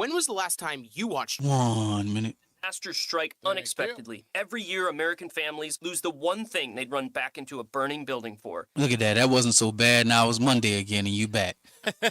When was the last time you watched? 1 minute. Disasters strike unexpectedly. Every year, American families lose the one thing they'd run back into a burning building for. Look at that. That wasn't so bad. Now it's Monday again and you back.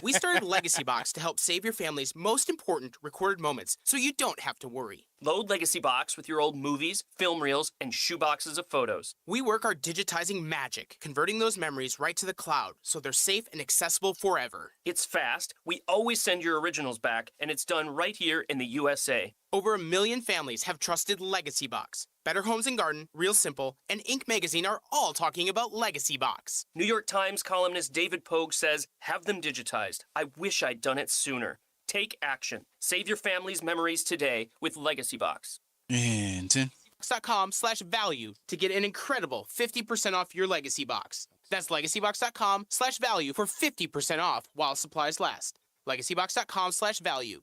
We started Legacy Box to help save your family's most important recorded moments so you don't have to worry. Load Legacy Box with your old movies, film reels, and shoeboxes of photos. We work our digitizing magic, converting those memories right to the cloud so they're safe and accessible forever. It's fast, we always send your originals back, and it's done right here in the USA. Over 1 million families have trusted Legacy Box. Better Homes and Garden, Real Simple, and Inc. magazine are all talking about Legacy Box. New York Times columnist David Pogue says, "Have them digitized. I wish I'd done it sooner." Take action. Save your family's memories today with Legacy Box. And 10. legacybox.com/value to get an incredible 50% off your Legacy Box. That's legacybox.com/value for 50% off while supplies last. legacybox.com/value.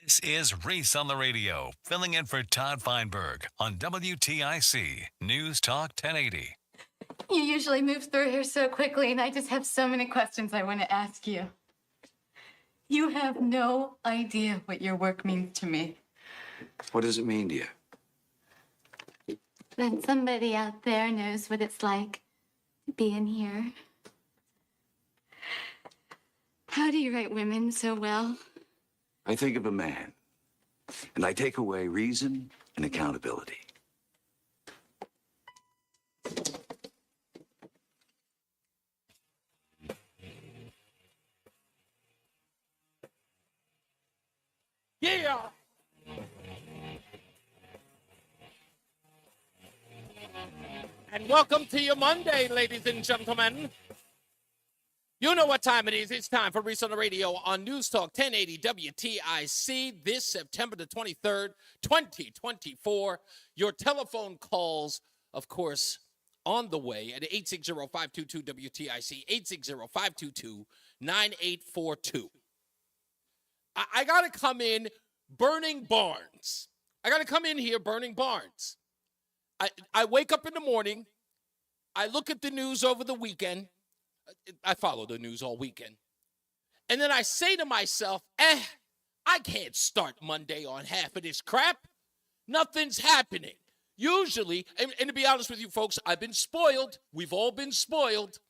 This is Reese on the Radio, filling in for Todd Feinberg on WTIC News Talk 1080. You usually move through here so quickly, and I just have so many questions I want to ask you. You have no idea what your work means to me. What does it mean to you? Then somebody out there knows what it's like being here. How do you write women so well? I think of a man, and I take away reason and accountability. Yeah! And welcome to your Monday, ladies and gentlemen. You know what time it is. It's time for Reese on the Radio on NewsTalk 1080 WTIC this September the 23rd, 2024. Your telephone calls, of course, on the way at 860-522-WTIC, 860-522-9842. I got to come in burning barns. I got to come in here burning barns. I wake up in the morning. I look at the news over the weekend. I follow the news all weekend. And then I say to myself, I can't start Monday on half of this crap. Nothing's happening. Usually, and to be honest with you folks, I've been spoiled. We've all been spoiled.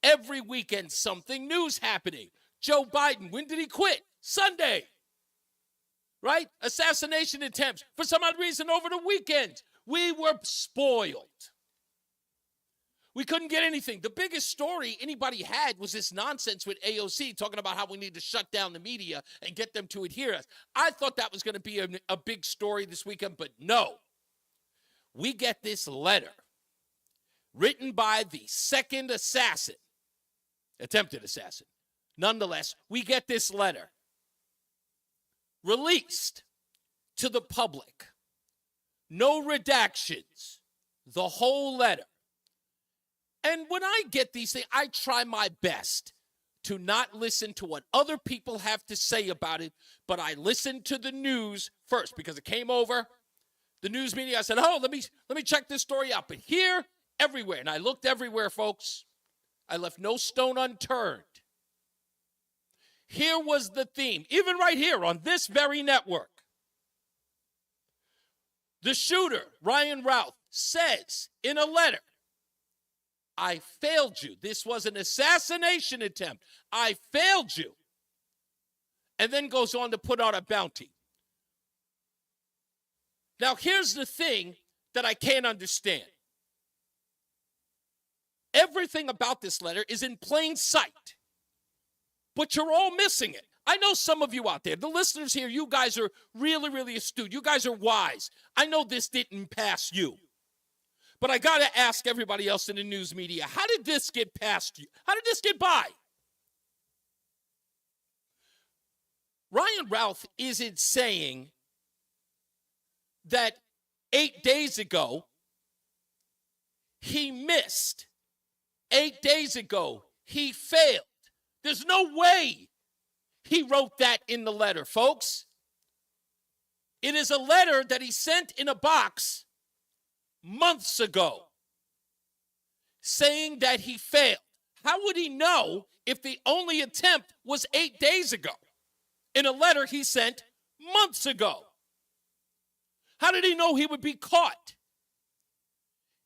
Every weekend, something new's happening. Joe Biden, when did he quit? Sunday. Right? Assassination attempts for some odd reason over the weekend. We were spoiled. We couldn't get anything. The biggest story anybody had was this nonsense with AOC talking about how we need to shut down the media and get them to adhere us. I thought that was going to be a big story this weekend, but no. We get this letter written by the second assassin, attempted assassin. Nonetheless, we get this letter released to the public. No redactions. The whole letter. And when I get these things, I try my best to not listen to what other people have to say about it, but I listen to the news first because it came over the news media. I said, oh, let me check this story out. But here, everywhere, and I looked everywhere, folks. I left no stone unturned. Here was the theme, even right here on this very network. The shooter, Ryan Routh, says in a letter, I failed you. This was an assassination attempt. I failed you. And then goes on to put out a bounty. Now, here's the thing that I can't understand. Everything about this letter is in plain sight, but you're all missing it. I know some of you out there, the listeners here, you guys are really, really astute. You guys are wise. I know this didn't pass you. But I got to ask everybody else in the news media, how did this get past you? How did this get by? Ryan Routh isn't saying that 8 days ago he missed 8 days ago, he failed. There's no way he wrote that in the letter, folks. It is a letter that he sent in a box months ago saying that he failed. How would he know if the only attempt was 8 days ago in a letter he sent months ago? How did he know he would be caught?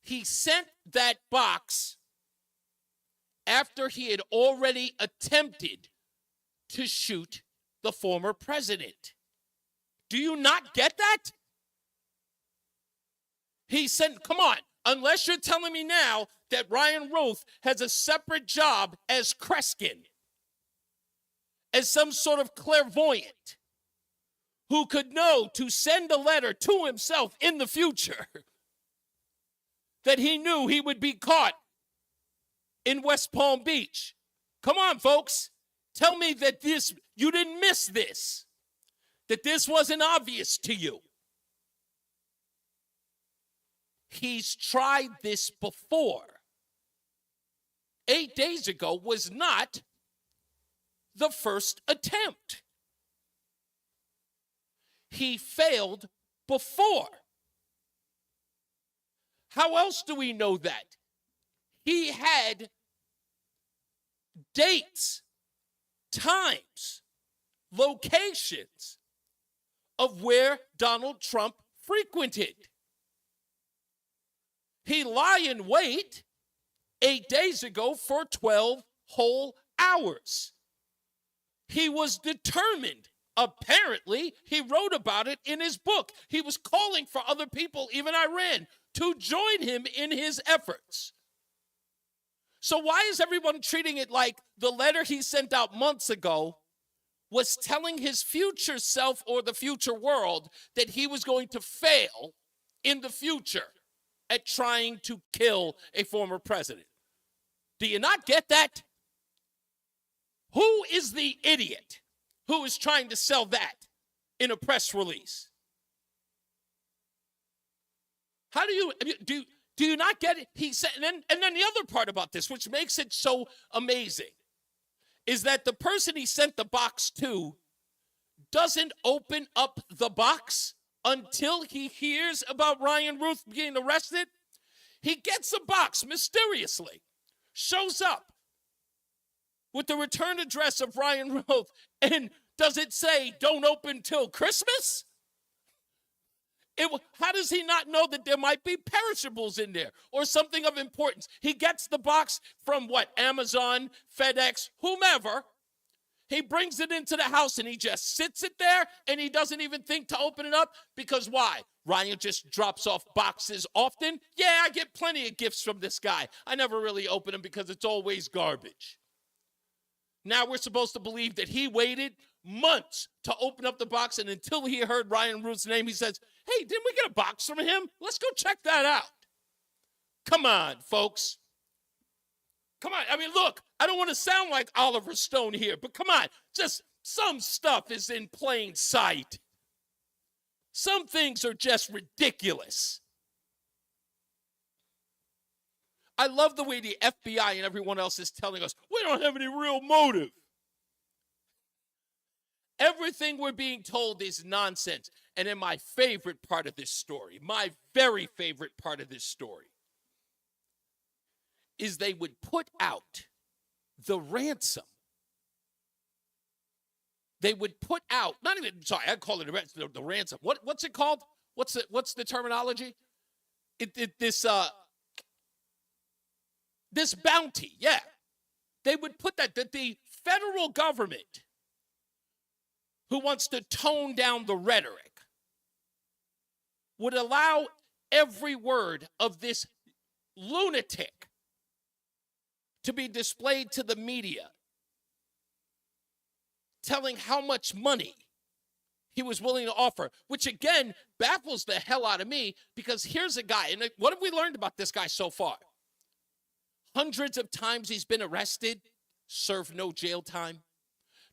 He sent that box after he had already attempted to shoot the former president. Do you not get that? He sent, come on, unless you're telling me now that Ryan Ruth has a separate job as Kreskin, as some sort of clairvoyant who could know to send a letter to himself in the future that he knew he would be caught in West Palm Beach. Come on, folks. Tell me that you didn't miss this, that this wasn't obvious to you. He's tried this before. 8 days ago was not the first attempt. He failed before. How else do we know that? He had dates, times, locations of where Donald Trump frequented. He lay in wait 8 days ago for 12 whole hours. He was determined. Apparently, he wrote about it in his book. He was calling for other people, even Iran, to join him in his efforts. So why is everyone treating it like the letter he sent out months ago was telling his future self or the future world that he was going to fail in the future at trying to kill a former president? Do you not get that? Who is the idiot who is trying to sell that in a press release? How do you not get it? He said, and then the other part about this, which makes it so amazing, is that the person he sent the box to doesn't open up the box until he hears about Ryan Ruth being arrested. He gets a box mysteriously, shows up with the return address of Ryan Ruth, and does it say don't open till Christmas? How does he not know that there might be perishables in there or something of importance? He gets the box from what? Amazon, FedEx, whomever. He brings it into the house and he just sits it there and he doesn't even think to open it up because why? Ryan just drops off boxes often. Yeah, I get plenty of gifts from this guy. I never really open them because it's always garbage. Now we're supposed to believe that he waited months to open up the box, and until he heard Ryan Ruth's name, he says, hey, didn't we get a box from him? Let's go check that out. Come on, folks. Come on. I mean, look, I don't want to sound like Oliver Stone here, but come on. Just some stuff is in plain sight. Some things are just ridiculous. I love the way the FBI and everyone else is telling us, we don't have any real motive. Everything we're being told is nonsense. And then my favorite part of this story, my very favorite part of this story, is they would put out the ransom. They would put out, not even, sorry, I'd call it the ransom. What's it called? What's the terminology? This bounty, yeah. They would put that the federal government, who wants to tone down the rhetoric, would allow every word of this lunatic to be displayed to the media, telling how much money he was willing to offer, which again baffles the hell out of me, because here's a guy, and what have we learned about this guy so far? Hundreds of times he's been arrested, served no jail time,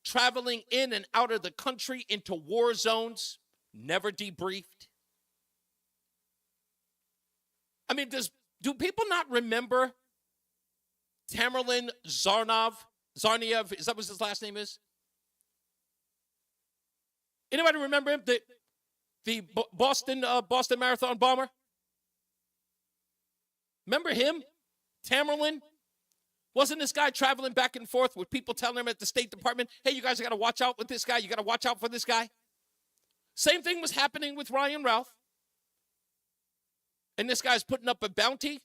traveling in and out of the country into war zones, never debriefed. I mean, do people not remember Tamerlan Zarniev, is that what his last name is? Anybody remember him? The Boston Marathon bomber? Remember him? Tamerlan? Wasn't this guy traveling back and forth with people telling him at the State Department, hey, you guys got to watch out with this guy. You got to watch out for this guy. Same thing was happening with Ryan Ralph. And this guy's putting up a bounty.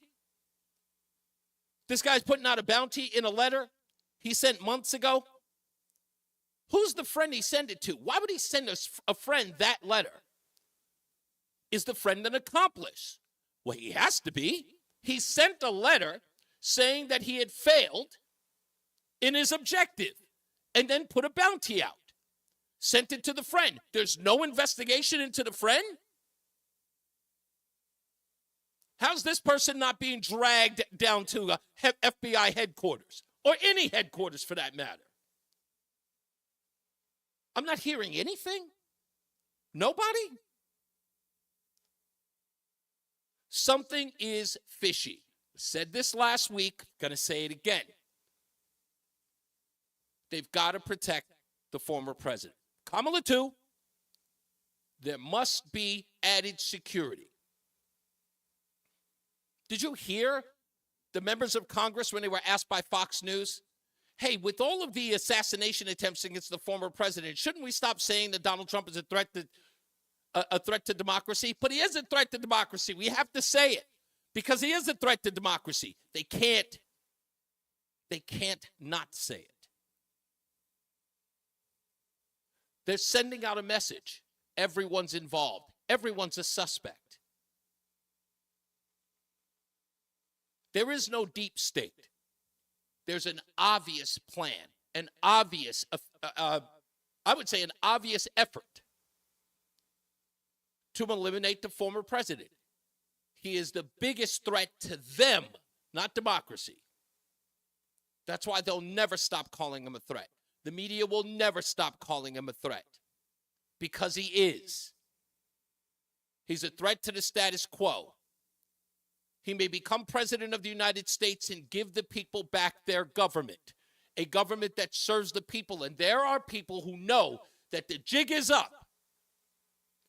This guy's putting out a bounty in a letter he sent months ago. Who's the friend he sent it to? Why would he send a friend that letter? Is the friend an accomplice? Well, he has to be. He sent a letter saying that he had failed in his objective and then put a bounty out. Sent it to the friend. There's no investigation into the friend? How's this person not being dragged down to FBI headquarters or any headquarters for that matter? I'm not hearing anything. Nobody? Something is fishy. Said this last week, gonna say it again. They've got to protect the former president. Kamala too. There must be added security. Did you hear the members of Congress when they were asked by Fox News, hey, with all of the assassination attempts against the former president, shouldn't we stop saying that Donald Trump is a threat to democracy? But he is a threat to democracy. We have to say it because he is a threat to democracy. They can't not say it. They're sending out a message. Everyone's involved. Everyone's a suspect. There is no deep state. There's an obvious plan, an obvious, I would say an obvious effort to eliminate the former president. He is the biggest threat to them, not democracy. That's why they'll never stop calling him a threat. The media will never stop calling him a threat because he is. He's a threat to the status quo. He may become president of the United States and give the people back their government, a government that serves the people. And there are people who know that the jig is up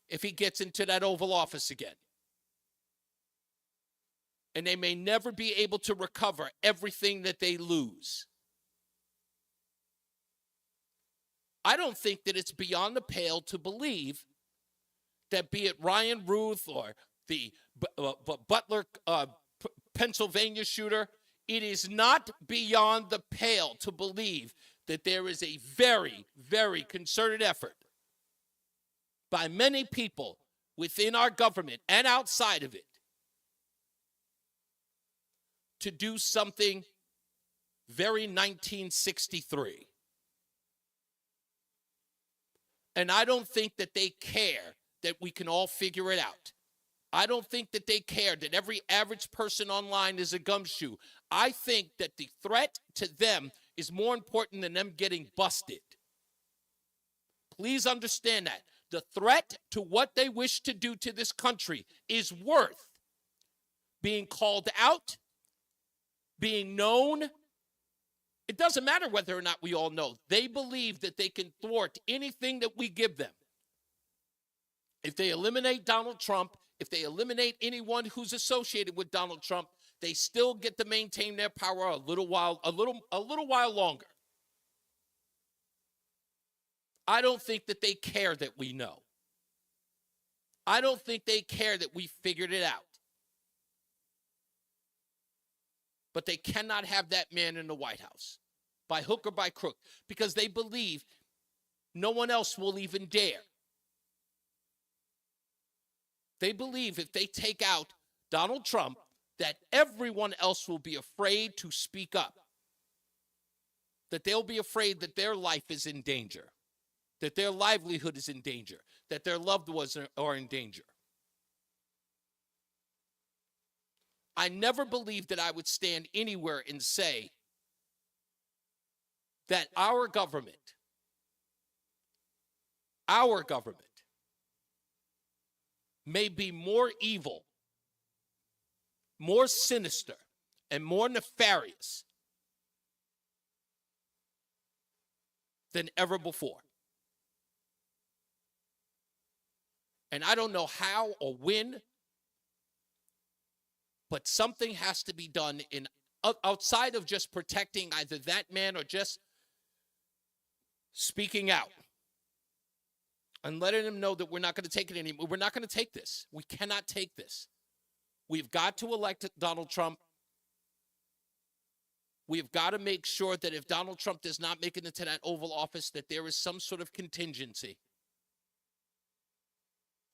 if he gets into that Oval Office again. And they may never be able to recover everything that they lose. I don't think that it's beyond the pale to believe that be it Ryan Ruth or the Butler, Pennsylvania shooter, it is not beyond the pale to believe that there is a very, very concerted effort by many people within our government and outside of it to do something very 1963. And I don't think that they care that we can all figure it out. I don't think that they care that every average person online is a gumshoe. I think that the threat to them is more important than them getting busted. Please understand that. The threat to what they wish to do to this country is worth being called out, being known. It doesn't matter whether or not we all know. They believe that they can thwart anything that we give them. If they eliminate Donald Trump, if they eliminate anyone who's associated with Donald Trump, they still get to maintain their power a little while longer. I don't think that they care that we know. I don't think they care that we figured it out. But they cannot have that man in the White House, by hook or by crook, because they believe no one else will even dare. They believe if they take out Donald Trump, that everyone else will be afraid to speak up. That they'll be afraid that their life is in danger, that their livelihood is in danger, that their loved ones are in danger. I never believed that I would stand anywhere and say that our government may be more evil, more sinister, and more nefarious than ever before. And I don't know how or when, but something has to be done outside of just protecting either that man or just speaking out and letting him know that we're not going to take it anymore. We're not going to take this. We cannot take this. We've got to elect Donald Trump. We've got to make sure that if Donald Trump does not make it into that Oval Office, that there is some sort of contingency,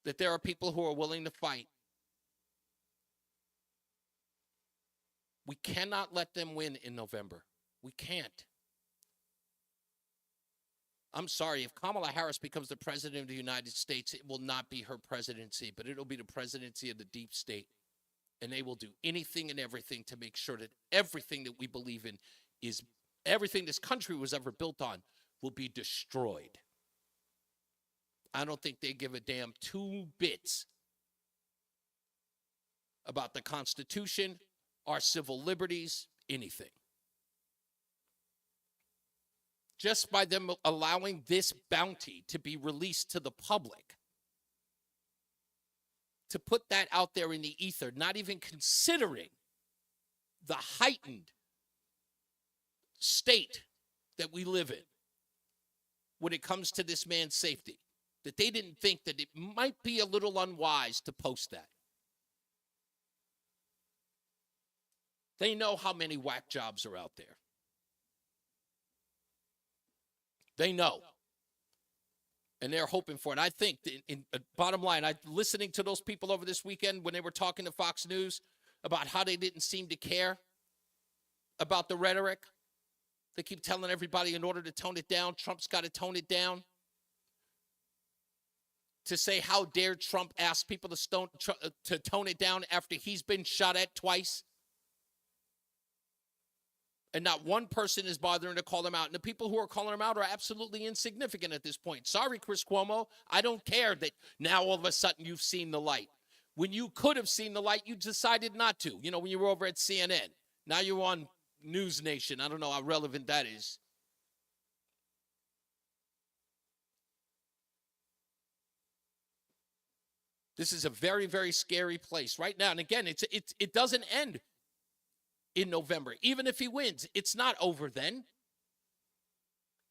that there are people who are willing to fight. We cannot let them win in November. We can't. I'm sorry, if Kamala Harris becomes the president of the United States, it will not be her presidency, but it'll be the presidency of the deep state. And they will do anything and everything to make sure that everything that we believe in is, everything this country was ever built on will be destroyed. I don't think they give a damn 2 bits about the Constitution, our civil liberties, anything. Just by them allowing this bounty to be released to the public, to put that out there in the ether, not even considering the heightened state that we live in when it comes to this man's safety, that they didn't think that it might be a little unwise to post that. They know how many whack jobs are out there. They know. And they're hoping for it. I think, in bottom line, I listening to those people over this weekend when they were talking to Fox News about how they didn't seem to care about the rhetoric. They keep telling everybody in order to tone it down, Trump's got to tone it down. To say, how dare Trump ask people to tone it down after he's been shot at twice. And not one person is bothering to call him out. And the people who are calling him out are absolutely insignificant at this point. Sorry, Chris Cuomo. I don't care that now all of a sudden you've seen the light. When you could have seen the light, you decided not to. You know, when you were over at CNN. Now you're on News Nation. I don't know how relevant that is. This is a very, very scary place right now. And again, it doesn't end in November. Even if he wins, it's not over then.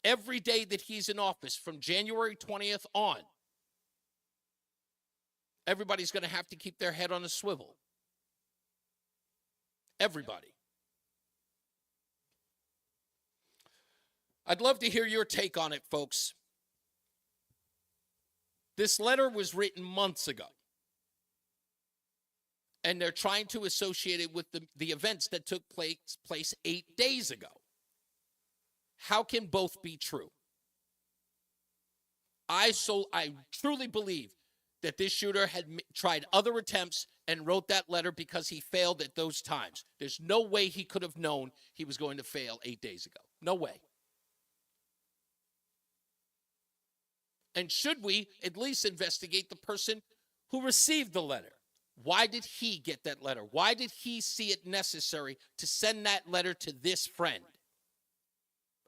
Every day that he's in office from January 20th on, everybody's going to have to keep their head on a swivel. Everybody. I'd love to hear your take on it, folks. This letter was written months ago. And they're trying to associate it with the events that took place 8 days ago. How can both be true? I truly believe that this shooter had tried other attempts and wrote that letter because he failed at those times. There's no way he could have known he was going to fail 8 days ago. No way. And should we at least investigate the person who received the letter? Why did he get that letter? Why did he see it necessary to send that letter to this friend?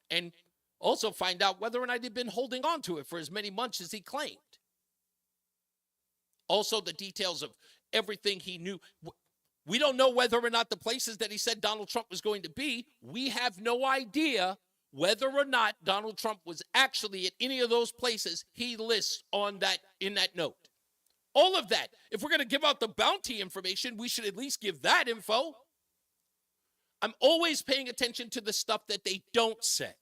And also find out whether or not he'd been holding on to it for as many months as he claimed. Also, the details of everything he knew. We don't know whether or not the places that he said Donald Trump was going to be, we have no idea whether or not Donald Trump was actually at any of those places he lists in that note. All of that. If we're going to give out the bounty information, we should at least give that info. I'm always paying attention to the stuff that they don't say.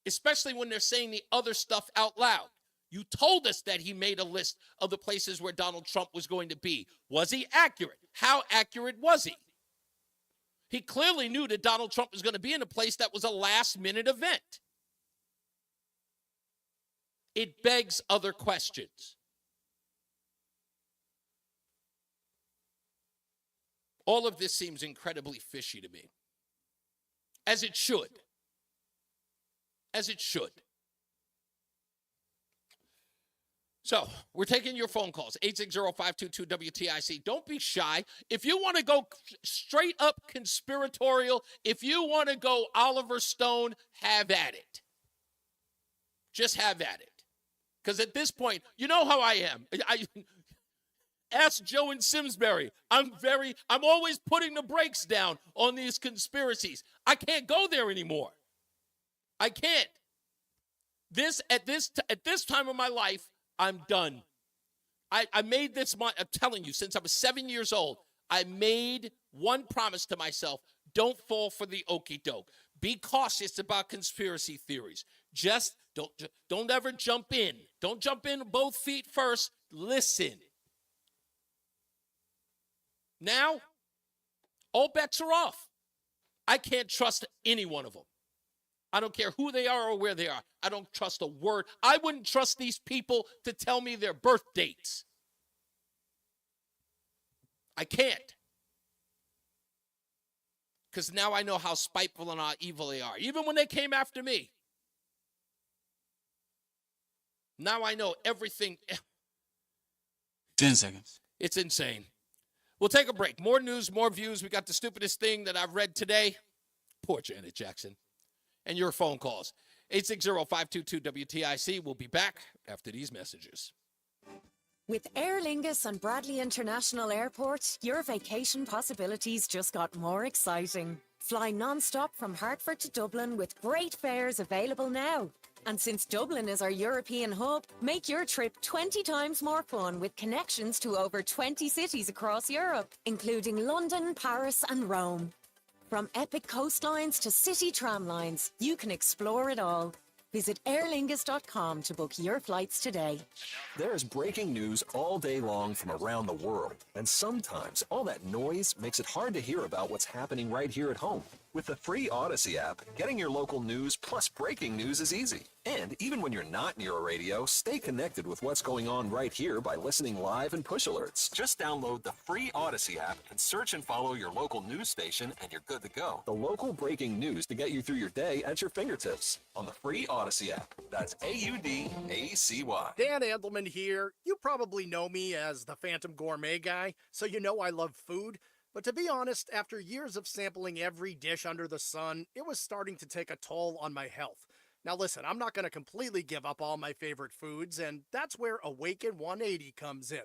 Especially when they're saying the other stuff out loud. You told us that he made a list of the places where Donald Trump was going to be. Was he accurate? How accurate was he? He clearly knew that Donald Trump was going to be in a place that was a last-minute event. It begs other questions. All of this seems incredibly fishy to me. As it should. As it should. So we're taking your phone calls, 860-522-WTIC. Don't be shy. If you want to go straight up conspiratorial, if you want to go Oliver Stone, have at it. Just have at it. Because at this point, you know how I am. Ask Joe and Simsbury. I'm always putting the brakes down on these conspiracies. I can't go there anymore. I can't. At this time of my life, I'm done. I made this, I'm telling you, since I was 7 years old, I made one promise to myself: don't fall for the okie doke. Be cautious about conspiracy theories. Just don't ever jump in. Don't jump in both feet first. Listen. Now, all bets are off. I can't trust any one of them. I don't care who they are or where they are. I don't trust a word. I wouldn't trust these people to tell me their birth dates. I can't. Because now I know how spiteful and how evil they are. Even when they came after me. Now I know everything. 10 seconds. It's insane. We'll take a break. More news, more views. We got the stupidest thing that I've read today. Poor Janet Jackson. And your phone calls. 860-522-WTIC. We'll be back after these messages. With Aer Lingus and Bradley International Airport, your vacation possibilities just got more exciting. Fly non-stop from Hartford to Dublin with great fares available now. And since Dublin is our European hub, make your trip 20 times more fun with connections to over 20 cities across Europe, including London, Paris, and Rome. From epic coastlines to city tram lines, you can explore it all. Visit airlingus.com to book your flights today. There's breaking news all day long from around the world, and sometimes all that noise makes it hard to hear about what's happening right here at home. With the free Odyssey app, getting your local news plus breaking news is easy. And even when you're not near a radio, stay connected with what's going on right here by listening live and push alerts. Just download the free Odyssey app and search and follow your local news station, and you're good to go. The local breaking news to get you through your day at your fingertips on the free Odyssey app. That's AUDACY. Dan Andelman here. You probably know me as the Phantom Gourmet guy, so you know I love food. But to be honest, after years of sampling every dish under the sun, it was starting to take a toll on my health. Now listen, I'm not going to completely give up all my favorite foods, and that's where Awaken 180 comes in.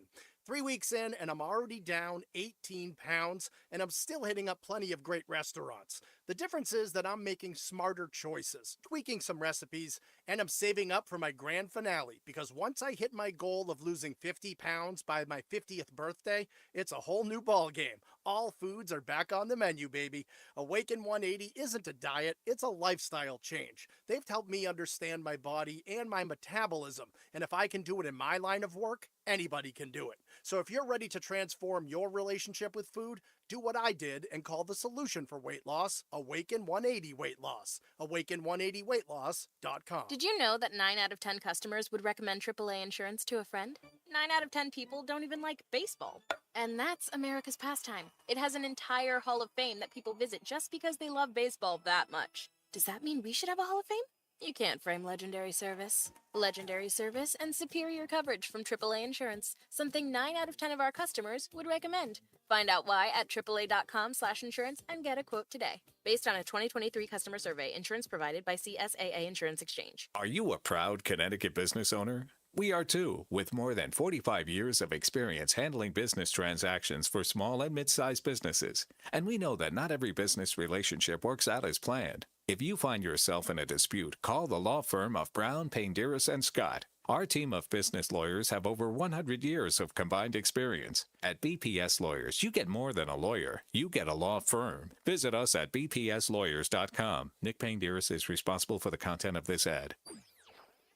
3 weeks in, and I'm already down 18 pounds, and I'm still hitting up plenty of great restaurants. The difference is that I'm making smarter choices, tweaking some recipes, and I'm saving up for my grand finale, because once I hit my goal of losing 50 pounds by my 50th birthday, it's a whole new ball game. All foods are back on the menu, baby. Awaken 180 isn't a diet, it's a lifestyle change. They've helped me understand my body and my metabolism, and if I can do it in my line of work, anybody can do it. So if you're ready to transform your relationship with food, do what I did and call the solution for weight loss Awaken 180 Weight Loss. Awaken180weightloss.com. Did you know that 9 out of 10 customers would recommend AAA insurance to a friend? 9 out of 10 people don't even like baseball. And that's America's pastime. It has an entire Hall of Fame that people visit just because they love baseball that much. Does that mean we should have a Hall of Fame? You can't frame legendary service. Legendary service and superior coverage from AAA Insurance. Something 9 out of 10 of our customers would recommend. Find out why at AAA.com/insurance and get a quote today. Based on a 2023 customer survey, insurance provided by CSAA Insurance Exchange. Are you a proud Connecticut business owner? We are too, with more than 45 years of experience handling business transactions for small and mid-sized businesses. And we know that not every business relationship works out as planned. If you find yourself in a dispute, call the law firm of Brown, Painderis & Scott. Our team of business lawyers have over 100 years of combined experience. At BPS Lawyers, you get more than a lawyer. You get a law firm. Visit us at bpslawyers.com. Nick Painderis is responsible for the content of this ad.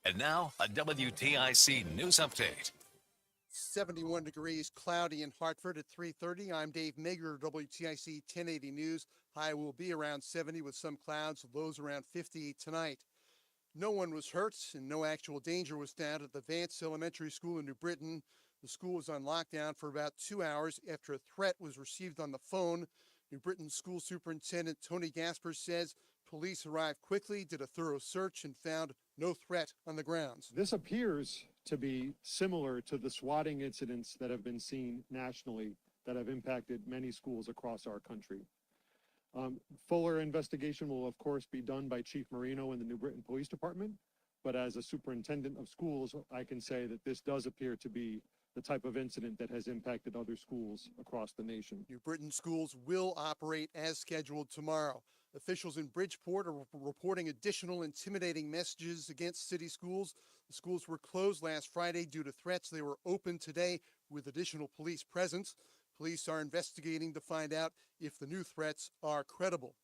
And now, a WTIC news update. 71 degrees, cloudy in Hartford at 3:30. I'm Dave Mager, WTIC 1080 News. High will be around 70 with some clouds, lows around 50 tonight. No one was hurt and no actual danger was found at the Vance Elementary School in New Britain. The school was on lockdown for about 2 hours after a threat was received on the phone. New Britain School Superintendent Tony Gasper says police arrived quickly, did a thorough search, and found no threat on the grounds. This appears to be similar to the swatting incidents that have been seen nationally that have impacted many schools across our country. Fuller investigation will, of course, be done by Chief Marino and the New Britain Police Department. But as a superintendent of schools, I can say that this does appear to be the type of incident that has impacted other schools across the nation. New Britain schools will operate as scheduled tomorrow. Officials in Bridgeport are reporting additional intimidating messages against city schools. The schools were closed last Friday due to threats. They were open today with additional police presence. Police are investigating to find out if the new threats are credible.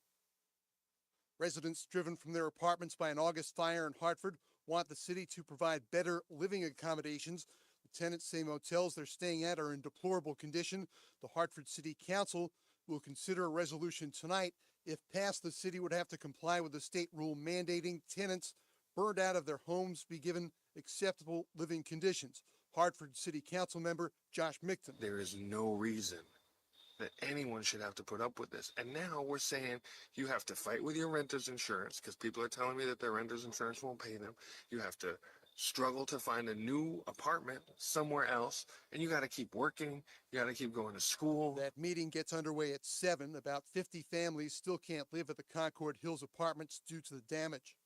Residents driven from their apartments by an August fire in Hartford want the city to provide better living accommodations. The tenants say motels they're staying at are in deplorable condition. The Hartford City Council will consider a resolution tonight. If passed, the city would have to comply with the state rule mandating tenants burned out of their homes be given acceptable living conditions. Hartford City Council member Josh Michton. There is no reason that anyone should have to put up with this. And now we're saying you have to fight with your renter's insurance because people are telling me that their renter's insurance won't pay them. You have to struggle to find a new apartment somewhere else, and you got to keep working. You got to keep going to school. That meeting gets underway at 7. About 50 families still can't live at the Concord Hills apartments due to the damage.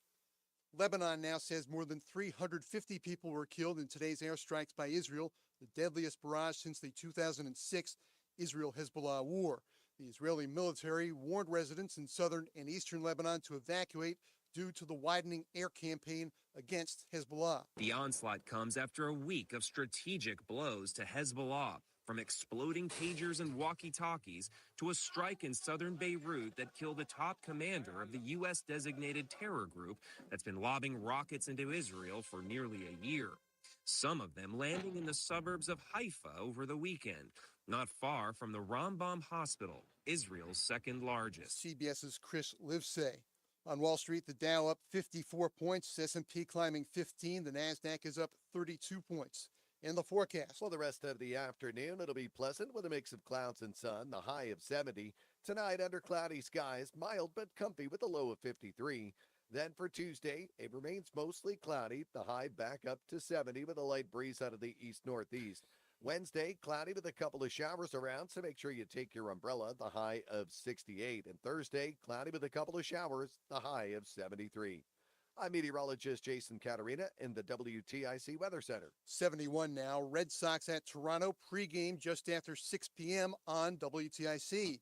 Lebanon now says more than 350 people were killed in today's airstrikes by Israel, the deadliest barrage since the 2006 Israel-Hezbollah war. The Israeli military warned residents in southern and eastern Lebanon to evacuate due to the widening air campaign against Hezbollah. The onslaught comes after a week of strategic blows to Hezbollah, from exploding pagers and walkie-talkies to a strike in southern Beirut that killed the top commander of the U.S.-designated terror group that's been lobbing rockets into Israel for nearly a year. Some of them landing in the suburbs of Haifa over the weekend, not far from the Rambam Hospital, Israel's second largest. CBS's Chris Livesay. On Wall Street, the Dow up 54 points, S&P climbing 15, the NASDAQ is up 32 points. In the forecast. For the rest of the afternoon, it'll be pleasant with a mix of clouds and sun, the high of 70. Tonight, under cloudy skies, mild but comfy with a low of 53. Then for Tuesday, it remains mostly cloudy, the high back up to 70 with a light breeze out of the east-northeast. Wednesday, cloudy with a couple of showers around, so make sure you take your umbrella, the high of 68. And Thursday, cloudy with a couple of showers, the high of 73. I'm meteorologist Jason Caterina in the WTIC Weather Center. 71 now. Red Sox at Toronto. Pregame just after 6 p.m. on WTIC.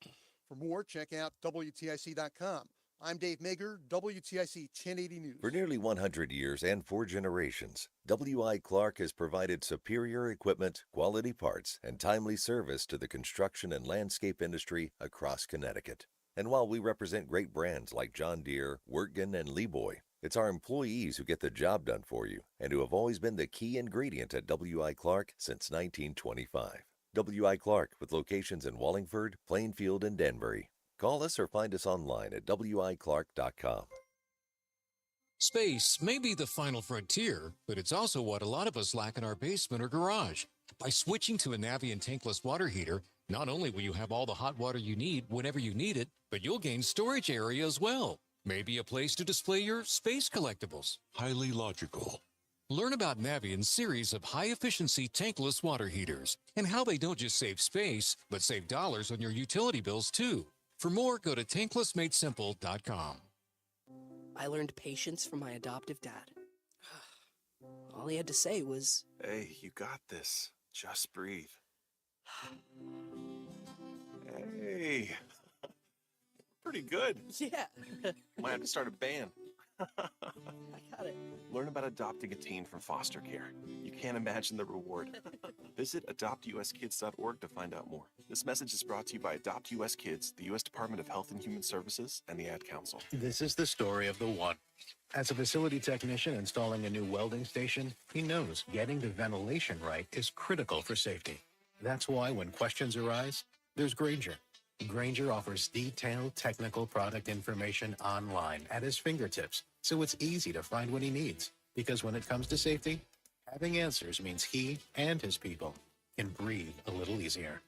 For more, check out WTIC.com. I'm Dave Mager, WTIC 1080 News. For nearly 100 years and 4 generations, W.I. Clark has provided superior equipment, quality parts, and timely service to the construction and landscape industry across Connecticut. And while we represent great brands like John Deere, Wirtgen, and Leeboy, it's our employees who get the job done for you and who have always been the key ingredient at W.I. Clark since 1925. W.I. Clark, with locations in Wallingford, Plainfield, and Danbury. Call us or find us online at wiclark.com. Space may be the final frontier, but it's also what a lot of us lack in our basement or garage. By switching to a Navien tankless water heater, not only will you have all the hot water you need whenever you need it, but you'll gain storage area as well. Maybe a place to display your space collectibles. Highly logical. Learn about Navien's series of high-efficiency tankless water heaters and how they don't just save space, but save dollars on your utility bills too. For more, go to tanklessmadesimple.com. I learned patience from my adoptive dad. All he had to say was, "Hey, you got this. Just breathe." Hey, pretty good. Yeah. Might have to start a band. I got it. Learn about adopting a teen from foster care. You can't imagine the reward. Visit adoptuskids.org to find out more. This message is brought to you by Adopt US Kids, the U.S. Department of Health and Human Services, and the Ad Council. This is the story of the one. As a facility technician installing a new welding station, he knows getting the ventilation right is critical for safety. That's why when questions arise, there's Grainger. Grainger offers detailed technical product information online at his fingertips, so it's easy to find what he needs. Because when it comes to safety, having answers means he and his people can breathe a little easier.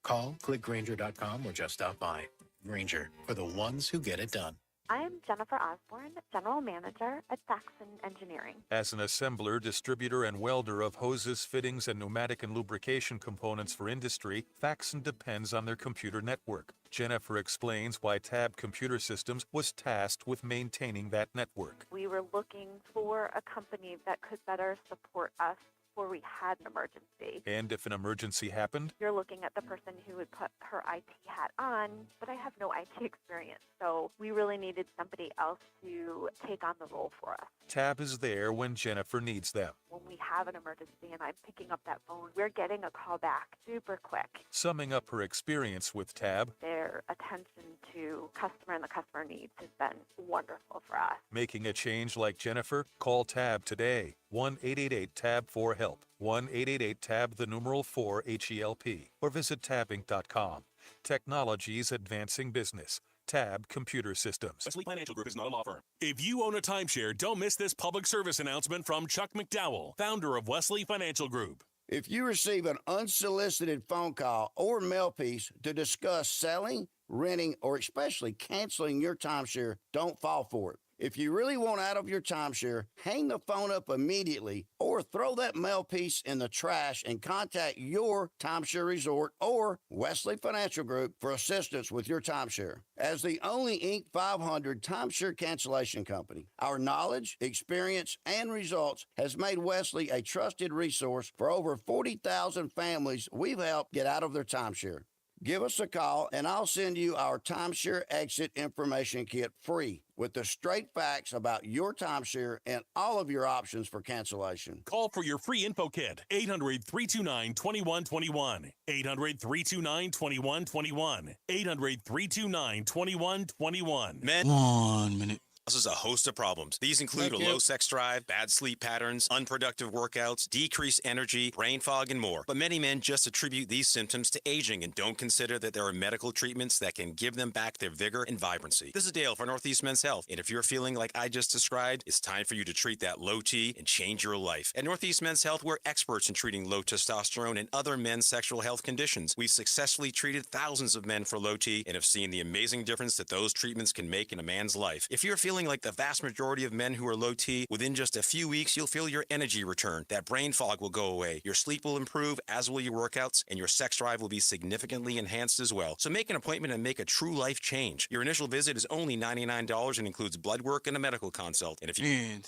Call, click Grainger.com, or just stop by. Grainger, for the ones who get it done. I am Jennifer Osborne, General Manager at Saxon Engineering. As an assembler, distributor, and welder of hoses, fittings, and pneumatic and lubrication components for industry, Faxon depends on their computer network. Jennifer explains why Tab Computer Systems was tasked with maintaining that network. We were looking for a company that could better support us before we had an emergency. And if an emergency happened, You're looking at the person who would put her IT hat on, but I have no IT experience, so we really needed somebody else to take on the role for us. Tab is there when Jennifer needs them. When we have an emergency and I'm picking up that phone, we're getting a call back super quick. Summing up her experience with Tab, Their attention to customer and the customer needs has been wonderful for us. making a change like Jennifer, call Tab today. 1-888-TAB-4-HELP. 1-888-TAB, the numeral 4, H-E-L-P. Or visit tabinc.com. Technology's advancing business. Tab Computer Systems. Wesley Financial Group is not a law firm. If you own a timeshare, don't miss this public service announcement from Chuck McDowell, founder of Wesley Financial Group. If you receive an unsolicited phone call or mail piece to discuss selling, renting, or especially canceling your timeshare, don't fall for it. If you really want out of your timeshare, hang the phone up immediately or throw that mail piece in the trash and contact your timeshare resort or Wesley Financial Group for assistance with your timeshare. As the only Inc. 500 timeshare cancellation company, our knowledge, experience, and results has made Wesley a trusted resource for over 40,000 families we've helped get out of their timeshare. Give us a call and I'll send you our timeshare exit information kit free with the straight facts about your timeshare and all of your options for cancellation. Call for your free info kit. 800-329-2121. 800-329-2121. 800-329-2121. Men. 1 minute. Causes a host of problems. These include a low sex drive, bad sleep patterns, unproductive workouts, decreased energy, brain fog, and more. But many men just attribute these symptoms to aging and don't consider that there are medical treatments that can give them back their vigor and vibrancy. This is Dale for Northeast Men's Health, and if you're feeling like I just described, it's time for you to treat that low T and change your life. At Northeast Men's Health, we're experts in treating low testosterone and other men's sexual health conditions. We've successfully treated thousands of men for low T and have seen the amazing difference that those treatments can make in a man's life. If you're feeling like the vast majority of men who are low T, within just a few weeks, you'll feel your energy return. That brain fog will go away. Your sleep will improve, as will your workouts, and your sex drive will be significantly enhanced as well. So make an appointment and make a true life change. Your initial visit is only $99 and includes blood work and a medical consult. And if you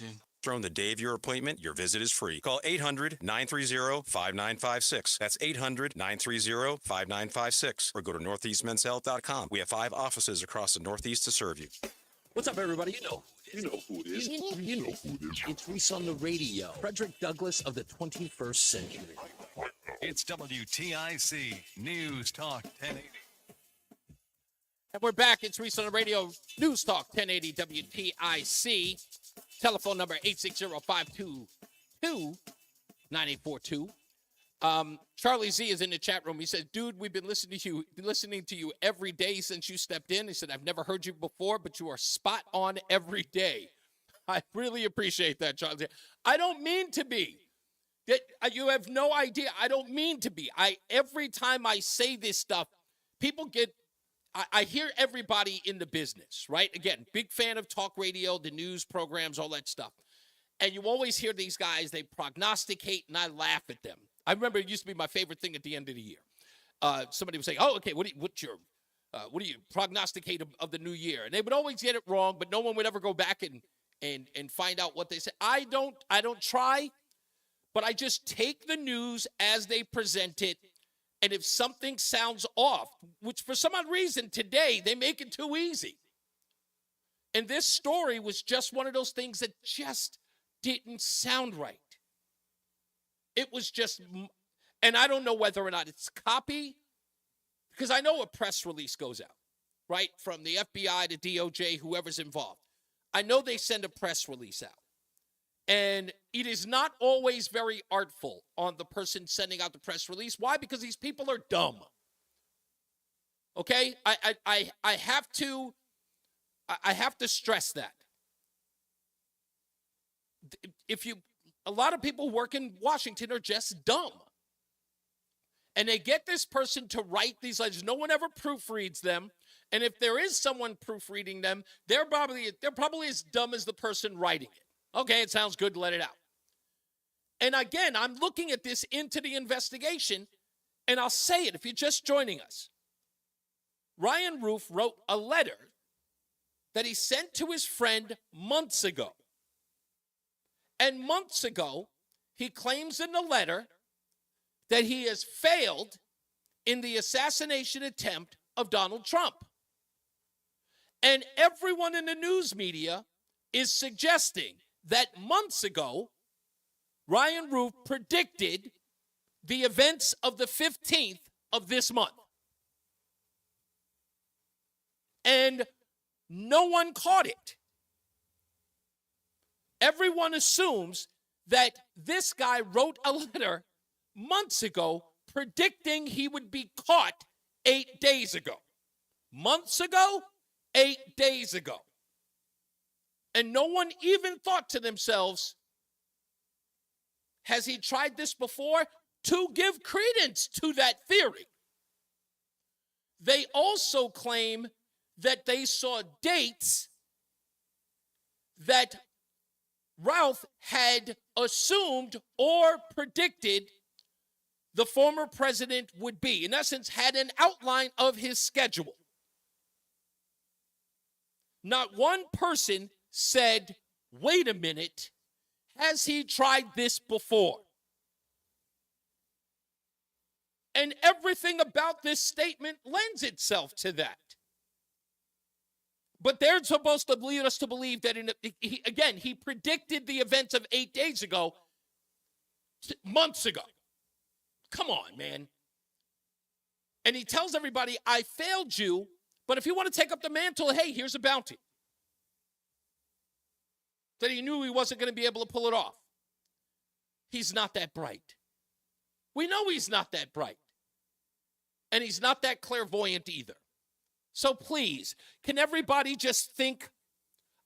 thrown the day of your appointment, your visit is free. Call 800-930-5956. That's 800-930-5956. Or go to northeastmenshealth.com. We have 5 offices across the Northeast to serve you. What's up, everybody? You know who it is. You know who it is. It's Reese on the Radio. Frederick Douglass of the 21st century. It's WTIC News Talk 1080. And we're back. It's Reese on the Radio. News Talk 1080 WTIC. Telephone number 860-522-9842. Charlie Z is in the chat room. He said, dude, we've been listening to you every day since you stepped in. He said, I've never heard you before, but you are spot on every day. I really appreciate that, Charlie. I don't mean to be. You have no idea. I don't mean to be. Every time I say this stuff, people get, I hear everybody in the business, right? Again, big fan of talk radio, the news programs, all that stuff. And you always hear these guys, they prognosticate, and I laugh at them. I remember it used to be my favorite thing at the end of the year. Somebody would say, "Oh, okay, what do you prognosticate of the new year?" And they would always get it wrong, but no one would ever go back and find out what they said. I don't try, but I just take the news as they present it. And if something sounds off, which for some odd reason today they make it too easy. And this story was just one of those things that just didn't sound right. It was just, and I don't know whether or not it's copy, because I know a press release goes out, right? From the FBI to DOJ, whoever's involved. I know they send a press release out. And it is not always very artful on the person sending out the press release. Why? Because these people are dumb. Okay? I have to stress that. A lot of people work in Washington are just dumb. And they get this person to write these letters. No one ever proofreads them. And if there is someone proofreading them, they're probably as dumb as the person writing it. Okay, it sounds good, let it out. And again, I'm looking at this into the investigation, and I'll say it if you're just joining us. Ryan Roof wrote a letter that he sent to his friend months ago. And months ago, he claims in the letter that he has failed in the assassination attempt of Donald Trump. And everyone in the news media is suggesting that months ago, Ryan Roof predicted the events of the 15th of this month. And no one caught it. Everyone assumes that this guy wrote a letter months ago predicting he would be caught 8 days ago. Months ago, 8 days ago. And no one even thought to themselves, has he tried this before? To give credence to that theory. They also claim that they saw dates that Ralph had assumed or predicted the former president would be. In essence, had an outline of his schedule. Not one person said, wait a minute, has he tried this before? And everything about this statement lends itself to that. But they're supposed to lead us to believe that, he predicted the events of 8 days ago, months ago. Come on, man. And he tells everybody, I failed you, but if you want to take up the mantle, hey, here's a bounty. That he knew he wasn't going to be able to pull it off. He's not that bright. We know he's not that bright. And he's not that clairvoyant either. So please, can everybody just think?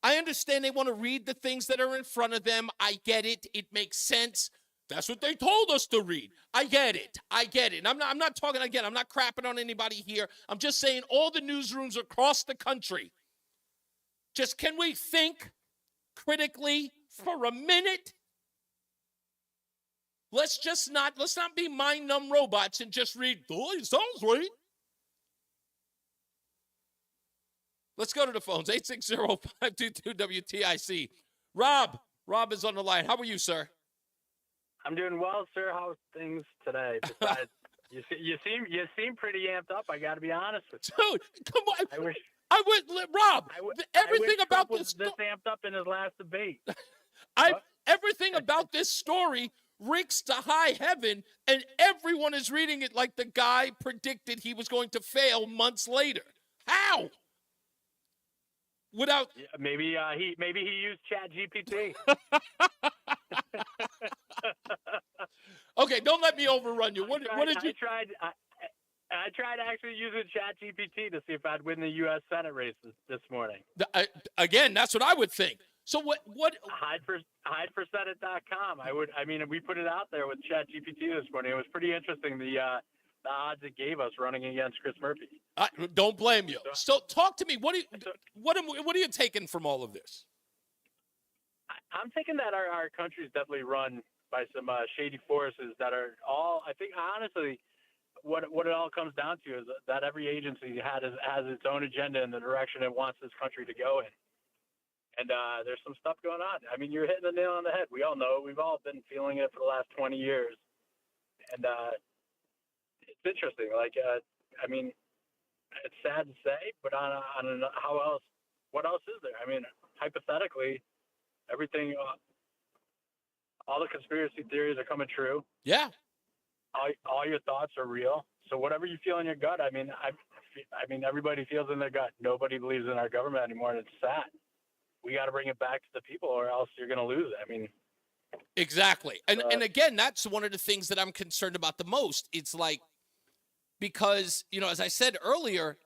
I understand they want to read the things that are in front of them. I get it. It makes sense. That's what they told us to read. I get it. And I'm not talking, again, I'm not crapping on anybody here. I'm just saying all the newsrooms across the country. Just can we think critically for a minute? Let's not be mind-numb robots and just read, oh, it sounds right. Let's go to the phones, 860-522-WTIC. Rob is on the line. How are you, sir? I'm doing well, sir. How's things today? Besides, you seem pretty amped up. I got to be honest with you. Dude, come on. Rob, everything about this amped up in his last debate. Everything about this story reeks to high heaven, and everyone is reading it like the guy predicted he was going to fail months later. How? Without maybe he used ChatGPT. Okay, don't let me overrun you. What did you? I tried actually using ChatGPT to see if I'd win the U.S. Senate race this morning. Again, that's what I would think. So what? Hideforsenate.com. We put it out there with ChatGPT this morning. It was pretty interesting. The odds it gave us running against Chris Murphy. Don't blame you. So talk to me. What are you taking from all of this? I'm taking that our country is definitely run by some shady forces that are all. I think honestly, what it all comes down to is that every agency has its own agenda in the direction it wants this country to go in. And there's some stuff going on. I mean, you're hitting the nail on the head. We all know. We've all been feeling it for the last 20 years. And it's interesting. It's sad to say, but what else is there? I mean, hypothetically, everything, all the conspiracy theories are coming true. Yeah. All your thoughts are real. So whatever you feel in your gut, I mean, everybody feels in their gut. Nobody believes in our government anymore, and it's sad. We got to bring it back to the people, or else you're going to lose it. I mean, exactly. And again, that's one of the things that I'm concerned about the most. It's like, because, as I said earlier,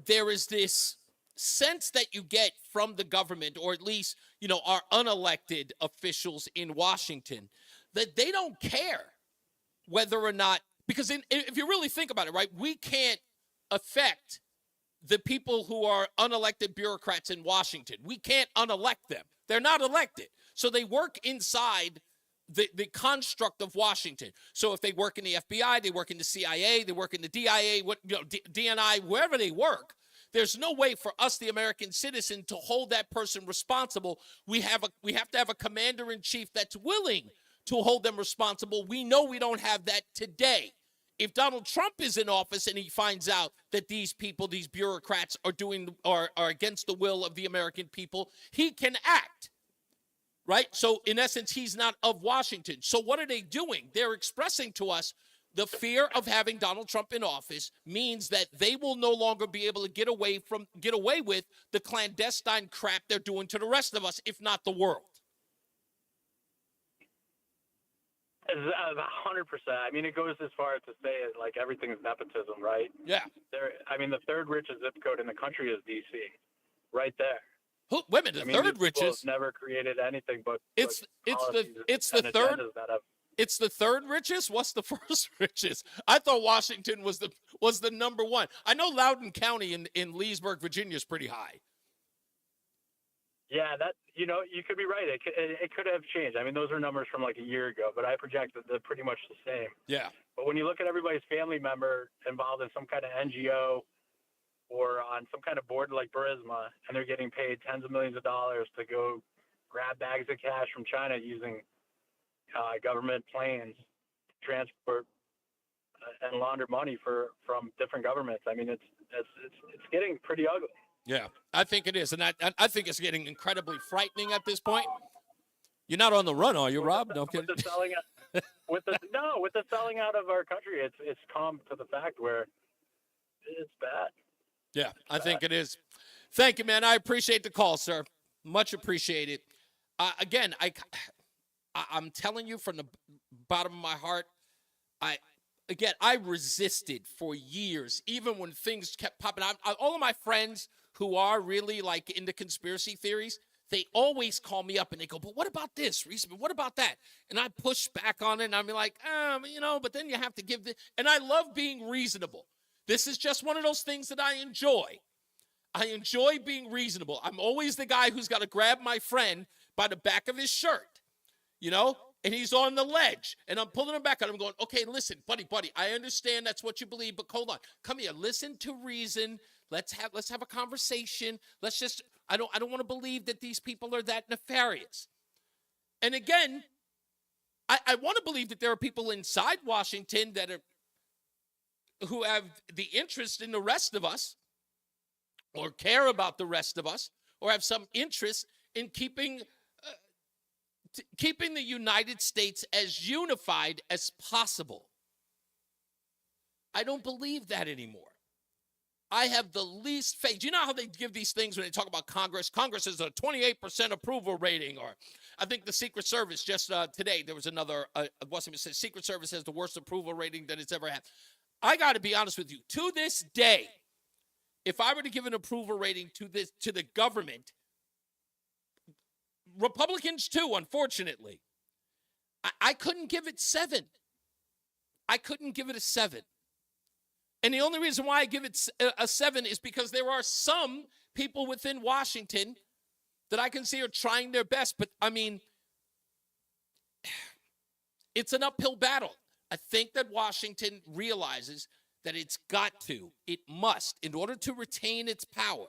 there is this sense that you get from the government, or at least, our unelected officials in Washington, that they don't care whether or not, because if you really think about it, right, we can't affect the people who are unelected bureaucrats in Washington. We can't unelect them. They're not elected. So they work inside the construct of Washington. So if they work in the FBI, they work in the CIA, they work in the DIA, DNI, wherever they work, there's no way for us, the American citizen, to hold that person responsible. We have to have a commander-in-chief that's willing to hold them responsible. We know we don't have that today. If Donald Trump is in office and he finds out that these people, these bureaucrats are against the will of the American people, he can act, right? So in essence, he's not of Washington. So what are they doing? They're expressing to us the fear of having Donald Trump in office means that they will no longer be able to get away with the clandestine crap they're doing to the rest of us, if not the world. 100%. I mean, it goes as far as to say like everything's nepotism, right? Yeah. The third richest zip code in the country is D.C. Right there. Wait a minute, the third richest? Never created anything but it's the third richest. What's the first richest? I thought Washington was the number one. I know Loudoun County in Leesburg, Virginia is pretty high. Yeah, you could be right. It could have changed. I mean, those are numbers from like a year ago, but I project that they're pretty much the same. Yeah. But when you look at everybody's family member involved in some kind of NGO or on some kind of board like Burisma, and they're getting paid tens of millions of dollars to go grab bags of cash from China using government planes to transport and launder money from different governments. I mean, it's getting pretty ugly. Yeah, I think it is, and I think it's getting incredibly frightening at this point. You're not on the run, are you, Rob? No, I'm kidding. With the selling out of our country, it's come to the fact where it's bad. Yeah, I think it is. Thank you, man. I appreciate the call, sir. Much appreciated. Again, I'm telling you from the bottom of my heart, I resisted for years, even when things kept popping up. All of my friends who are really like into conspiracy theories, they always call me up and they go, but what about this, Reese? But what about that? And I push back on it and I'm like, but then you have to give and I love being reasonable. This is just one of those things that I enjoy. I enjoy being reasonable. I'm always the guy who's got to grab my friend by the back of his shirt, and he's on the ledge, and I'm pulling him back, and I'm going, okay, listen, buddy, I understand that's what you believe, but hold on. Come here, listen to reason. Let's have a conversation. I don't want to believe that these people are that nefarious. And again, I want to believe that there are people inside Washington who have the interest in the rest of us, or care about the rest of us, or have some interest in keeping the United States as unified as possible. I don't believe that anymore. I have the least faith. Do you know how they give these things when they talk about Congress? Congress is a 28% approval rating, or I think the Secret Service just today, there was another, Secret Service has the worst approval rating that it's ever had. I got to be honest with you. To this day, if I were to give an approval rating to the government, Republicans too, unfortunately, I couldn't give it 7. I couldn't give it a 7. And the only reason why I give it a 7 is because there are some people within Washington that I can see are trying their best. But, I mean, it's an uphill battle. I think that Washington realizes that it must, in order to retain its power,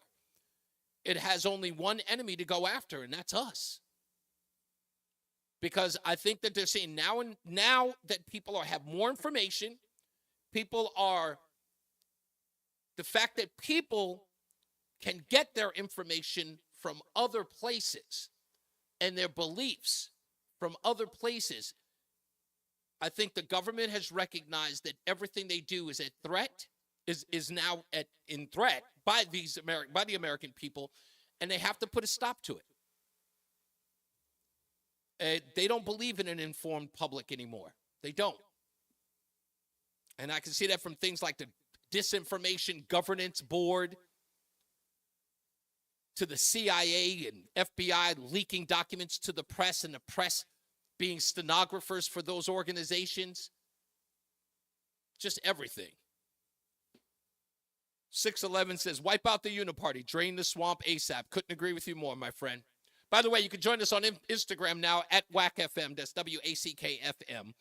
it has only one enemy to go after, and that's us. Because I think that they're saying now that people have more information, the fact that people can get their information from other places and their beliefs from other places, I think the government has recognized that everything they do is now in threat by the American people, and they have to put a stop to it. They don't believe in an informed public anymore. They don't. And I can see that from things like the Disinformation Governance Board to the CIA and FBI leaking documents to the press, and the press being stenographers for those organizations. Just everything. 611 says, wipe out the uniparty, drain the swamp ASAP. Couldn't agree with you more, my friend. By the way, you can join us on Instagram now at WACFM. That's WACKFM.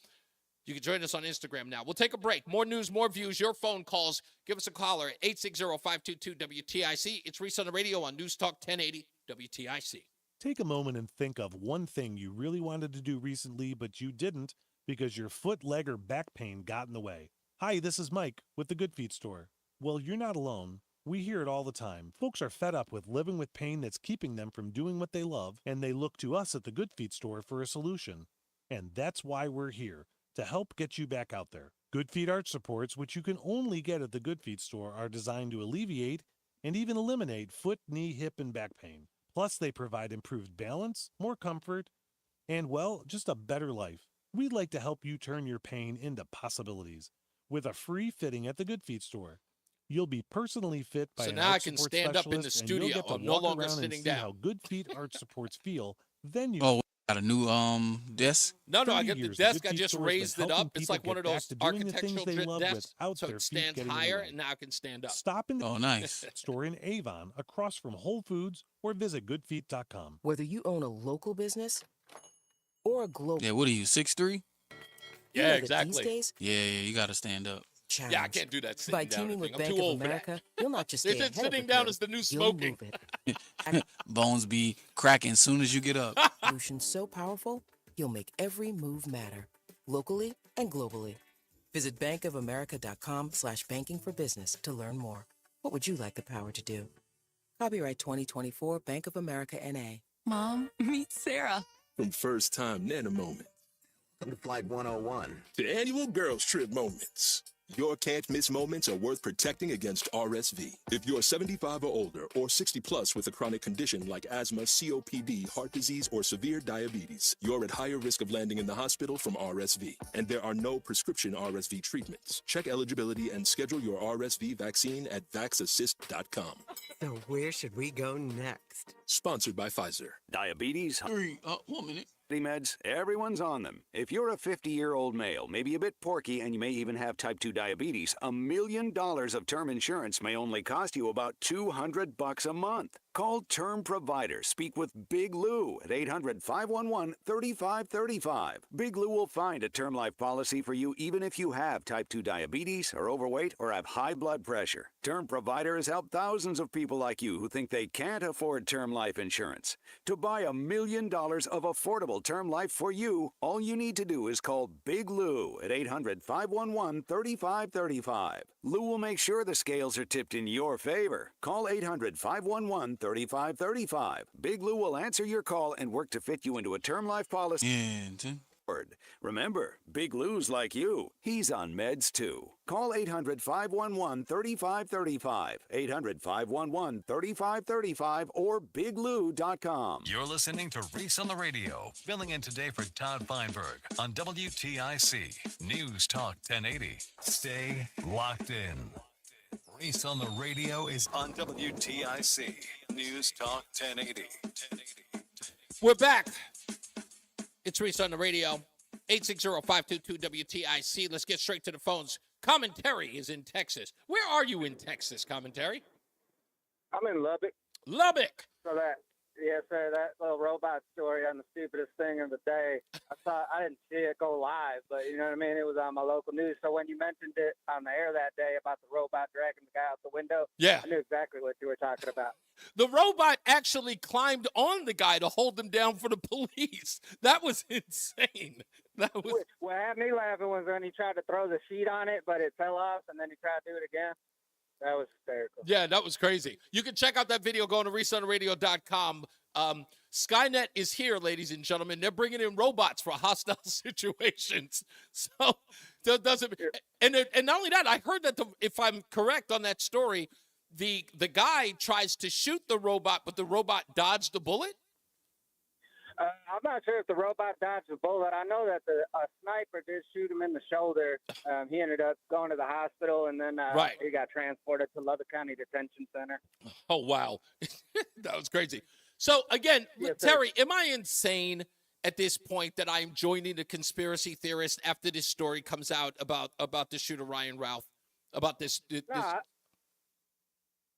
You can join us on Instagram now. We'll take a break. More news, more views, your phone calls. Give us a caller at 860-522-WTIC. It's Reese on the Radio on NewsTalk 1080 WTIC. Take a moment and think of one thing you really wanted to do recently, but you didn't because your foot, leg, or back pain got in the way. Hi, this is Mike with the Good Feet Store. Well, you're not alone. We hear it all the time. Folks are fed up with living with pain that's keeping them from doing what they love, and they look to us at the Good Feet Store for a solution. And that's why we're here, to help get you back out there. Good Feet arch supports, which you can only get at the Good Feet Store, are designed to alleviate and even eliminate foot, knee, hip, and back pain. Plus, they provide improved balance, more comfort, and, well, just a better life. We'd like to help you turn your pain into possibilities with a free fitting at the Good Feet Store. You'll be personally fit by So an now I arch can support stand up in the specialist, and you'll studio. get to I'm no walk longer around and sitting see down. how Good Feet arch supports feel. Then you Oh, got a new desk? No, I 30 got the years, desk. Good I Feet just Store's been raised it helping up. It's people like one of get those back to doing the things architectural they love desks. without So their it feet stands getting in the higher, way. and now I can stand up. Stop in the Oh, nice. store in Avon across from Whole Foods or visit goodfeet.com. Whether you own a local business or a global. Yeah, what are you, 6'3"? You Yeah, know that exactly. These days, Yeah, you got to stand up. challenge. Yeah, I can't do that sitting By down. teaming with I'm Bank too of old for that. America, you'll not just They stay said ahead of sitting the down curve, is the new you'll smoking. move it. Bones be cracking as soon as you get up. Solutions so powerful, you'll make every move matter, locally and globally. Visit bankofamerica.com/banking for business to learn more. What would you like the power to do? Copyright 2024 Bank of America NA. Mom, meet Sarah. From first time Nana moment Come to Flight 101. to annual girls trip moments. Your can't miss moments are worth protecting against RSV. If you're 75 or older or 60 plus with a chronic condition like asthma, COPD, heart disease, or severe diabetes, you're at higher risk of landing in the hospital from RSV. And there are no prescription RSV treatments. Check eligibility and schedule your RSV vaccine at vaxassist.com. So where should we go next? Sponsored by Pfizer. Diabetes? 1 minute. Meds, everyone's on them. If you're a 50-year-old male, maybe a bit porky, and you may even have type 2 diabetes, $1 million of term insurance may only cost you about $200 a month. Call Term Provider. Speak with Big Lou at 800-511-3535. Big Lou will find a term life policy for you even if you have type 2 diabetes, are overweight, or have high blood pressure. Term Provider has helped thousands of people like you who think they can't afford term life insurance. To buy $1 million of affordable term life for you, all you need to do is call Big Lou at 800-511-3535. Lou will make sure the scales are tipped in your favor. Call 800-511-3535. Big Lou will answer your call and work to fit you into a term life policy. Yeah. Remember, Big Lou's like you. He's on meds too. Call 800-511-3535, 800-511-3535, or biglou.com. You're listening to Reese on the Radio, filling in today for Todd Feinberg on WTIC News Talk 1080. Stay locked in. Reese on the Radio is on WTIC News Talk 1080. We're back. It's Reese on the Radio, 860-522-WTIC. Let's get straight to the phones. Commentary is in Texas. Where are you in Texas, Commentary? I'm in Lubbock. Lubbock. So yes, sir, that little robot story on the stupidest thing of the day. I didn't see it go live, but you know what I mean? It was on my local news. So when you mentioned it on the air that day about the robot dragging the guy out the window, yeah, I knew exactly what you were talking about. The robot actually climbed on the guy to hold him down for the police. That was insane. That was. What had me laughing was when he tried to throw the sheet on it, but it fell off, and then he tried to do it again. That was hysterical. Yeah, that was crazy. You can check out that video going to ReeseOnTheRadio.com. Skynet is here, ladies and gentlemen. They're bringing in robots for hostile situations. So that doesn't. And not only that, I heard that if I'm correct on that story, the guy tries to shoot the robot, but the robot dodged the bullet. I'm not sure if the robot dodged the bullet. I know that a sniper did shoot him in the shoulder. He ended up going to the hospital, and then he got transported to Lubbock County Detention Center. Oh, wow. That was crazy. So, again, yes, Terry, am I insane at this point that I'm joining the conspiracy theorists after this story comes out about the shooter, Ryan Ralph, about this?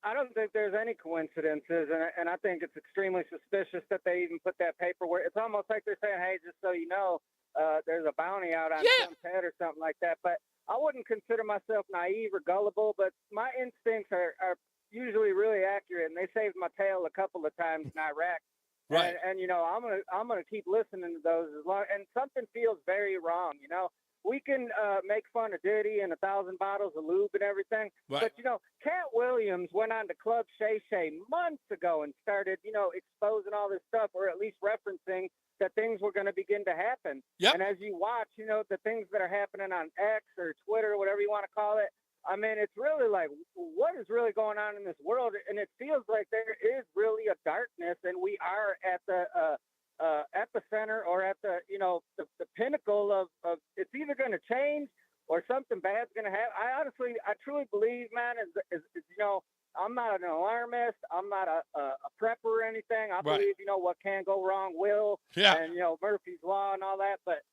I don't think there's any coincidences, and I think it's extremely suspicious that they even put that paperwork. It's almost like they're saying, hey, just so you know, there's a bounty out on Trump's head or something like that. But I wouldn't consider myself naive or gullible, but my instincts are usually really accurate, and they saved my tail a couple of times in Iraq. Right. And you know, I'm gonna keep listening to those as long. And something feels very wrong. You know, we can make fun of Diddy and 1,000 bottles of lube and everything, right. but you know, Cat Williams went on to Club Shay Shay months ago and started, you know, exposing all this stuff, or at least referencing that things were going to begin to happen. Yep. And as you watch, you know, the things that are happening on X or Twitter, whatever you want to call it, I mean, it's really like, what is really going on in this world? And it feels like there is really a darkness, and we are at the epicenter, or at the, you know, the pinnacle of it's either going to change or something bad's going to happen. I truly believe, man, is you know, I'm not an alarmist. I'm not a prepper or anything. I believe, you know, what can go wrong will, and, you know, Murphy's Law and all that. But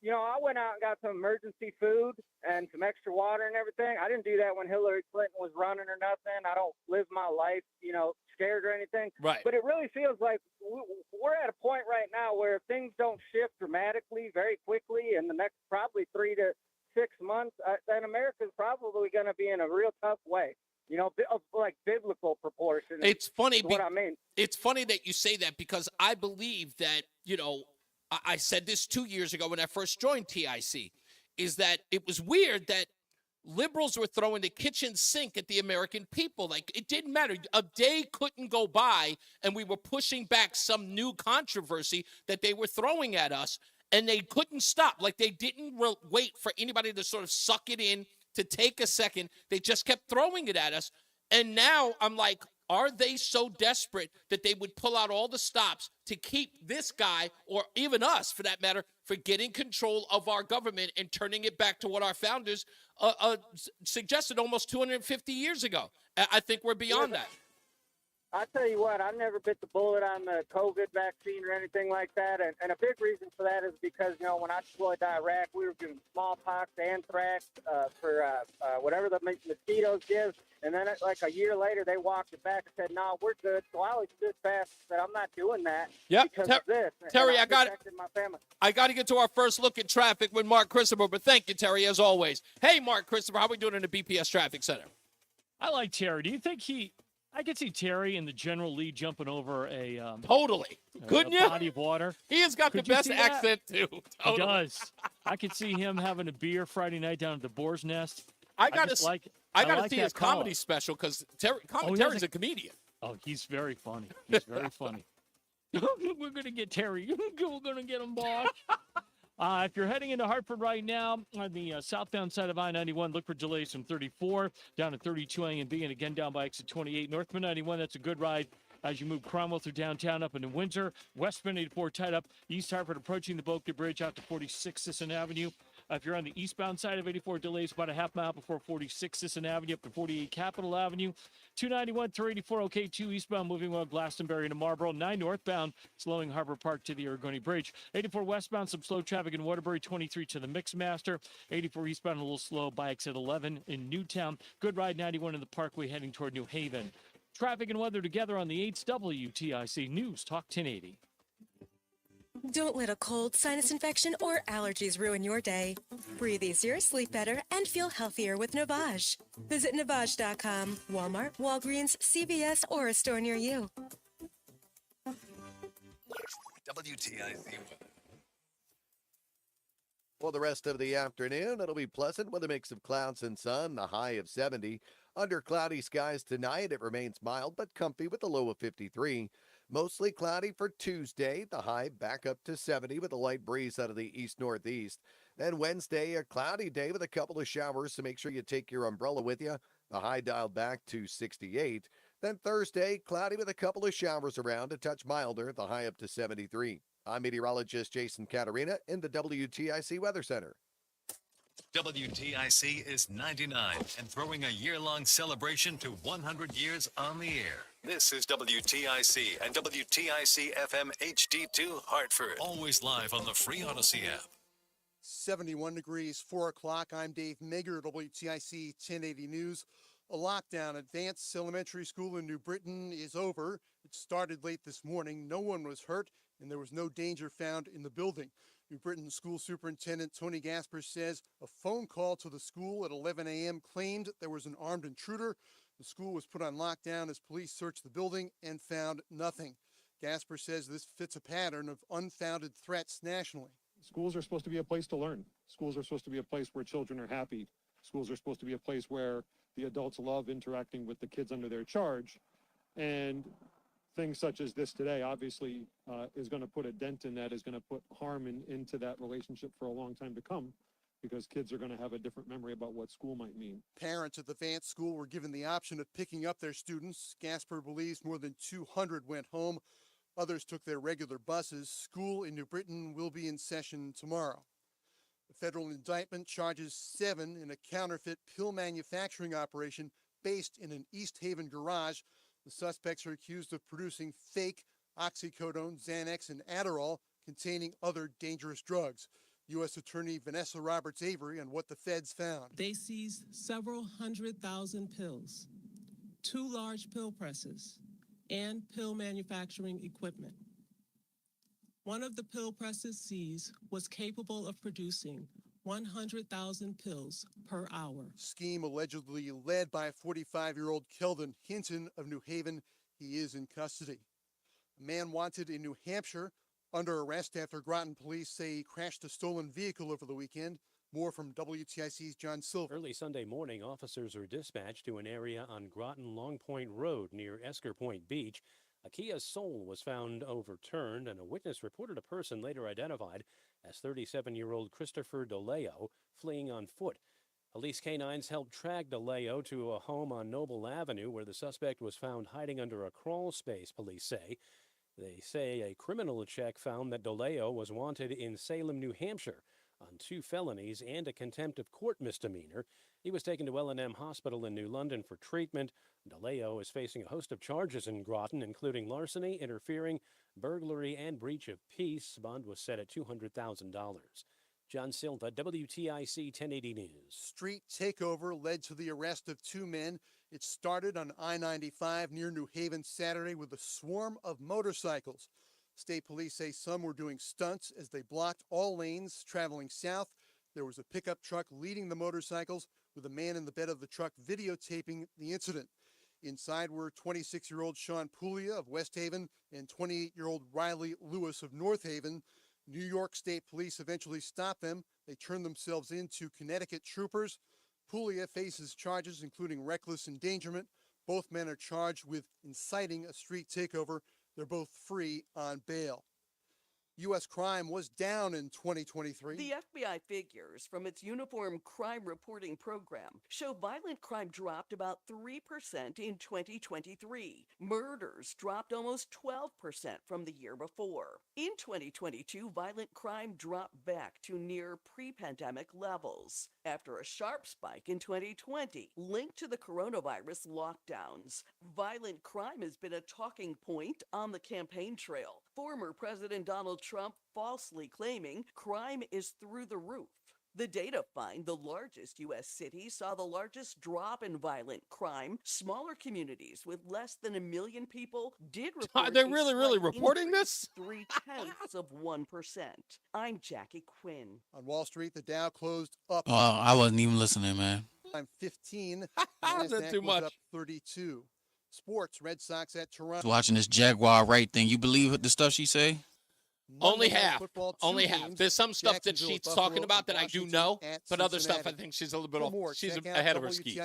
you know, I went out and got some emergency food and some extra water and everything. I didn't do that when Hillary Clinton was running or nothing. I don't live my life, you know, scared or anything. Right. But it really feels like we're at a point right now where if things don't shift dramatically very quickly in the next probably 3 to 6 months, then America's probably going to be in a real tough way. You know, of like biblical proportions. It's funny. What I mean. It's funny that you say that, because I believe that, you know, I said this 2 years ago when I first joined TIC, is that it was weird that liberals were throwing the kitchen sink at the American people. Like, it didn't matter. A day couldn't go by and we were pushing back some new controversy that they were throwing at us, and they couldn't stop. Like, they didn't wait for anybody to sort of suck it in, to take a second. They just kept throwing it at us. And now I'm like, are they so desperate that they would pull out all the stops to keep this guy, or even us for that matter, for getting control of our government and turning it back to what our founders suggested almost 250 years ago? I think we're beyond that. I tell you what, I never bit the bullet on the COVID vaccine or anything like that. And a big reason for that is because, you know, when I deployed to Iraq, we were given smallpox, anthrax, for whatever the mosquitoes give. And then, like a year later, they walked it back and said, "No, we're good." So I always stood fast and said, "I'm not doing that because of this." Terry, I got my family. I got to get to our first look at traffic with Mark Christopher, but thank you, Terry, as always. Hey, Mark Christopher, how are we doing in the BPS Traffic Center? I like Terry. Do you think I could see Terry in the general lead jumping over a totally couldn't you? Body of water. He has got the best accent too. Totally. He does. I could see him having a beer Friday night down at the Boar's Nest. I gotta see his comedy call-up. special, because Terry's a comedian. Oh, he's very funny. He's very funny. We're gonna get Terry. We're gonna get him, boss. If you're heading into Hartford right now on the southbound side of I-91, look for delays from 34 down to 32 A and B, and again down by exit 28. Northbound 91, that's a good ride as you move Cromwell through downtown up into Windsor. Westbound 84 tied up. East Hartford approaching the Boca Bridge out to 46 Sisson Avenue. If you're on the eastbound side of 84, delays about a half mile before 46 Sisson Avenue up to 48 Capitol Avenue. 291 through 84, okay, 2 eastbound moving on Glastonbury to Marlboro. 9 northbound slowing Harbor Park to the Argonne Bridge. 84 westbound, some slow traffic in Waterbury. 23 to the Mixmaster. 84 eastbound, a little slow by exit 11 in Newtown. Good ride 91 in the Parkway heading toward New Haven. Traffic and weather together on the 8's WTIC News Talk 1080. Don't let a cold, sinus infection, or allergies ruin your day. Breathe easier, sleep better, and feel healthier with Navage. Visit Navage.com, Walmart, Walgreens, CVS, or a store near you. WTIC. For the rest of the afternoon, it'll be pleasant with a mix of clouds and sun, the high of 70. Under cloudy skies tonight, it remains mild but comfy with a low of 53. Mostly cloudy for Tuesday, the high back up to 70 with a light breeze out of the east-northeast. Then Wednesday, a cloudy day with a couple of showers, so make sure you take your umbrella with you. The high dialed back to 68. Then Thursday, cloudy with a couple of showers around, a touch milder, the high up to 73. I'm meteorologist Jason Caterina in the WTIC Weather Center. WTIC is 99 and throwing a year-long celebration to 100 years on the air. This is WTIC and WTIC FM HD2 Hartford. Always live on the free Odyssey app. 71 degrees, 4 o'clock. I'm Dave Mager, WTIC 1080 News. A lockdown at Vance Elementary School in New Britain is over. It started late this morning. No one was hurt, and there was no danger found in the building. New Britain School Superintendent Tony Gasper says a phone call to the school at 11 a.m. claimed there was an armed intruder. The school was put on lockdown as police searched the building and found nothing. Gasper says this fits a pattern of unfounded threats nationally. Schools are supposed to be a place to learn. Schools are supposed to be a place where children are happy. Schools are supposed to be a place where the adults love interacting with the kids under their charge. And things such as this today obviously is going to put a dent in that, is going to put harm into that relationship for a long time to come, because kids are going to have a different memory about what school might mean. Parents at the Vance School were given the option of picking up their students. Gasper believes more than 200 went home. Others took their regular buses. School in New Britain will be in session tomorrow. The federal indictment charges 7 in a counterfeit pill manufacturing operation based in an East Haven garage. The suspects are accused of producing fake oxycodone, Xanax, and Adderall containing other dangerous drugs. U.S. Attorney Vanessa Roberts-Avery on what the feds found. They seized several 100,000 pills, 2 large pill presses, and pill manufacturing equipment. One of the pill presses seized was capable of producing 100,000 pills per hour. Scheme allegedly led by 45-year-old Keldon Hinton of New Haven. He is in custody. A man wanted in New Hampshire under arrest after Groton police say he crashed a stolen vehicle over the weekend. More from WTIC's John Silver. Early Sunday morning, officers were dispatched to an area on Groton Long Point Road near Esker Point Beach. A Kia Soul was found overturned, and a witness reported a person later identified as 37-year-old Christopher DeLeo fleeing on foot. Police canines helped track DeLeo to a home on Noble Avenue where the suspect was found hiding under a crawl space, police say. They say a criminal check found that DeLeo was wanted in Salem, New Hampshire on 2 felonies and a contempt of court misdemeanor. He was taken to L&M Hospital in New London for treatment. DeLeo is facing a host of charges in Groton, including larceny, interfering, burglary, and breach of peace. Bond was set at $200,000. John Silva, WTIC 1080 News. Street takeover led to the arrest of 2 men. It started on I-95 near New Haven Saturday with a swarm of motorcycles. State police say some were doing stunts as they blocked all lanes traveling south. There was a pickup truck leading the motorcycles with a man in the bed of the truck videotaping the incident. Inside were 26-year-old Sean Puglia of West Haven and 28-year-old Riley Lewis of North Haven. New York State Police eventually stopped them. They turned themselves in to Connecticut troopers. Puglia faces charges including reckless endangerment. Both men are charged with inciting a street takeover. They're both free on bail. U.S. crime was down in 2023. The FBI figures from its Uniform Crime Reporting Program show violent crime dropped about 3% in 2023. Murders dropped almost 12% from the year before. In 2022, violent crime dropped back to near pre-pandemic levels after a sharp spike in 2020 linked to the coronavirus lockdowns. Violent crime has been a talking point on the campaign trail. Former President Donald Trump falsely claiming crime is through the roof. The data find the largest U.S. cities saw the largest drop in violent crime. Smaller communities with less than 1 million people did report. They're really reporting this? 0.3%. I'm Jackie Quinn. On Wall Street, the Dow closed up. Oh, I wasn't even listening, man. I'm 15. Is that too much? Up 32. Sports, Red Sox at Toronto. Watching this Jaguar right thing. You believe the stuff she say? Only half. Only half. There's some stuff that she's talking about that I do know, but other stuff I think she's a little bit off. She's ahead of her skis.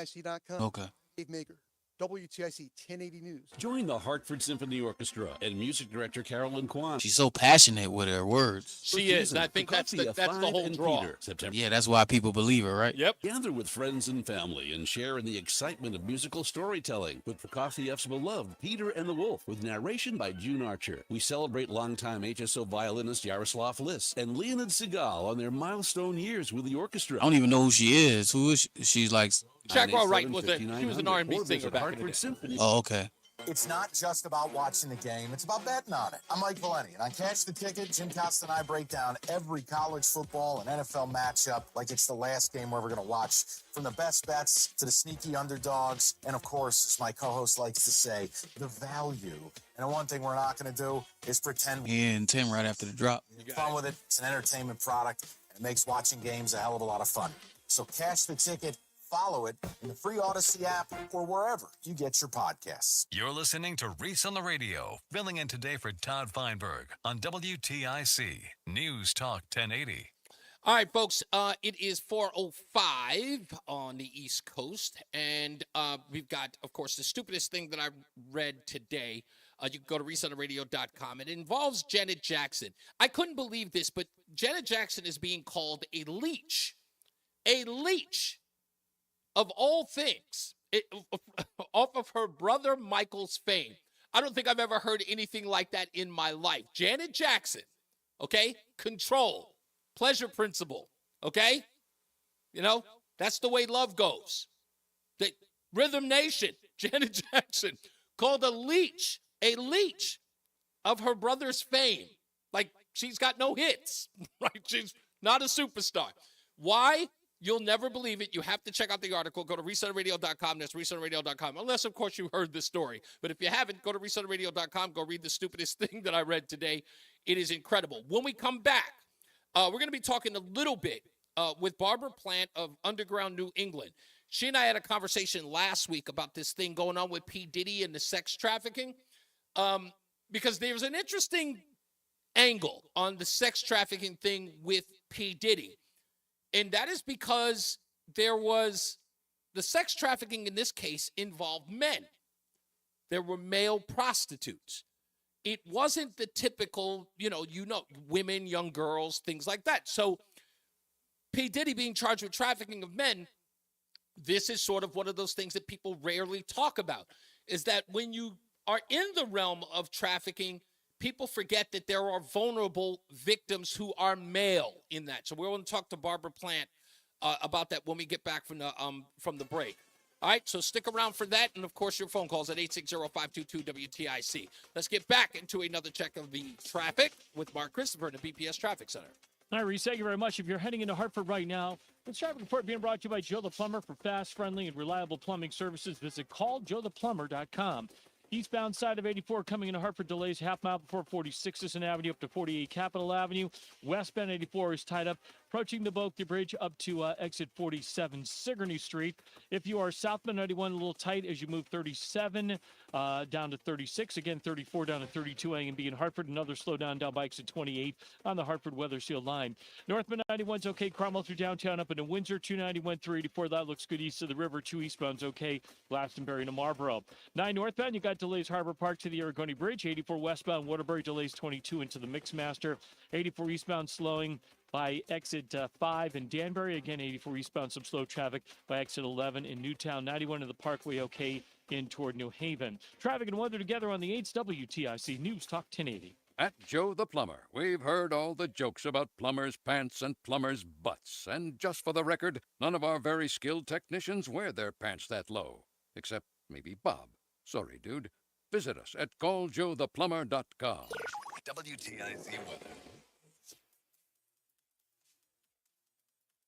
Okay. Dave Maker, WTIC 1080 News. Join the Hartford Symphony Orchestra and music director Carolyn Kwan. She's so passionate with her words. She is. And I think that's the whole draw. Peter, September. Yeah, that's why people believe her, right? Yep. Gather with friends and family and share in the excitement of musical storytelling with Prokofiev's beloved Peter and the Wolf, with narration by June Archer. We celebrate longtime HSO violinist Yaroslav Lis and Leonid Segal on their milestone years with the orchestra. I don't even know who she is. Who is she? She's like... Jaguar Wright was she was an R&B singer back in the day. Oh, okay. It's not just about watching the game, it's about betting on it. I'm Mike Valeni, and on Catch the Ticket, Jim Costa and I break down every college football and NFL matchup like it's the last game we're ever going to watch. From the best bets to the sneaky underdogs, and of course, as my co-host likes to say, the value. And the one thing we're not going to do is pretend. And Tim right after the drop. Fun with it. It's an entertainment product, and it makes watching games a hell of a lot of fun. So Catch the Ticket. Follow it in the free Odyssey app or wherever you get your podcasts. You're listening to Reese on the Radio, filling in today for Todd Feinberg on WTIC News Talk 1080. All right, folks, it is 4:05 on the East Coast, and we've got, of course, the stupidest thing that I read today. You can go to reasonotheradio.com. It involves Janet Jackson. I couldn't believe this, but Janet Jackson is being called a leech. A leech. Of all things, off of her brother Michael's fame. I don't think I've ever heard anything like that in my life. Janet Jackson, okay? Control, pleasure principle, okay? You know, that's the way love goes. The Rhythm Nation, Janet Jackson, called a leech of her brother's fame. Like, she's got no hits, right? She's not a superstar. Why? You'll never believe it. You have to check out the article. Go to reasonotheradio.com. That's reasonotheradio.com. Unless, of course, you heard the story. But if you haven't, go to reasonotheradio.com. Go read the stupidest thing that I read today. It is incredible. When we come back, we're going to be talking a little bit with Barbara Plant of Underground New England. She and I had a conversation last week about this thing going on with P. Diddy and the sex trafficking. Because there's an interesting angle on the sex trafficking thing with P. Diddy. And that is because there was the sex trafficking in this case involved men. There were male prostitutes. It wasn't the typical, women, young girls, things like that. So P. Diddy being charged with trafficking of men, this is sort of one of those things that people rarely talk about, is that when you are in the realm of trafficking, people forget that there are vulnerable victims who are male in that. So we're going to talk to Barbara Plant about that when we get back from the break. All right, so stick around for that. And, of course, your phone calls at 860-522-WTIC. Let's get back into another check of the traffic with Mark Christopher in the BPS Traffic Center. All right, Reese, thank you very much. If you're heading into Hartford right now, this traffic report being brought to you by Joe the Plumber. For fast, friendly, and reliable plumbing services, visit calljoetheplumber.com. Eastbound side of 84 coming into Hartford, delays half mile before 46th Avenue up to 48 Capitol Avenue. Westbound 84 is tied up, approaching the Boakey Bridge up to exit 47 Sigourney Street. If you are southbound 91, a little tight as you move 37 down to 36. Again, 34 down to 32 A and B in Hartford. Another slowdown down by exit 28 on the Hartford Weather Seal line. Northbound 91's okay. Cromwell through downtown up into Windsor. 291 through 84. That looks good east of the river. 2 eastbound's okay. Glastonbury to Marlboro. 9 northbound, you got delays Harbor Park to the Aragoni Bridge. 84 westbound Waterbury delays 22 into the Mixmaster. 84 eastbound slowing by exit 5 in Danbury. Again, 84 eastbound, some slow traffic by exit 11 in Newtown. 91 in the Parkway, okay, in toward New Haven. Traffic and weather together on the 8th WTIC News Talk 1080. At Joe the Plumber, we've heard all the jokes about plumbers' pants and plumbers' butts. And just for the record, none of our very skilled technicians wear their pants that low. Except maybe Bob. Sorry, dude. Visit us at calljoetheplumber.com. WTIC weather.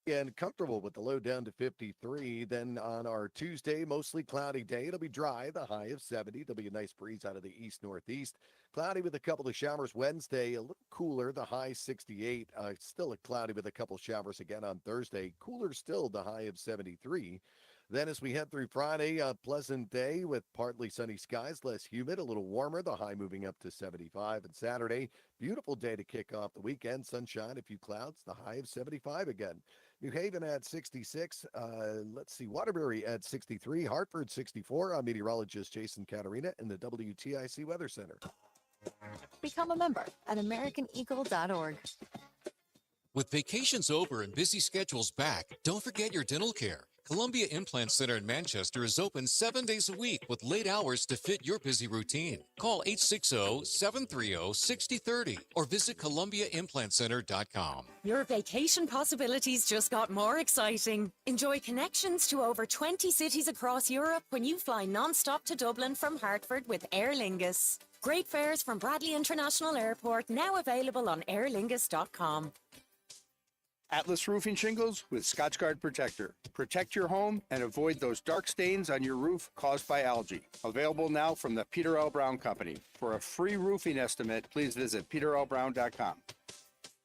And comfortable with the low down to 53. Then on our Tuesday, mostly cloudy day. It'll be dry, the high of 70. There'll be a nice breeze out of the east-northeast. Cloudy with a couple of showers Wednesday, a little cooler, the high 68. Still cloudy with a couple showers again on Thursday. Cooler still, the high of 73. Then as we head through Friday, a pleasant day with partly sunny skies, less humid, a little warmer, the high moving up to 75. And Saturday, beautiful day to kick off the weekend. Sunshine, a few clouds, the high of 75 again. New Haven at 66. Waterbury at 63. Hartford 64. I'm meteorologist Jason Caterina in the WTIC Weather Center. Become a member at AmericanEagle.org. With vacations over and busy schedules back, don't forget your dental care. Columbia Implant Center in Manchester is open 7 days a week with late hours to fit your busy routine. Call 860-730-6030 or visit ColumbiaImplantCenter.com. Your vacation possibilities just got more exciting. Enjoy connections to over 20 cities across Europe when you fly non-stop to Dublin from Hartford with Aer Lingus. Great fares from Bradley International Airport, now available on airlingus.com. Atlas Roofing Shingles with Scotchgard Protector. Protect your home and avoid those dark stains on your roof caused by algae. Available now from the Peter L. Brown Company. For a free roofing estimate, please visit peterlbrown.com.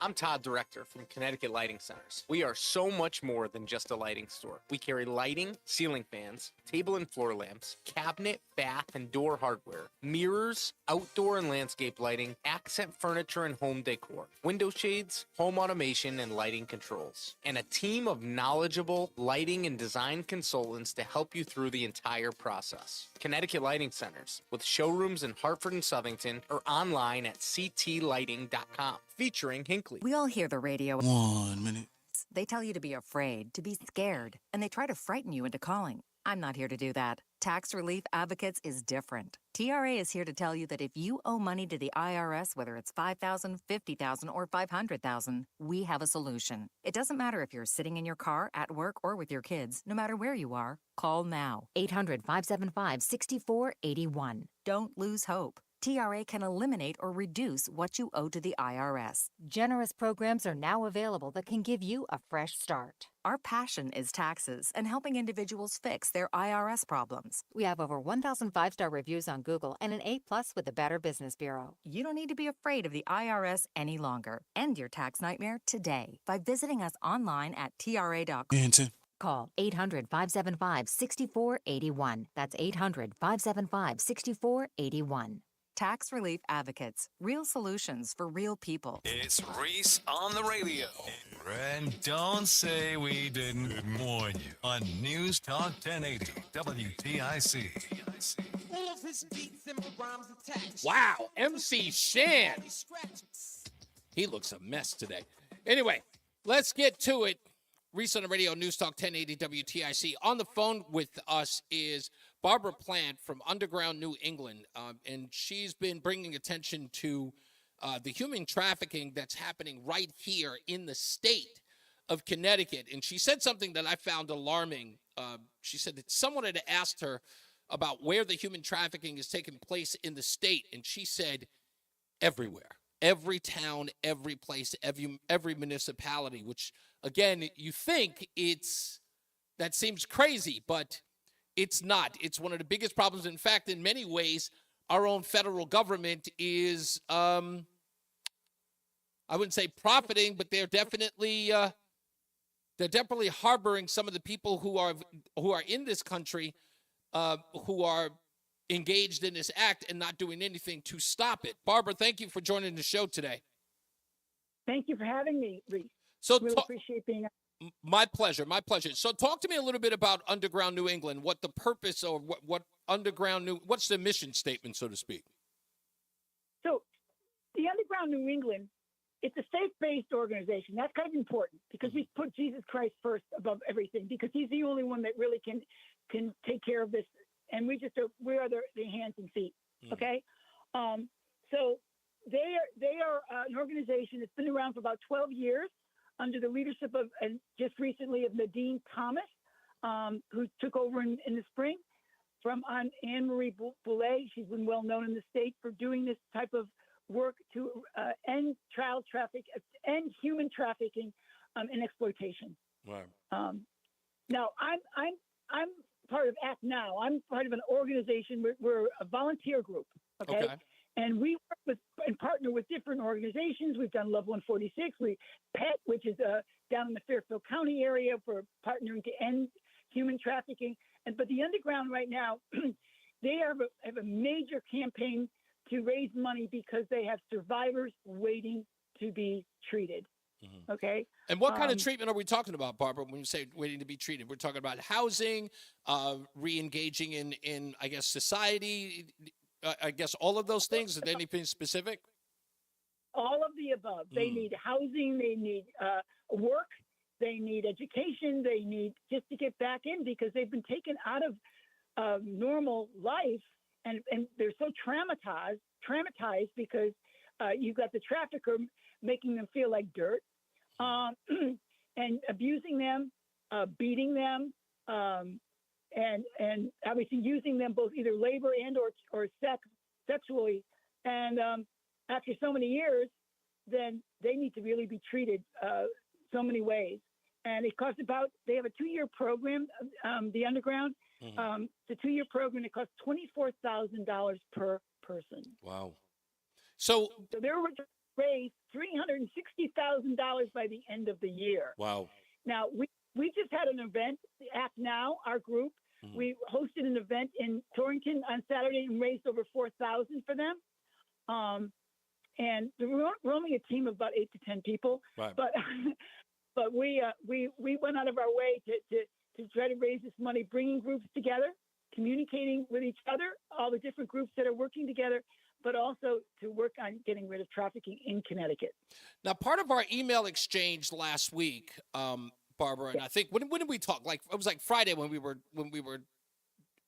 I'm Todd, Director from Connecticut Lighting Centers. We are so much more than just a lighting store. We carry lighting, ceiling fans, table and floor lamps, cabinet, bath, and door hardware, mirrors, outdoor and landscape lighting, accent furniture and home decor, window shades, home automation, and lighting controls, and a team of knowledgeable lighting and design consultants to help you through the entire process. Connecticut Lighting Centers, with showrooms in Hartford and Southington, or online at ctlighting.com, featuring Hinckley. We all hear the radio. 1 minute. They tell you to be afraid, to be scared, and they try to frighten you into calling. I'm not here to do that. Tax Relief Advocates is different. TRA is here to tell you that if you owe money to the IRS, whether it's $5,000, $50,000, or $500,000, we have a solution. It doesn't matter if you're sitting in your car, at work, or with your kids. No matter where you are, call now. 800-575-6481. Don't lose hope. TRA can eliminate or reduce what you owe to the IRS. Generous programs are now available that can give you a fresh start. Our passion is taxes and helping individuals fix their IRS problems. We have over 1,000 5-star reviews on Google and an A+ with the Better Business Bureau. You don't need to be afraid of the IRS any longer. End your tax nightmare today by visiting us online at tra.com. Call 800-575-6481. That's 800-575-6481. Tax Relief Advocates. Real solutions for real people. It's Reese on the Radio. And don't say we didn't warn you on News Talk 1080 WTIC. Wow, MC Shan. He looks a mess today. Anyway, let's get to it. Reese on the Radio, News Talk 1080 WTIC. On the phone with us is Barbara Plant from Underground New England, and she's been bringing attention to the human trafficking that's happening right here in the state of Connecticut. And she said something that I found alarming. She said that someone had asked her about where the human trafficking is taking place in the state, and she said everywhere. Every town, every place, every municipality, which, again, you think that seems crazy, but it's not. It's one of the biggest problems. In fact, in many ways, our own federal government is, I wouldn't say profiting, but they're definitely harboring some of the people who are in this country, who are engaged in this act and not doing anything to stop it. Barbara, thank you for joining the show today. Thank you for having me, Reese. So really appreciate being on. My pleasure, my pleasure. So talk to me a little bit about Underground New England, what the purpose or what's the mission statement, so to speak? So the Underground New England, it's a faith-based organization. That's kind of important because we put Jesus Christ first above everything because he's the only one that really can take care of this. And we are the hands and feet. Okay. So they are an organization that's been around for about 12 years under the leadership of, and just recently, of Nadine Thomas, who took over in the spring from Anne-Marie Boulay. She's been well known in the state for doing this type of work to end human trafficking and exploitation. Wow. Now, I'm part of Act Now. I'm part of an organization. We're a volunteer group, okay? And we work with and partner with different organizations. We've done Love 146. PET, which is down in the Fairfield County area, for partnering to end human trafficking. But the Underground right now, they have a major campaign to raise money because they have survivors waiting to be treated. Mm-hmm. Okay. And what kind of treatment are we talking about, Barbara, when you say waiting to be treated? We're talking about housing, re-engaging in I guess, society, I guess all of those things. Is there anything specific? All of the above. They need housing. They need work. They need education. They need just to get back in because they've been taken out of normal life, and they're so traumatized because you've got the trafficker making them feel like dirt, and abusing them, beating them, and obviously using them both either labor and or sexually. And after so many years, then they need to really be treated so many ways. And it costs they have a 2-year program, the Underground. Mm-hmm. The 2-year program, it costs $24,000 per person. Wow. So they're raised $360,000 by the end of the year. Wow. Now, we just had an event, Act Now, our group. Mm-hmm. We hosted an event in Torrington on Saturday and raised over $4,000 for them. And we're only a team of about 8 to 10 people. Right. But we went out of our way to try to raise this money, bringing groups together, communicating with each other, all the different groups that are working together, but also to work on getting rid of trafficking in Connecticut. Now, part of our email exchange last week, Barbara, and I think when did we talk? Like it was like Friday when we were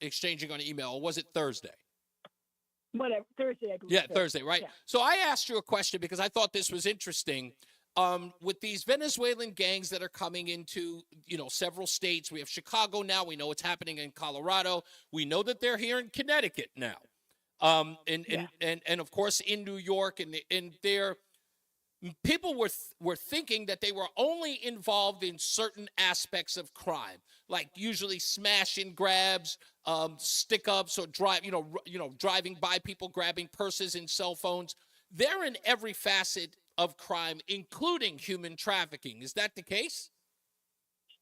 exchanging on email, or was it Thursday? Whatever, Thursday, I believe. Yeah, Thursday, right? Yeah. So I asked you a question because I thought this was interesting. With these Venezuelan gangs that are coming into, several states, we have Chicago now. We know what's happening in Colorado. We know that they're here in Connecticut now, and of course in New York, and they're people were thinking that they were only involved in certain aspects of crime, like usually smash and grabs, stick ups, or driving by people, grabbing purses and cell phones. They're in every facet of crime, including human trafficking. Is that the case?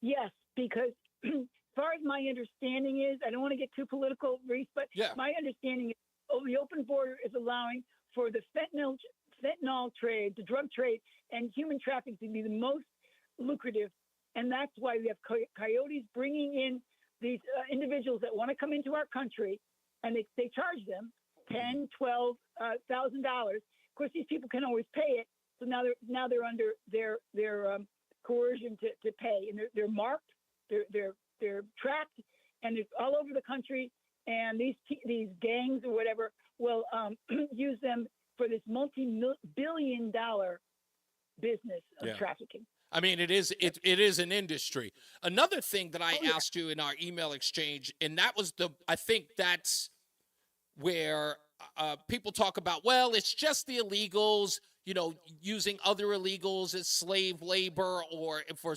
Yes, because as far as my understanding is, I don't want to get too political, Reese, but my understanding is the open border is allowing for the fentanyl trade, the drug trade, and human trafficking to be the most lucrative. And that's why we have coyotes bringing in these individuals that want to come into our country, and they charge them $10,000, $12,000. Of course, these people can always pay it. So now they're under their coercion to pay, and they're marked, they're tracked, and they're all over the country. And these gangs or whatever will use them for this multi-billion-dollar business of trafficking. I mean, it is an industry. Another thing that I asked you in our email exchange, and that was I think that's where people talk about, well, it's just the illegals, using other illegals as slave labor or for,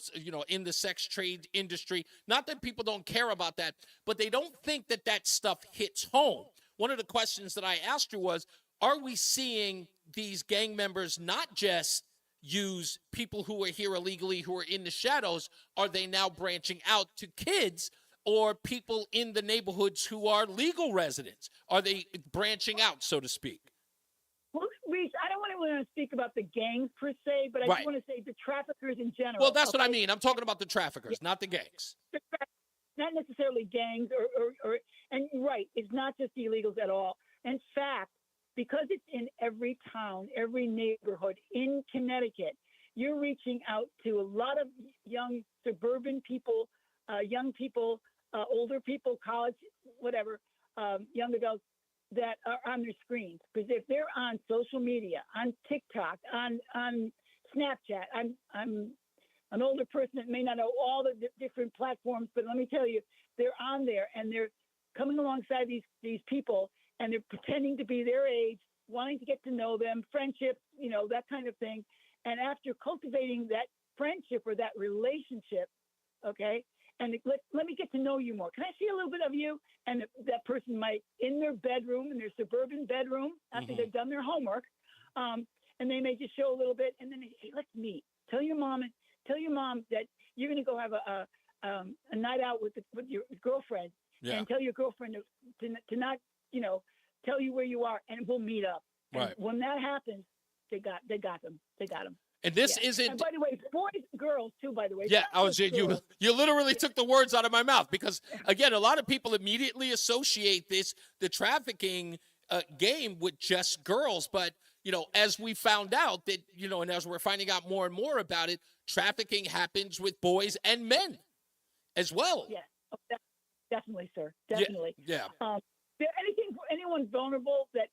in the sex trade industry. Not that people don't care about that, but they don't think that stuff hits home. One of the questions that I asked you was, are we seeing these gang members not just use people who are here illegally, who are in the shadows? Are they now branching out to kids or people in the neighborhoods who are legal residents? Are they branching out, so to speak? Well, Reese, I don't want to speak about the gangs per se, but I just want to say the traffickers in general. Well, that's what I mean. I'm talking about the traffickers, not the gangs. Not necessarily gangs and right, it's not just the illegals at all. In fact, because it's in every town, every neighborhood in Connecticut, you're reaching out to a lot of young suburban people, young people, older people, college, whatever, young adults that are on their screens. Because if they're on social media, on TikTok, on Snapchat, I'm an older person that may not know all the different platforms, but let me tell you, they're on there and they're coming alongside these people, and they're pretending to be their age, wanting to get to know them, friendship, that kind of thing. And after cultivating that friendship or that relationship, okay, and let me get to know you more. Can I see a little bit of you? And that person might, in their bedroom, in their suburban bedroom, after they've done their homework, and they may just show a little bit, and then they say, hey, let's meet. Tell your mom that you're going to go have a night out with your girlfriend, and tell your girlfriend to not, tell you where you are, and we'll meet up. And when that happens, they got them. And this isn't. And by the way, boys and girls too. By the way. Yeah, you literally took the words out of my mouth, because again, a lot of people immediately associate the trafficking game with just girls, but as we found out that, and as we're finding out more and more about it, trafficking happens with boys and men as well. Yes, definitely, sir. Definitely. Yeah. Anyone vulnerable that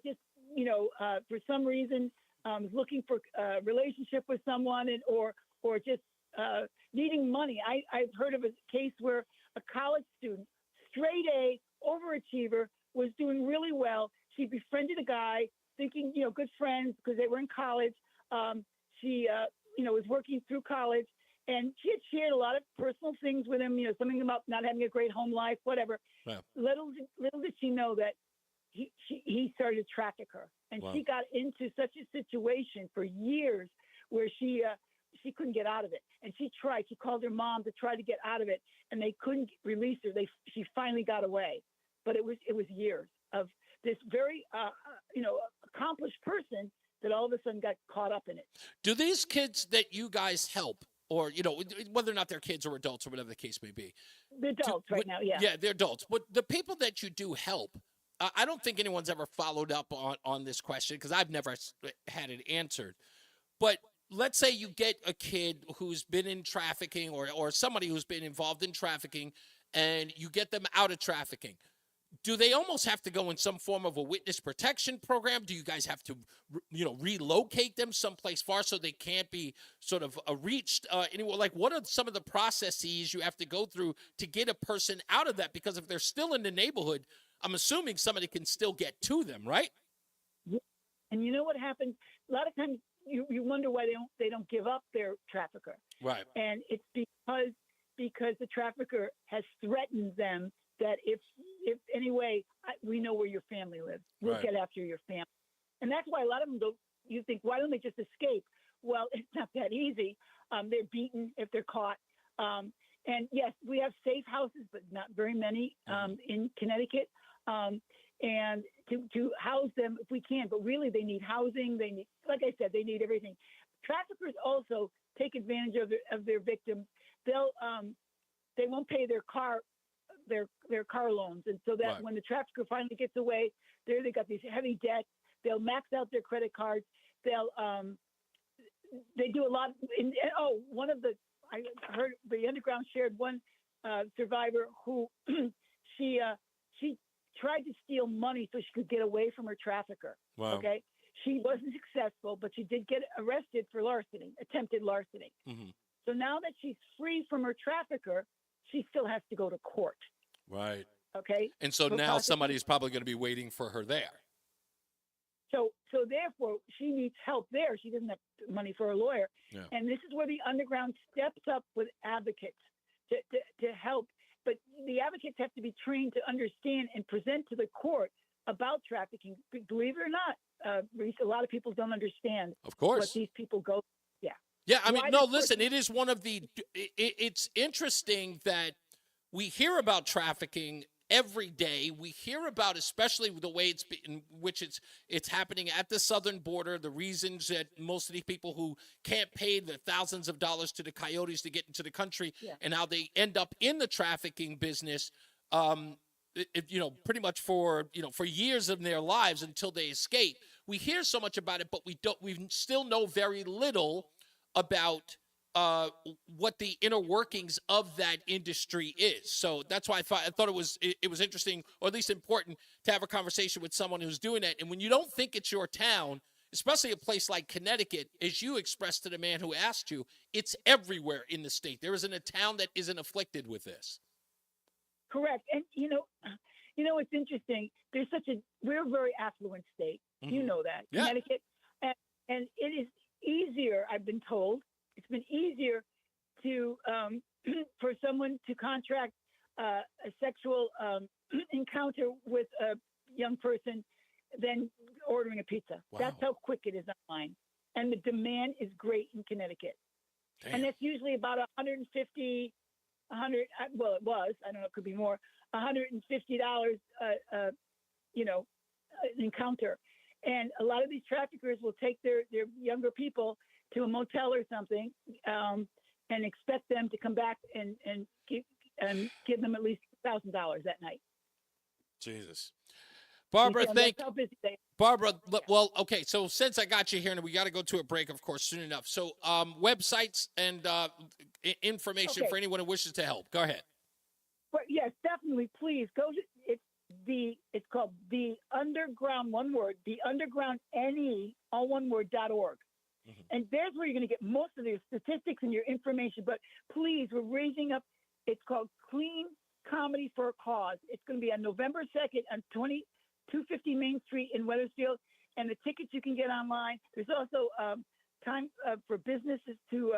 just, for some reason is looking for a relationship with someone or just needing money. I've heard of a case where a college student, straight A, overachiever, was doing really well. She befriended a guy, thinking, good friends because they were in college. She, was working through college, and she had shared a lot of personal things with him, something about not having a great home life, whatever. Wow. Little did she know that he started to traffic her, and Wow. she got into such a situation for years where she couldn't get out of it. And she tried. She called her mom to try to get out of it, and they couldn't release her. She finally got away, but it was years of this very accomplished person that all of a sudden got caught up in it. Do these kids that you guys help, or whether or not they're kids or adults or whatever the case may be, They're adults right now, yeah. Yeah, they're adults. But the people that you do help, I don't think anyone's ever followed up on this question because I've never had it answered. But let's say you get a kid who's been in trafficking or somebody who's been involved in trafficking, and you get them out of trafficking. Do they almost have to go in some form of a witness protection program? Do you guys have to, relocate them someplace far so they can't be sort of reached anywhere? Like, what are some of the processes you have to go through to get a person out of that? Because if they're still in the neighborhood, I'm assuming somebody can still get to them, right? And you know what happens? A lot of times you wonder why they don't give up their trafficker. Right. And it's because the trafficker has threatened them that if anyway, we know where your family lives. We'll Right. get after your family. And that's why a lot of them you think, why don't they just escape? Well, it's not that easy. They're beaten if they're caught. And yes, we have safe houses, but not very many in Connecticut. And to house them if we can, but really they need housing. They need, like I said, they need everything. Traffickers also take advantage of their victims. They won't pay their car loans, and so that Right. when the trafficker finally gets away, they got these heavy debts. They'll max out their credit cards. They do a lot. I heard the Underground shared one survivor who she tried to steal money so she could get away from her trafficker. Wow. Okay, she wasn't successful, but she did get arrested for larceny, attempted larceny. Mm-hmm. So now that she's free from her trafficker, she still has to go to court. Right. Okay. And so For now prosecution. somebody's probably going to be waiting for her there. So therefore, she needs help there. She doesn't have money for a lawyer. Yeah. And this is where the Underground steps up with advocates to help. But the advocates have to be trained to understand and present to the court about trafficking. Believe it or not, Reese, a lot of people don't understand Of course. what these people go. Yeah. Yeah, I mean, Why no, this listen, person- it is one of the, it's interesting that we hear about trafficking every day. We hear about, especially the way in which it's happening at the southern border, the reasons that most of these people who can't pay the thousands of dollars to the coyotes to get into the country, Yeah. and how they end up in the trafficking business, pretty much for years of their lives until they escape. We hear so much about it, but we still know very little about what the inner workings of that industry is. So that's why I thought it was interesting, or at least important, to have a conversation with someone who's doing that. And when you don't think it's your town, especially a place like Connecticut, as you expressed to the man who asked you, it's everywhere in the state. There isn't a town that isn't afflicted with this. Correct. And it's interesting. We're a very affluent state. You Mhm. know that. Yeah. Connecticut. And it is easier, I've been told, it's been easier to for someone to contract a sexual encounter with a young person than ordering a pizza. Wow. That's how quick it is online. And the demand is great in Connecticut. Damn. And it's usually about 150, 100, well, it was, I don't know, it could be more, $150, an encounter. And a lot of these traffickers will take their younger people to a motel or something and expect them to come back and give them at least $1,000 that night. Jesus. Barbara, weekend. thank That's how busy they are. Barbara. Well, okay. So since I got you here, and we got to go to a break, of course, soon enough. So websites and information Okay. for anyone who wishes to help. Go ahead. But yes, definitely, please go to it's called the Underground, one word, the Underground NE, all one word.org. And there's where you're going to get most of your statistics and your information. But please, we're raising up. It's called Clean Comedy for a Cause. It's going to be on November 2nd on 250 Main Street in Wethersfield. And the tickets you can get online. There's also time for businesses to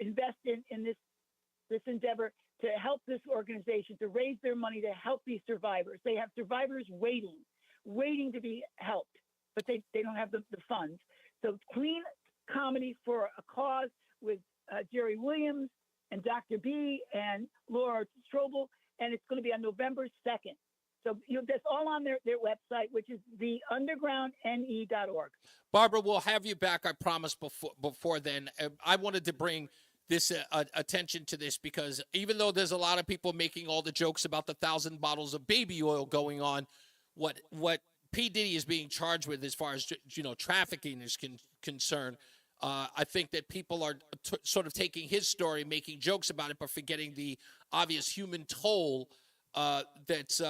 invest in this endeavor, to help this organization, to raise their money to help these survivors. They have survivors waiting to be helped, but they don't have the funds. So Clean Comedy for a Cause with Jerry Williams and Dr. B and Laura Strobel, and it's going to be on November 2nd. So that's all on their website, which is theundergroundne.org. Barbara, we'll have you back, I promise, before then. I wanted to bring this attention to this because even though there's a lot of people making all the jokes about the 1,000 bottles of baby oil going on, what P. Diddy is being charged with as far as, trafficking is concerned, I think that people are sort of taking his story, making jokes about it, but forgetting the obvious human toll that's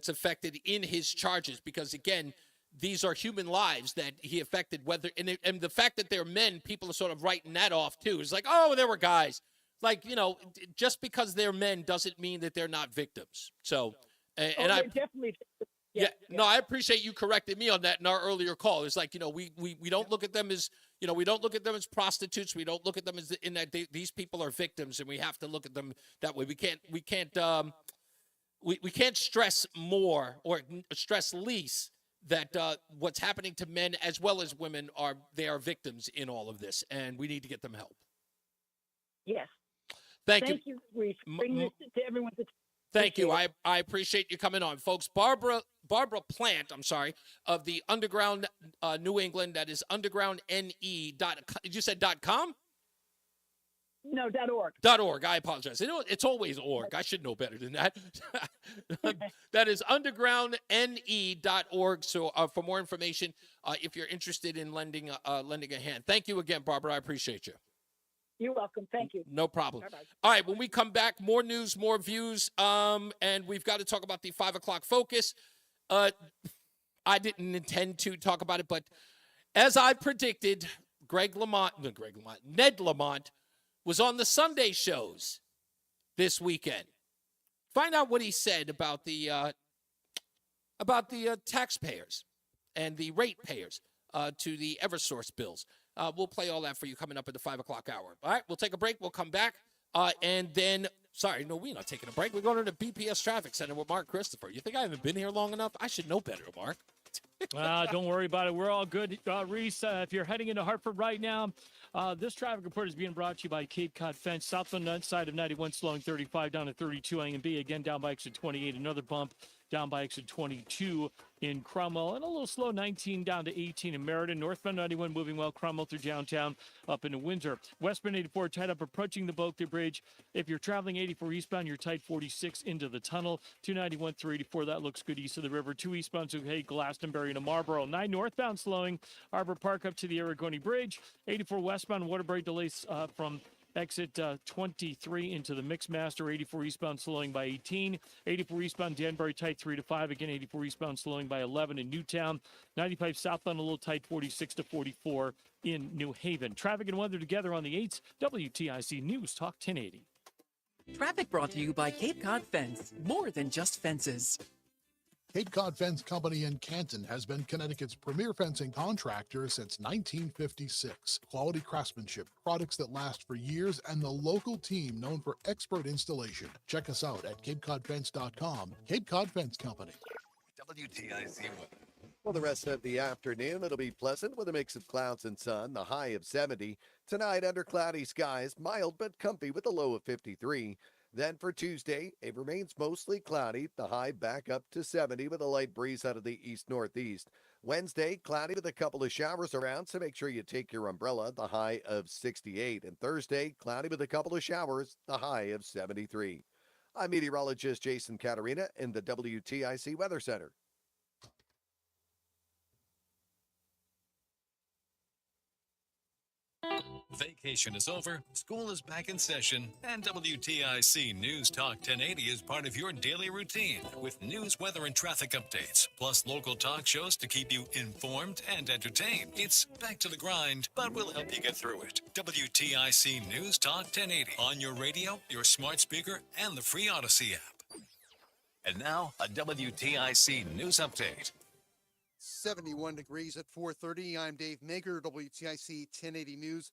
affected in his charges. Because, again, these are human lives that he affected. And the fact that they're men, people are sort of writing that off, too. It's like, oh, there were guys. Like, just because they're men doesn't mean that they're not victims. So, and I definitely. Yeah, no, I appreciate you correcting me on that in our earlier call. It's like, we don't look at them as, we don't look at them as prostitutes. We don't look at them as in that these people are victims, and we have to look at them that way. We can't stress more or stress least that what's happening to men as well as women are victims in all of this, and we need to get them help. Yes. Thank you, Reese. Bring this to everyone's attention. Thank you. I appreciate you coming on, folks. Barbara Plant, of the Underground New England. That is undergroundne. Did you say .com? No, .org. .org. I apologize. It's always org. I should know better than that. That is undergroundne.org. So for more information, if you're interested in lending a hand. Thank you again, Barbara. I appreciate you. You're welcome. Thank you. No problem. Bye-bye. All right, when we come back, more news, more views, and we've got to talk about the 5 o'clock focus. I didn't intend to talk about it, but as I predicted, Ned Lamont was on the Sunday shows this weekend. Find out what he said about the taxpayers and the ratepayers to the Eversource bills. We'll play all that for you coming up at the 5 o'clock hour. All right, we'll take a break. We'll come back. And then, we're not taking a break. We're going to the BPS Traffic Center with Mark Christopher. You think I haven't been here long enough? I should know better, Mark. Don't worry about it. We're all good. Reese, if you're heading into Hartford right now, this traffic report is being brought to you by Cape Cod Fence. Southbound side of 91 slowing 35 down to 32 A and B. Again, down by exit 28. Another bump down by exit 22 in Cromwell. And a little slow 19 down to 18 in Meriden. Northbound 91 moving well. Cromwell through downtown up into Windsor. Westbound 84 tight up approaching the Boakley Bridge. If you're traveling 84 eastbound, you're tight 46 into the tunnel. 291 through 84. That looks good east of the river. 2 eastbound to Glastonbury to Marlboro. 9 northbound slowing. Arbor Park up to the Aragoni Bridge. 84 westbound Waterbury delays from exit 23 into the Mixmaster. 84 eastbound slowing by 18. 84 eastbound Danbury tight 3 to 5. Again, 84 eastbound slowing by 11 in Newtown. 95 southbound a little tight 46 to 44 in New Haven. Traffic and weather together on the 8s. WTIC News Talk 1080. Traffic brought to you by Cape Cod Fence. More than just fences. Cape Cod Fence Company in Canton has been Connecticut's premier fencing contractor since 1956. Quality craftsmanship, products that last for years, and the local team known for expert installation. Check us out at capecodfence.com. Cape Cod Fence Company. WTIC weather. Well, the rest of the afternoon, it'll be pleasant with a mix of clouds and sun, the high of 70. Tonight, under cloudy skies, mild but comfy with a low of 53. Then for Tuesday, it remains mostly cloudy, the high back up to 70 with a light breeze out of the east-northeast. Wednesday, cloudy with a couple of showers around, so make sure you take your umbrella, the high of 68. And Thursday, cloudy with a couple of showers, the high of 73. I'm meteorologist Jason Caterina in the WTIC Weather Center. Vacation is over, school is back in session, and WTIC News Talk 1080 is part of your daily routine with news, weather, and traffic updates, plus local talk shows to keep you informed and entertained. It's back to the grind, but we'll help you get through it. WTIC News Talk 1080 on your radio, your smart speaker, and the free Odyssey app. And now, a WTIC News Update. 71 degrees at 4:30. I'm Dave Mager, WTIC 1080 News.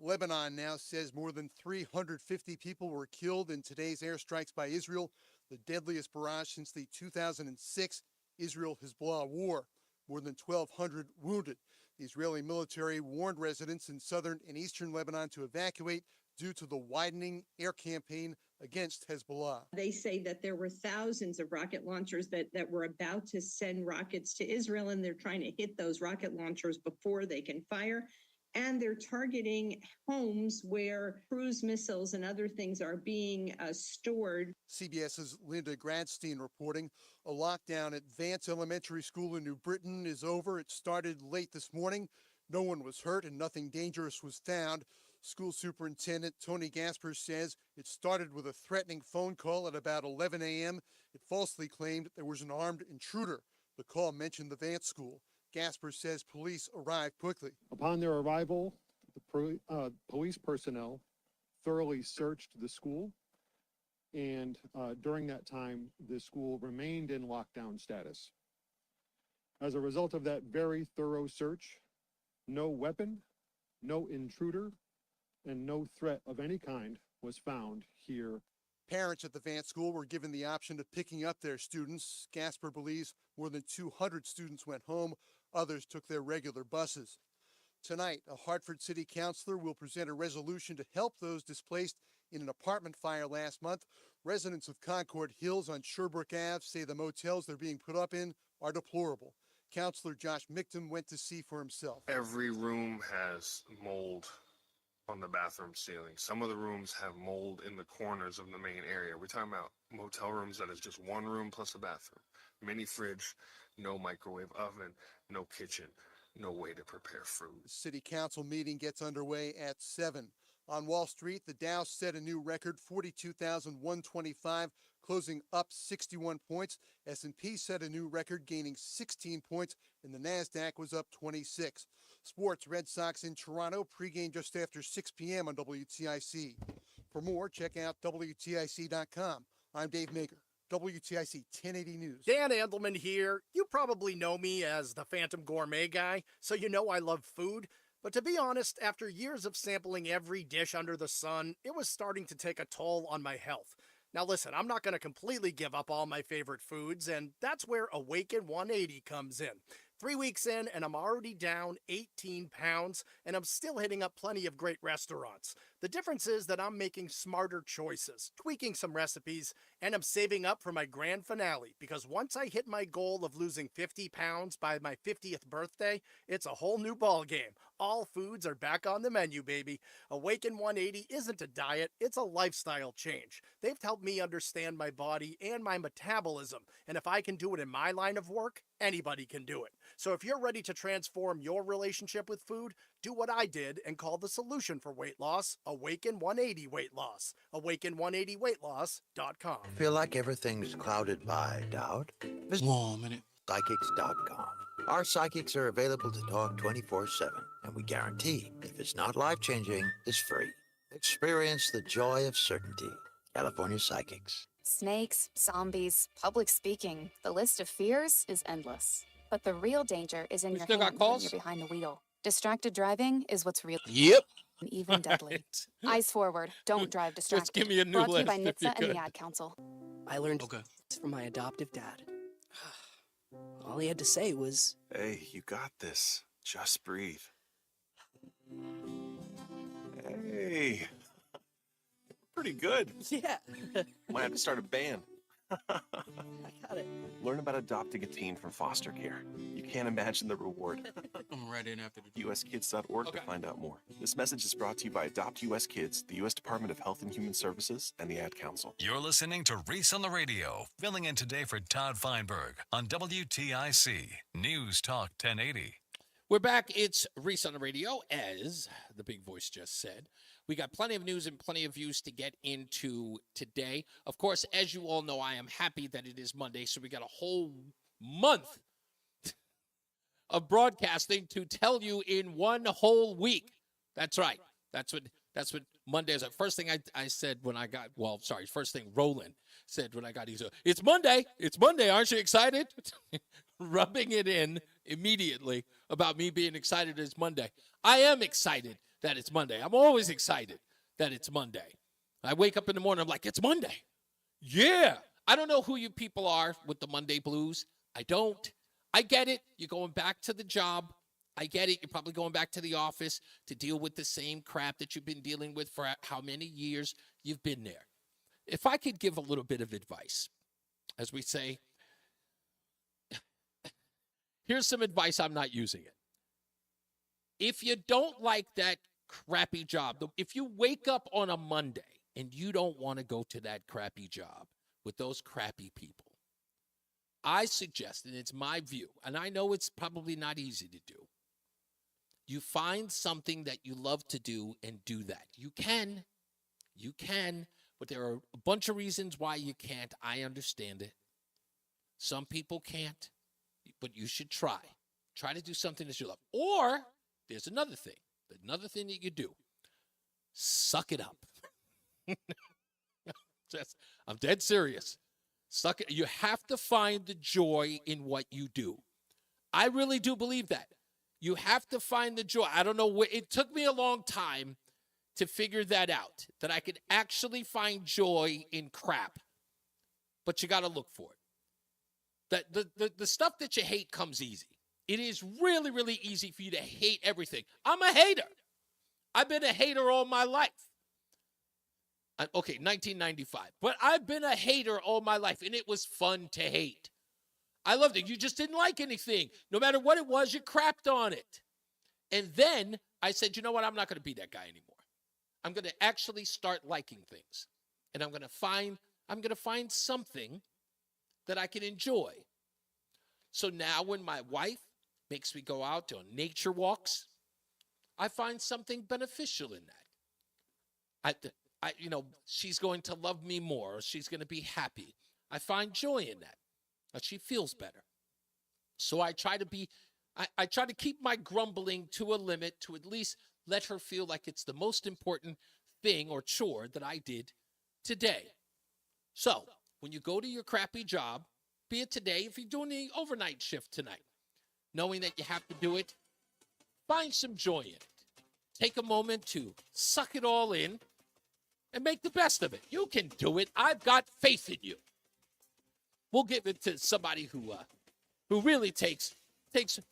Lebanon now says more than 350 people were killed in today's airstrikes by Israel, the deadliest barrage since the 2006 Israel-Hezbollah war. More than 1,200 wounded. The Israeli military warned residents in southern and eastern Lebanon to evacuate due to the widening air campaign against Hezbollah. They say that there were thousands of rocket launchers that were about to send rockets to Israel, and they're trying to hit those rocket launchers before they can fire. And they're targeting homes where cruise missiles and other things are being stored. CBS's Linda Gradstein reporting a lockdown at Vance Elementary School in New Britain is over. It started late this morning. No one was hurt and nothing dangerous was found. School Superintendent Tony Gasper says it started with a threatening phone call at about 11 a.m. It falsely claimed there was an armed intruder. The call mentioned the Vance School. Gasper says police arrived quickly. Upon their arrival, the police personnel thoroughly searched the school, and during that time, the school remained in lockdown status. As a result of that very thorough search, no weapon, no intruder, and no threat of any kind was found here. Parents at the Vance School were given the option of picking up their students. Gasper believes more than 200 students went home. Others took their regular buses. Tonight, a Hartford City Councilor will present a resolution to help those displaced in an apartment fire last month. Residents of Concord Hills on Sherbrooke Ave say the motels they're being put up in are deplorable. Councilor Josh Michtom went to see for himself. Every room has mold on the bathroom ceiling. Some of the rooms have mold in the corners of the main area. We're talking about motel rooms that is just one room plus a bathroom. Mini fridge, no microwave oven, no kitchen, no way to prepare food. The city council meeting gets underway at 7. On Wall Street, the Dow set a new record, 42,125, closing up 61 points. S&P set a new record, gaining 16 points, and the NASDAQ was up 26. Sports, Red Sox in Toronto, pregame just after 6 p.m. on WTIC. For more, check out WTIC.com. I'm Dave Mager, WTIC 1080 News. Dan Andelman here. You probably know me as the Phantom Gourmet guy, so you know I love food. But to be honest, after years of sampling every dish under the sun, it was starting to take a toll on my health. Now listen, I'm not going to completely give up all my favorite foods, and that's where Awaken 180 comes in. 3 weeks in, and I'm already down 18 pounds, and I'm still hitting up plenty of great restaurants. The difference is that I'm making smarter choices, tweaking some recipes, and I'm saving up for my grand finale, because once I hit my goal of losing 50 pounds by my 50th birthday, it's a whole new ball game. All foods are back on the menu, baby. Awaken 180 isn't a diet, it's a lifestyle change. They've helped me understand my body and my metabolism, and if I can do it in my line of work, anybody can do it. So if you're ready to transform your relationship with food, do what I did and call the solution for weight loss Awaken 180 Weight Loss. Awaken180weightloss.com. Feel like everything's clouded by doubt? Visit psychics.com. Our psychics are available to talk 24/7, and we guarantee if it's not life-changing, it's free. Experience the joy of certainty. California Psychics. Snakes, zombies, public speaking. The list of fears is endless. But the real danger is in your still got hands when calls? you're behind the wheel. Distracted driving is what's real. Yep. And even deadly. Eyes forward. Don't drive distracted. Just give me a new Brought to you list by if you NHTSA and could. the Ad Council. I learned from my adoptive dad. All he had to say was, Hey, you got this. Just breathe. Hey. Pretty good. yeah. Might have to start a band. I got it. Learn about adopting a teen from foster care. You can't imagine the reward. I'm right in after the USKids.org to find out more. This message is brought to you by Adopt US Kids, the U.S. Department of Health and Human Services, and the Ad Council. You're listening to Reese on the Radio, filling in today for Todd Feinberg on WTIC News Talk 1080. We're back. It's Reese on the Radio, as the big voice just said. We got plenty of news and plenty of views to get into today. Of course, as you all know, I am happy that it is Monday, so we got a whole month of broadcasting to tell you in one whole week. That's right. That's what Monday is. First thing I said when I got, first thing Roland said when I got here. It's Monday. It's Monday. Aren't you excited? Rubbing it in immediately about me being excited it's Monday. I am excited that it's Monday. I'm always excited that it's Monday. I wake up in the morning, I'm like, it's Monday. Yeah. I don't know who you people are with the Monday blues. I don't. I get it. You're going back to the job. I get it. You're probably going back to the office to deal with the same crap that you've been dealing with for how many years you've been there. If I could give a little bit of advice, as we say, here's some advice. I'm not using it. If you don't like that crappy job, if you wake up on a Monday and you don't want to go to that crappy job with those crappy people, I suggest, and it's my view, and I know it's probably not easy to do, you find something that you love to do and do that. You can, but there are a bunch of reasons why you can't. I understand it. Some people can't, but you should try. Try to do something that you love. Or there's another thing that you do. Suck it up. I'm dead serious. Suck it. You have to find the joy in what you do. I really do believe that. You have to find the joy. I don't know where. It took me a long time to figure that out, that I could actually find joy in crap. But you got to look for it. That the stuff that you hate comes easy. It is really, really easy for you to hate everything. I'm a hater. I've been a hater all my life. Okay, 1995. But I've been a hater all my life, and it was fun to hate. I loved it. You just didn't like anything. No matter what it was, you crapped on it. And then I said, you know what? I'm not going to be that guy anymore. I'm going to actually start liking things. And I'm going to find something that I can enjoy. So now when my wife makes me go out on nature walks, I find something beneficial in that. She's going to love me more. Or she's going to be happy. I find joy in that. She feels better. So I try to keep my grumbling to a limit to at least let her feel like it's the most important thing or chore that I did today. So when you go to your crappy job, be it today, if you're doing the overnight shift tonight, knowing that you have to do it, find some joy in it. Take a moment to suck it all in and make the best of it. You can do it. I've got faith in you. We'll give it to somebody who really takes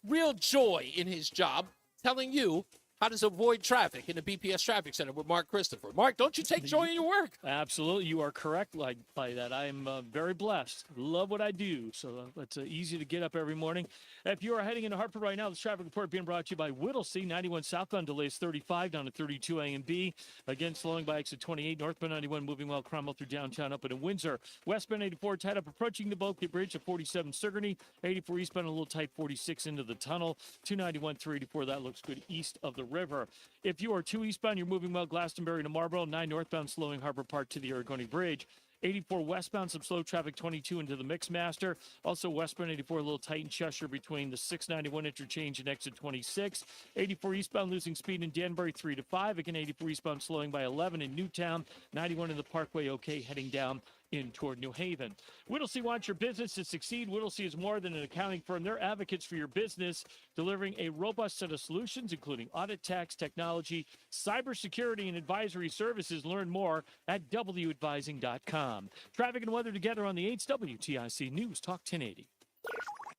real joy in his job, telling you how to avoid traffic in the BPS Traffic Center with Mark Christopher. Mark, don't you take joy in your work? Absolutely. You are correct by that. I am very blessed. Love what I do. So it's easy to get up every morning. If you are heading into Hartford right now, this traffic report being brought to you by Whittlesey. 91 southbound delays 35 down to 32 A and B. Again, slowing by exit 28. Northbound 91 moving well. Cromwell through downtown up into Windsor. Westbound 84 tied up approaching the Bulkgate Bridge at 47 Sigourney. 84 eastbound a little tight 46 into the tunnel. 291 through 84. That looks good east of the river. If you are 2 eastbound, you're moving well Glastonbury to Marlboro. 9 northbound slowing Harbor Park to the Aragoni Bridge. 84 westbound, some slow traffic 22 into the Mixmaster. Also westbound 84 a little tight in Cheshire between the 691 interchange and exit 26. 84 eastbound losing speed in Danbury 3 to 5. Again 84 eastbound slowing by 11 in Newtown. 91 in the Parkway okay heading down in toward New Haven. Whittlesey wants your business to succeed. Whittlesey is more than an accounting firm. They're advocates for your business, delivering a robust set of solutions, including audit, tax, technology, cybersecurity, and advisory services. Learn more at wadvising.com. Traffic and weather together on the 8's WTIC News Talk 1080.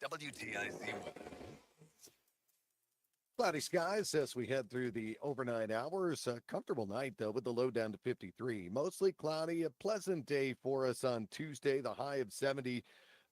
WTIC weather. Cloudy skies as we head through the overnight hours. A comfortable night, though, with the low down to 53. Mostly cloudy, a pleasant day for us on Tuesday, the high of 70,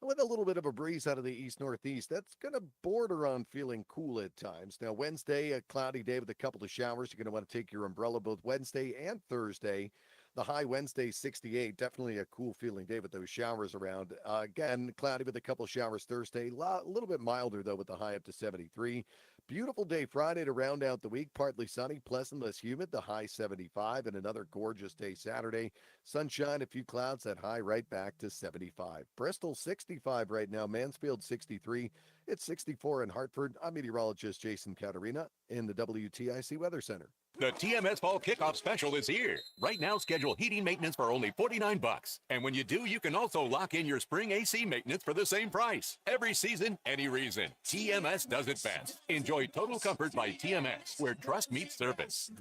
with a little bit of a breeze out of the east-northeast. That's going to border on feeling cool at times. Now, Wednesday, a cloudy day with a couple of showers. You're going to want to take your umbrella both Wednesday and Thursday. The high Wednesday, 68. Definitely a cool feeling day with those showers around. Again, cloudy with a couple of showers Thursday. A little bit milder, though, with the high up to 73. beautiful day Friday to round out the week. Partly sunny, pleasant, less humid, the high 75, and another gorgeous day Saturday. Sunshine, a few clouds, that high right back to 75. Bristol 65 right now, Mansfield 63. It's 64 in Hartford. I'm meteorologist Jason Caterina in the WTIC Weather Center. The TMS Fall Kickoff Special is here. Right now, schedule heating maintenance for only $49. And when you do, you can also lock in your spring AC maintenance for the same price. Every season, any reason. TMS does it best. Enjoy total comfort by TMS, where trust meets service.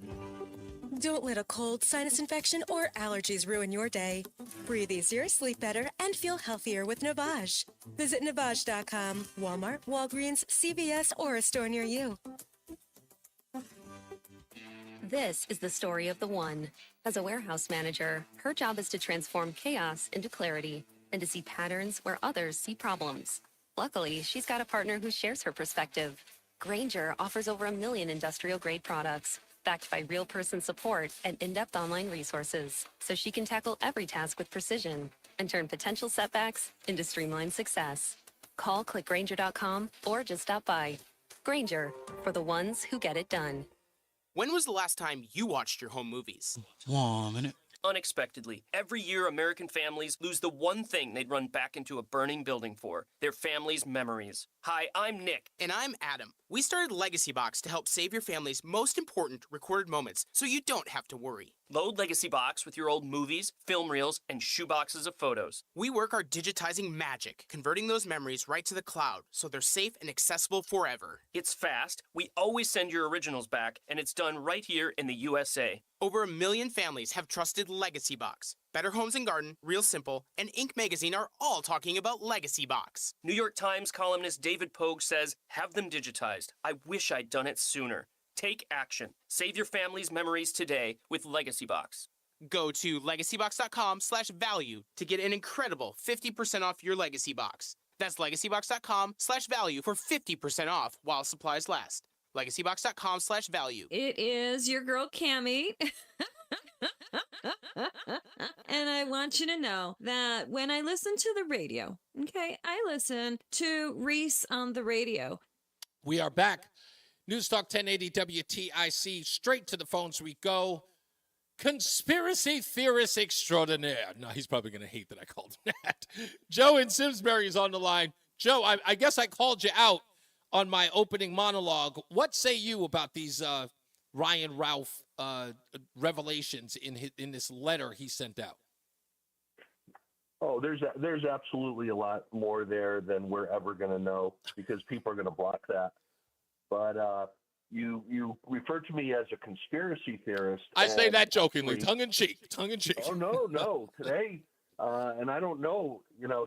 Don't let a cold, sinus infection, or allergies ruin your day. Breathe easier, sleep better, and feel healthier with Navage. Visit Navage.com, Walmart, Walgreens, CVS, or a store near you. This is the story of the one. As a warehouse manager, her job is to transform chaos into clarity and to see patterns where others see problems. Luckily, she's got a partner who shares her perspective. Grainger offers over 1 million industrial-grade products, backed by real person support and in-depth online resources, so she can tackle every task with precision and turn potential setbacks into streamlined success. Call clickgrainger.com or just stop by. Grainger, for the ones who get it done. When was the last time you watched your home movies? 1 minute. Unexpectedly, every year American families lose the one thing they'd run back into a burning building for, their family's memories. Hi, I'm Nick. And I'm Adam. We started Legacy Box to help save your family's most important recorded moments so you don't have to worry. Load Legacy Box with your old movies, film reels, and shoeboxes of photos. We work our digitizing magic, converting those memories right to the cloud so they're safe and accessible forever. It's fast, we always send your originals back, and it's done right here in the USA. Over 1 million families have trusted Legacy Box. Better Homes and Garden, Real Simple, and Inc. magazine are all talking about Legacy Box. New York Times columnist David Pogue says, have them digitized. I wish I'd done it sooner. Take action. Save your family's memories today with Legacy Box. Go to legacybox.com/value to get an incredible 50% off your Legacy Box. That's legacybox.com/value for 50% off while supplies last. legacybox.com/value. It is your girl, Cammie. And I want you to know that when I listen to the radio, okay, I listen to Reese on the radio. We are back. NewsTalk 1080 WTIC. Straight to the phones we go. Conspiracy theorist extraordinaire. No, he's probably going to hate that I called him that. Joe in Simsbury is on the line. Joe, I guess I called you out on my opening monologue. What say you about these Ryan Ralph revelations in this letter he sent out? Oh, there's absolutely a lot more there than we're ever going to know because people are going to block that. But you refer to me as a conspiracy theorist. I say that jokingly, tongue in cheek. Oh no, today, and I don't know.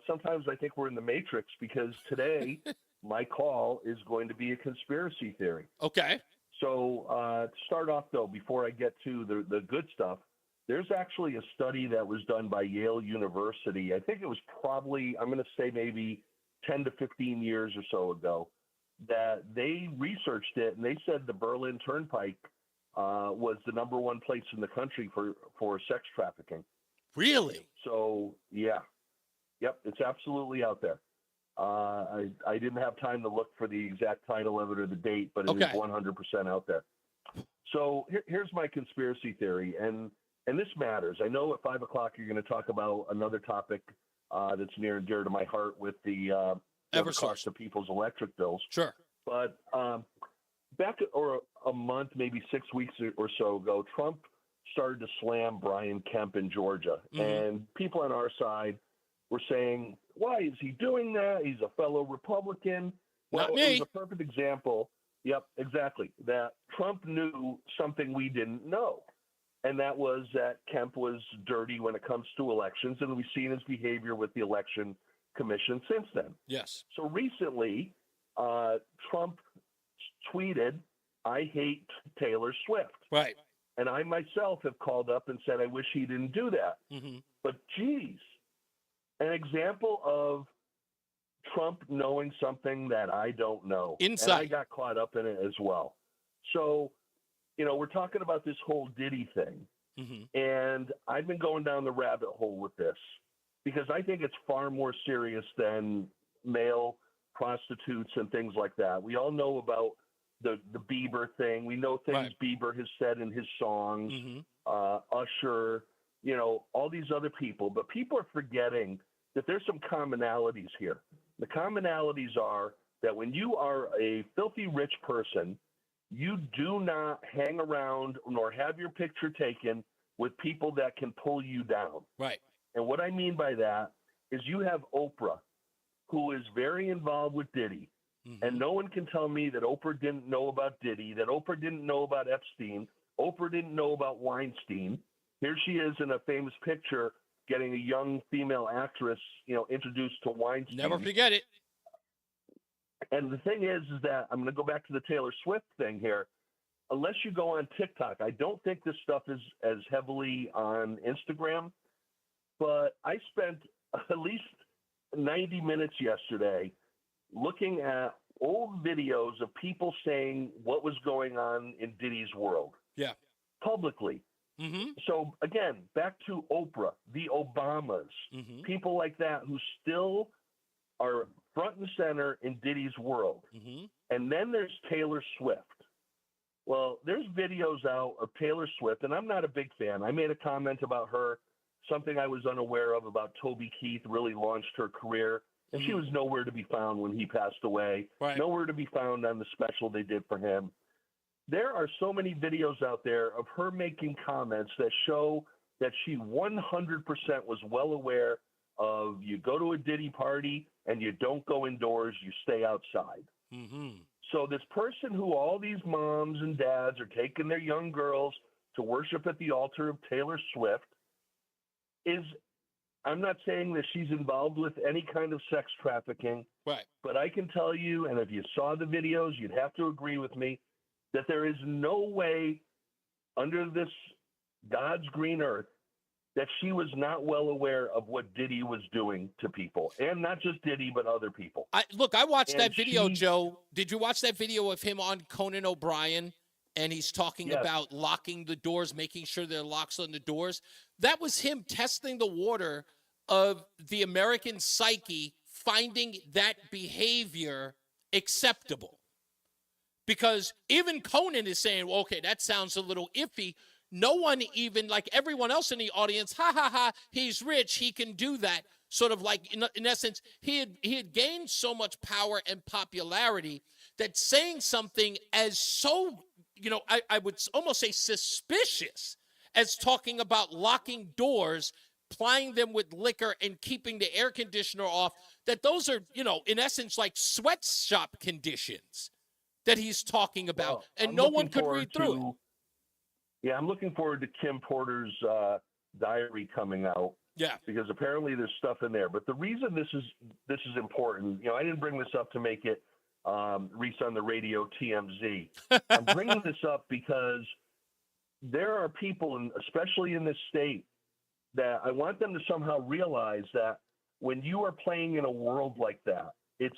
Sometimes I think we're in the Matrix because today my call is going to be a conspiracy theory. Okay. So to start off, though, before I get to the good stuff, there's actually a study that was done by Yale University. I think it was probably, I'm going to say maybe 10 to 15 years or so ago, that they researched it, and they said the Berlin Turnpike was the number one place in the country for sex trafficking. Really? So, yeah. Yep, it's absolutely out there. I didn't have time to look for the exact title of it or the date, but it is 100% out there. So here's my conspiracy theory, and this matters. I know at 5 o'clock you're going to talk about another topic that's near and dear to my heart with the cost of people's electric bills. Sure. But back a month, maybe 6 weeks or so ago, Trump started to slam Brian Kemp in Georgia, and people on our side were saying, why is he doing that? He's a fellow Republican. Not me. It was a perfect example. Yep, exactly. That Trump knew something we didn't know. And that was that Kemp was dirty when it comes to elections. And we've seen his behavior with the election commission since then. Yes. So recently, Trump tweeted, I hate Taylor Swift. Right. And I myself have called up and said, I wish he didn't do that. But geez, an example of Trump knowing something that I don't know. Inside. And I got caught up in it as well. So, we're talking about this whole Diddy thing. And I've been going down the rabbit hole with this because I think it's far more serious than male prostitutes and things like that. We all know about the Bieber thing. We know things Bieber has said in his songs, Usher, you know, all these other people. But people are forgetting that there's some commonalities here. The commonalities are that when you are a filthy rich person, you do not hang around nor have your picture taken with people that can pull you down. Right. And what I mean by that is you have Oprah, who is very involved with Diddy. And no one can tell me that Oprah didn't know about Diddy, that Oprah didn't know about Epstein, Oprah didn't know about Weinstein. Here she is in a famous picture getting a young female actress, you know, introduced to Weinstein. Never forget it. And the thing is that I'm going to go back to the Taylor Swift thing here. Unless you go on TikTok, I don't think this stuff is as heavily on Instagram. But I spent at least 90 minutes yesterday looking at old videos of people saying what was going on in Diddy's world. Yeah. Publicly. So again, back to Oprah, the Obamas, people like that who still are front and center in Diddy's world. And then there's Taylor Swift. Well, there's videos out of Taylor Swift, and I'm not a big fan. I made a comment about her, something I was unaware of about Toby Keith really launched her career. And she was nowhere to be found when he passed away. Nowhere to be found on the special they did for him. There are so many videos out there of her making comments that show that she 100% was well aware of you go to a Diddy party and you don't go indoors, you stay outside. So this person who all these moms and dads are taking their young girls to worship at the altar of Taylor Swift is, I'm not saying that she's involved with any kind of sex trafficking, but I can tell you, and if you saw the videos, you'd have to agree with me, that there is no way under this God's green earth that she was not well aware of what Diddy was doing to people. And not just Diddy, but other people. I watched that video, Joe. Did you watch that video of him on Conan O'Brien? And he's talking about locking the doors, making sure there are locks on the doors. That was him testing the water of the American psyche, finding that behavior acceptable. Because even Conan is saying, well, okay, that sounds a little iffy. No one even, like everyone else in the audience, he's rich, he can do that. Sort of like, in essence, he had gained so much power and popularity that saying something as so, you know, I would almost say suspicious as talking about locking doors, plying them with liquor, and keeping the air conditioner off, that those are, you know, in essence, like sweatshop conditions that he's talking about. Well, and I'm no one looking could forward read through it. Yeah, I'm looking forward to Kim Porter's diary coming out. Yeah. Because apparently there's stuff in there. But the reason this is important, you know, I didn't bring this up to make it Reese on the Radio TMZ. I'm bringing this up because there are people, especially in this state, that I want them to somehow realize that when you are playing in a world like that, it's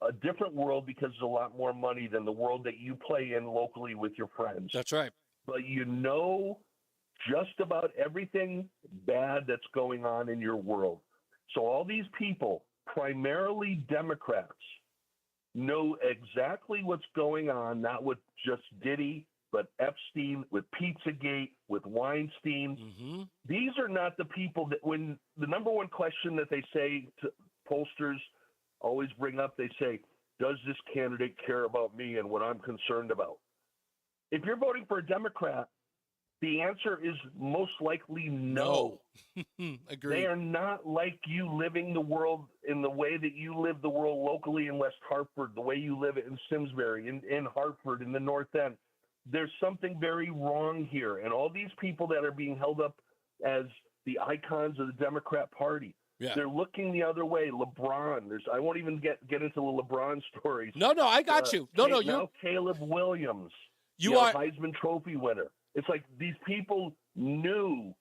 a different world because there's a lot more money than the world that you play in locally with your friends. That's right. But you know just about everything bad that's going on in your world. So all these people, primarily Democrats, know exactly what's going on, not with just Diddy, but Epstein, with Pizzagate, with Weinstein. These are not the people that, when the number one question that they say to pollsters always bring up, they say, does this candidate care about me and what I'm concerned about? If you're voting for a Democrat, the answer is most likely no. Agreed. They are not like you living the world in the way that you live the world locally in West Hartford, the way you live it in Simsbury, in Hartford, in the North End. There's something very wrong here. And all these people that are being held up as the icons of the Democrat Party, they're looking the other way. LeBron, I won't even get into the LeBron stories. No, I got you. Now Caleb Williams, you are Heisman Trophy winner. It's like these people knew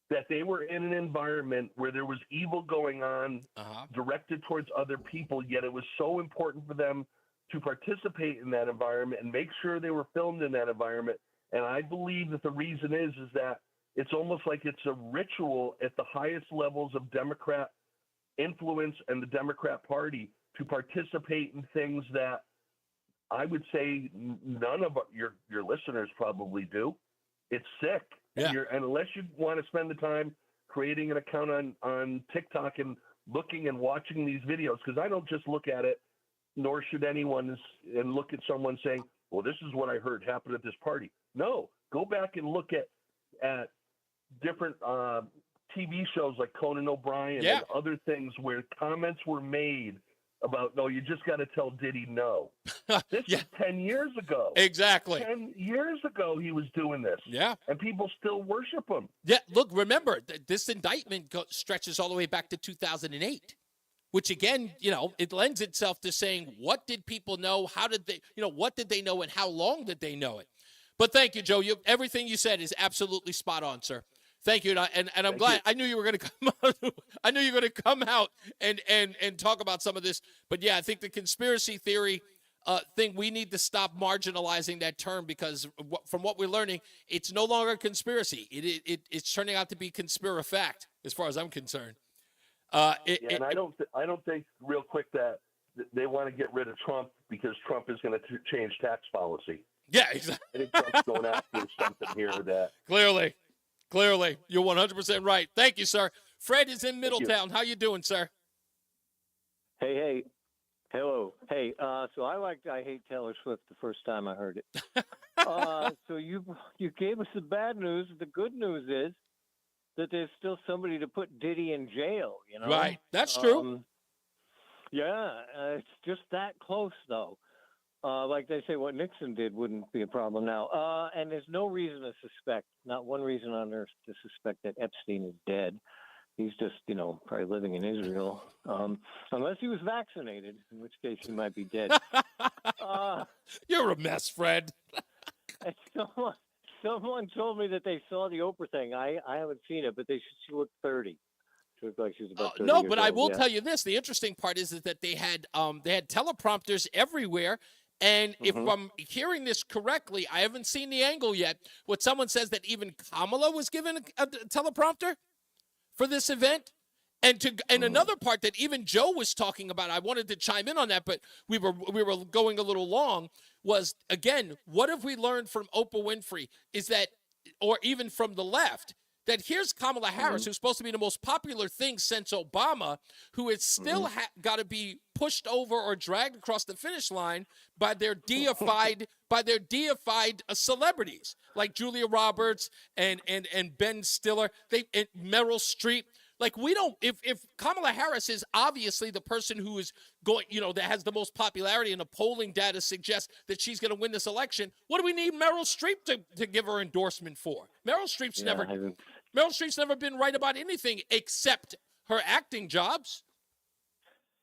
that they were in an environment where there was evil going on directed towards other people, yet it was so important for them to participate in that environment and make sure they were filmed in that environment. And I believe that the reason is that it's almost like it's a ritual at the highest levels of Democrat influence and the Democrat Party to participate in things that I would say none of your listeners probably do. It's sick. Yeah. And unless you want to spend the time creating an account on TikTok and looking and watching these videos, because I don't just look at it, nor should anyone, and look at someone saying, well, this is what I heard happened at this party. No, go back and look at different TV shows like Conan O'Brien and other things where comments were made about, no, you just got to tell Diddy no. This is 10 years ago. Exactly. 10 years ago he was doing this. Yeah. And people still worship him. Yeah, look, remember, this indictment stretches all the way back to 2008, which again, it lends itself to saying, what did people know? How did they, what did they know and how long did they know it? But thank you, Joe. Everything you said is absolutely spot on, sir. Thank you, and I'm glad. I knew you were going to come out. I knew you were going to come out and talk about some of this. But yeah, I think the conspiracy theory thing, we need to stop marginalizing that term, because from what we're learning, it's no longer a conspiracy. It's turning out to be conspirafact, as far as I'm concerned. And I don't think, real quick, that they want to get rid of Trump because Trump is going to change tax policy. Yeah, exactly. I think Trump's going after something here that Clearly, you're 100% right. Thank you, sir. Fred is in Middletown. How you doing, sir? Hey, hello. Hey, so I hate Taylor Swift the first time I heard it. So you gave us the bad news. The good news is that there's still somebody to put Diddy in jail, Right. That's true. Yeah, it's just that close, though. Like they say, what Nixon did wouldn't be a problem now. And there's no reason to suspect, not one reason on earth to suspect that Epstein is dead. He's just, probably living in Israel. Unless he was vaccinated, in which case he might be dead. You're a mess, Fred. And someone told me that they saw the Oprah thing. I haven't seen it, but she looked 30. She looked like she was about 30 No, years but I old, will yeah. tell you this. The interesting part is that they had teleprompters everywhere. And if I'm hearing this correctly, I haven't seen the angle yet. What someone says that even Kamala was given a teleprompter for this event. And another part that even Joe was talking about, I wanted to chime in on that, but we were going a little long, was, again, what have we learned from Oprah Winfrey is that, or even from the left, that here's Kamala Harris, who's supposed to be the most popular thing since Obama, who is still got to be pushed over or dragged across the finish line by their deified celebrities like Julia Roberts and Ben Stiller, and Meryl Streep. Like, we don't, if Kamala Harris is obviously the person who is going, that has the most popularity, and the polling data suggests that she's going to win this election, what do we need Meryl Streep to give her endorsement for? Meryl Streep's never been right about anything except her acting jobs.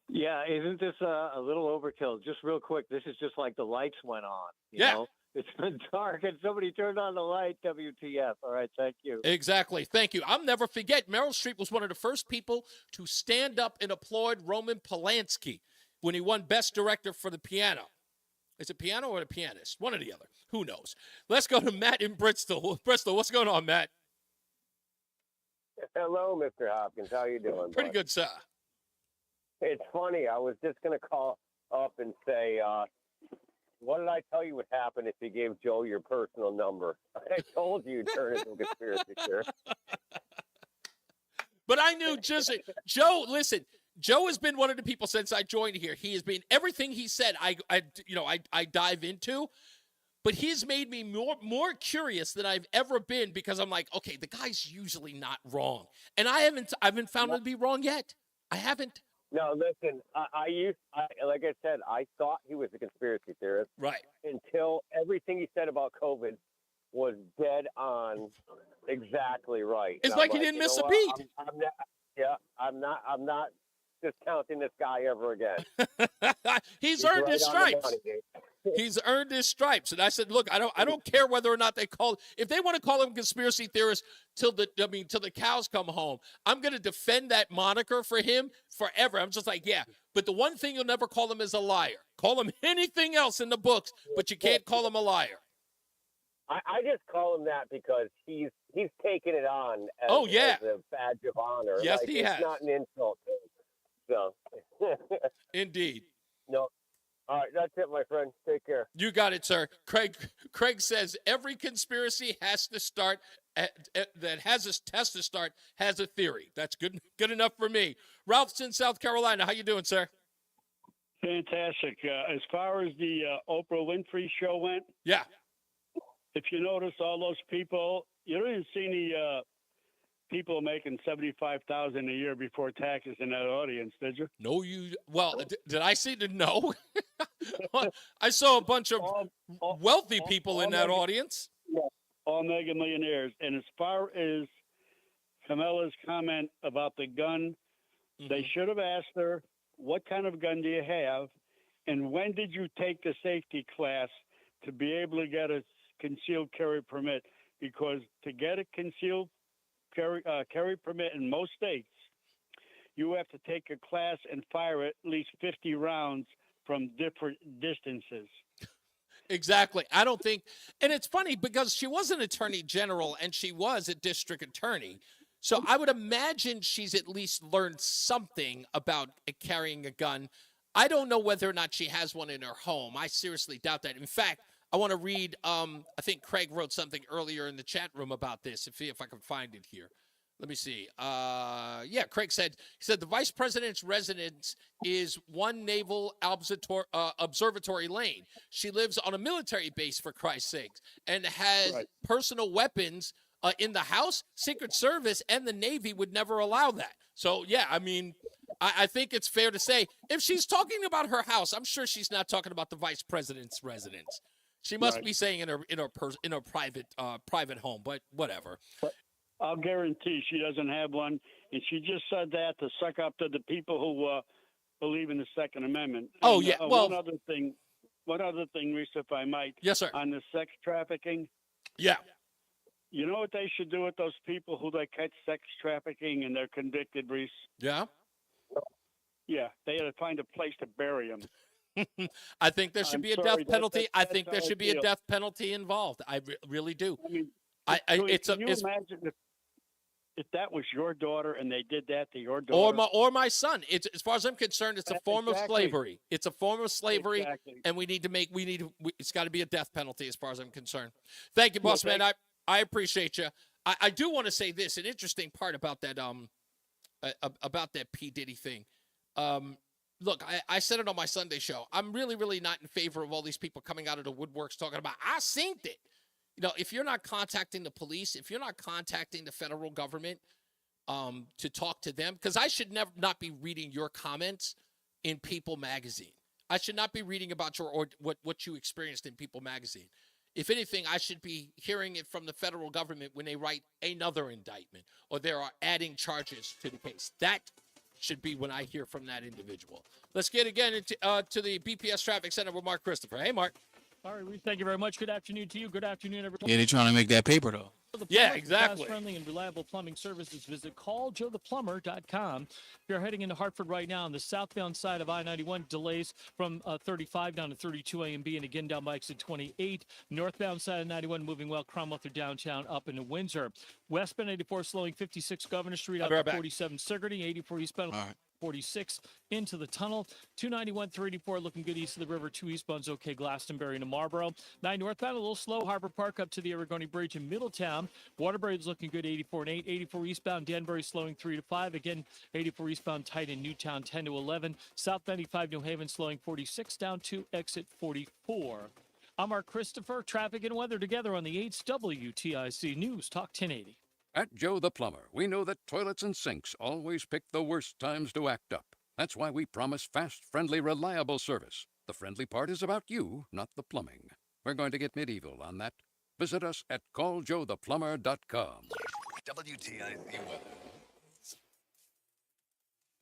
Yeah, isn't this a little overkill? Just real quick, this is just like the lights went on. You know? It's been dark and somebody turned on the light. WTF. All right, thank you. Exactly. Thank you. I'll never forget, Meryl Streep was one of the first people to stand up and applaud Roman Polanski when he won Best Director for The Piano. Is it Piano or The Pianist? One or the other. Who knows? Let's go to Matt in Bristol. Bristol, what's going on, Matt? Hello, Mr. Hopkins. How you doing? Pretty good, sir. It's funny. I was just going to call up and say, what did I tell you would happen if you gave Joe your personal number? I told you you'd turn into a conspiracy theorist. But I knew Joe, listen, Joe has been one of the people since I joined here. He has been, everything he said, I dive into. But he's made me more curious than I've ever been, because I'm like, okay, the guy's usually not wrong. And I haven't found him to be wrong yet. I haven't. No, listen, like I said, I thought he was a conspiracy theorist. Right. Until everything he said about COVID was dead on, exactly right. It's like he didn't miss a beat. I'm not discounting this guy ever again. He's earned his stripes. He's earned his stripes. And I said, look, I don't care whether or not if they want to call him conspiracy theorist till the cows come home. I'm going to defend that moniker for him forever. I'm just like, yeah. But the one thing you'll never call him is a liar. Call him anything else in the books, but you can't call him a liar. I just call him that because he's taken it on as a badge of honor. Yes, he has. It's not an insult to him. So. Indeed. No. All right, that's it, my friend. Take care. You got it, sir. Craig says every conspiracy has to start has to start has a theory. That's good enough for me. Ralph's in South Carolina. How you doing, sir? Fantastic. As far as the Oprah Winfrey show went, yeah. If you notice, all those people, you didn't see any people making $75,000 a year before taxes in that audience, did you? No, well, did I see the no? I saw a bunch of wealthy people in that audience. Yeah, all mega millionaires. And as far as Kamala's comment about the gun, they should have asked her, what kind of gun do you have? And when did you take the safety class to be able to get a concealed carry permit? Because to get a concealed carry permit in most states, you have to take a class and fire at least 50 rounds from different distances. Exactly. I don't think, and it's funny because she was an attorney general and she was a district attorney. So I would imagine she's at least learned something about carrying a gun. I don't know whether or not she has one in her home. I seriously doubt that. In fact, I want to read, I think Craig wrote something earlier in the chat room about this, if I can find it here. Let me see. Yeah, Craig said, the vice president's residence is one naval observatory lane. She lives on a military base, for Christ's sakes, and has personal weapons in the house. Secret Service and the Navy would never allow that. So, yeah, I mean, I think it's fair to say, if she's talking about her house, I'm sure she's not talking about the vice president's residence. She must be saying in her private home, but whatever. But I'll guarantee she doesn't have one, and she just said that to suck up to the people who believe in the Second Amendment. Oh, and, yeah. Well, one other thing, Reese, if I might. Yes, sir. On the sex trafficking. Yeah. You know what they should do with those people who they catch sex trafficking and they're convicted, Reese? Yeah. Yeah, they had to find a place to bury them. I think there should be a death penalty. I think there should be a death penalty involved. I really do. I mean, can you imagine if that was your daughter and they did that to your daughter? Or my son. It's, as far as I'm concerned, it's a form of slavery. It's a form of slavery, and it's got to be a death penalty as far as I'm concerned. Thank you, boss man. I appreciate you. I do want to say this, an interesting part about that P. Diddy thing. Look, I said it on my Sunday show. I'm really, really not in favor of all these people coming out of the woodworks talking about, I seen it. You know, if you're not contacting the police, if you're not contacting the federal government to talk to them, because I should not be reading your comments in People magazine. I should not be reading about what you experienced in People magazine. If anything, I should be hearing it from the federal government when they write another indictment or they are adding charges to the case. That should be when I hear from that individual. Let's get again into to the BPS Traffic Center with Mark Christopher. Hey, Mark. All right, Reese, thank you very much. Good afternoon to you. Good afternoon, everyone. Yeah, they're trying to make that paper, though. Yeah, exactly. Fast-friendly and reliable plumbing services. Visit calljoetheplumber.com. If you're heading into Hartford right now on the southbound side of I-91, delays from 35 down to 32 A and B, and again down by exit 28. Northbound side of 91 moving well, Cromwell through downtown up into Windsor. Westbound 84 slowing 56 Governor Street out to 47 Sigourney, 84 eastbound. 46 into the tunnel. 291, 384 looking good east of the river. 2 eastbound's okay. Glastonbury to Marlboro. 9 northbound a little slow. Harbor Park up to the Aragoni Bridge in Middletown. Waterbury's looking good. 84 and 8. 84 eastbound. Danbury slowing 3 to 5. Again, 84 eastbound tight in Newtown 10 to 11. South 95 New Haven slowing 46 down to exit 44. I'm Mark Christopher. Traffic and weather together on the 8's WTIC News Talk 1080. At Joe the Plumber, we know that toilets and sinks always pick the worst times to act up. That's why we promise fast, friendly, reliable service. The friendly part is about you, not the plumbing. We're going to get medieval on that. Visit us at calljoetheplumber.com. WTIC weather.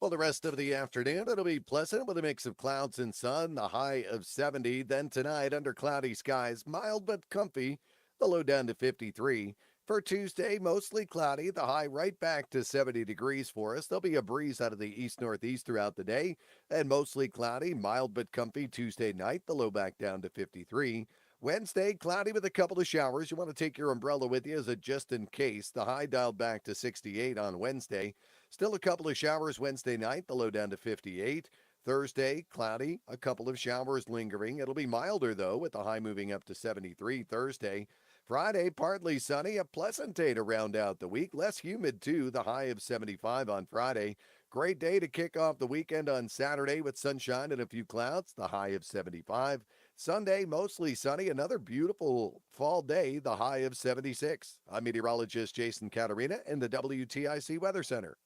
Well, the rest of the afternoon, it'll be pleasant with a mix of clouds and sun, the high of 70. Then tonight, under cloudy skies, mild but comfy, the low down to 53. For Tuesday, mostly cloudy, the high right back to 70 degrees for us. There'll be a breeze out of the east-northeast throughout the day, and mostly cloudy, mild but comfy Tuesday night, the low back down to 53. Wednesday, cloudy with a couple of showers. You want to take your umbrella with you as a just in case. The high dialed back to 68 on Wednesday. Still a couple of showers Wednesday night, the low down to 58. Thursday, cloudy, a couple of showers lingering. It'll be milder, though, with the high moving up to 73 Thursday. Friday, partly sunny, a pleasant day to round out the week. Less humid, too, the high of 75 on Friday. Great day to kick off the weekend on Saturday with sunshine and a few clouds, the high of 75. Sunday, mostly sunny, another beautiful fall day, the high of 76. I'm meteorologist Jason Caterina in the WTIC Weather Center.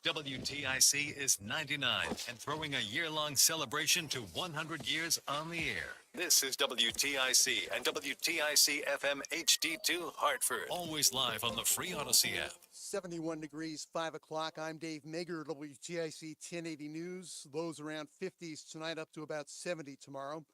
WTIC is 99 and throwing a year-long celebration to 100 years on the air. This is WTIC and WTIC FM HD2 Hartford. Always live on the free Odyssey app. 71 degrees, 5 o'clock. I'm Dave Mager, WTIC 1080 News. Lows around 50s tonight, up to about 70 tomorrow.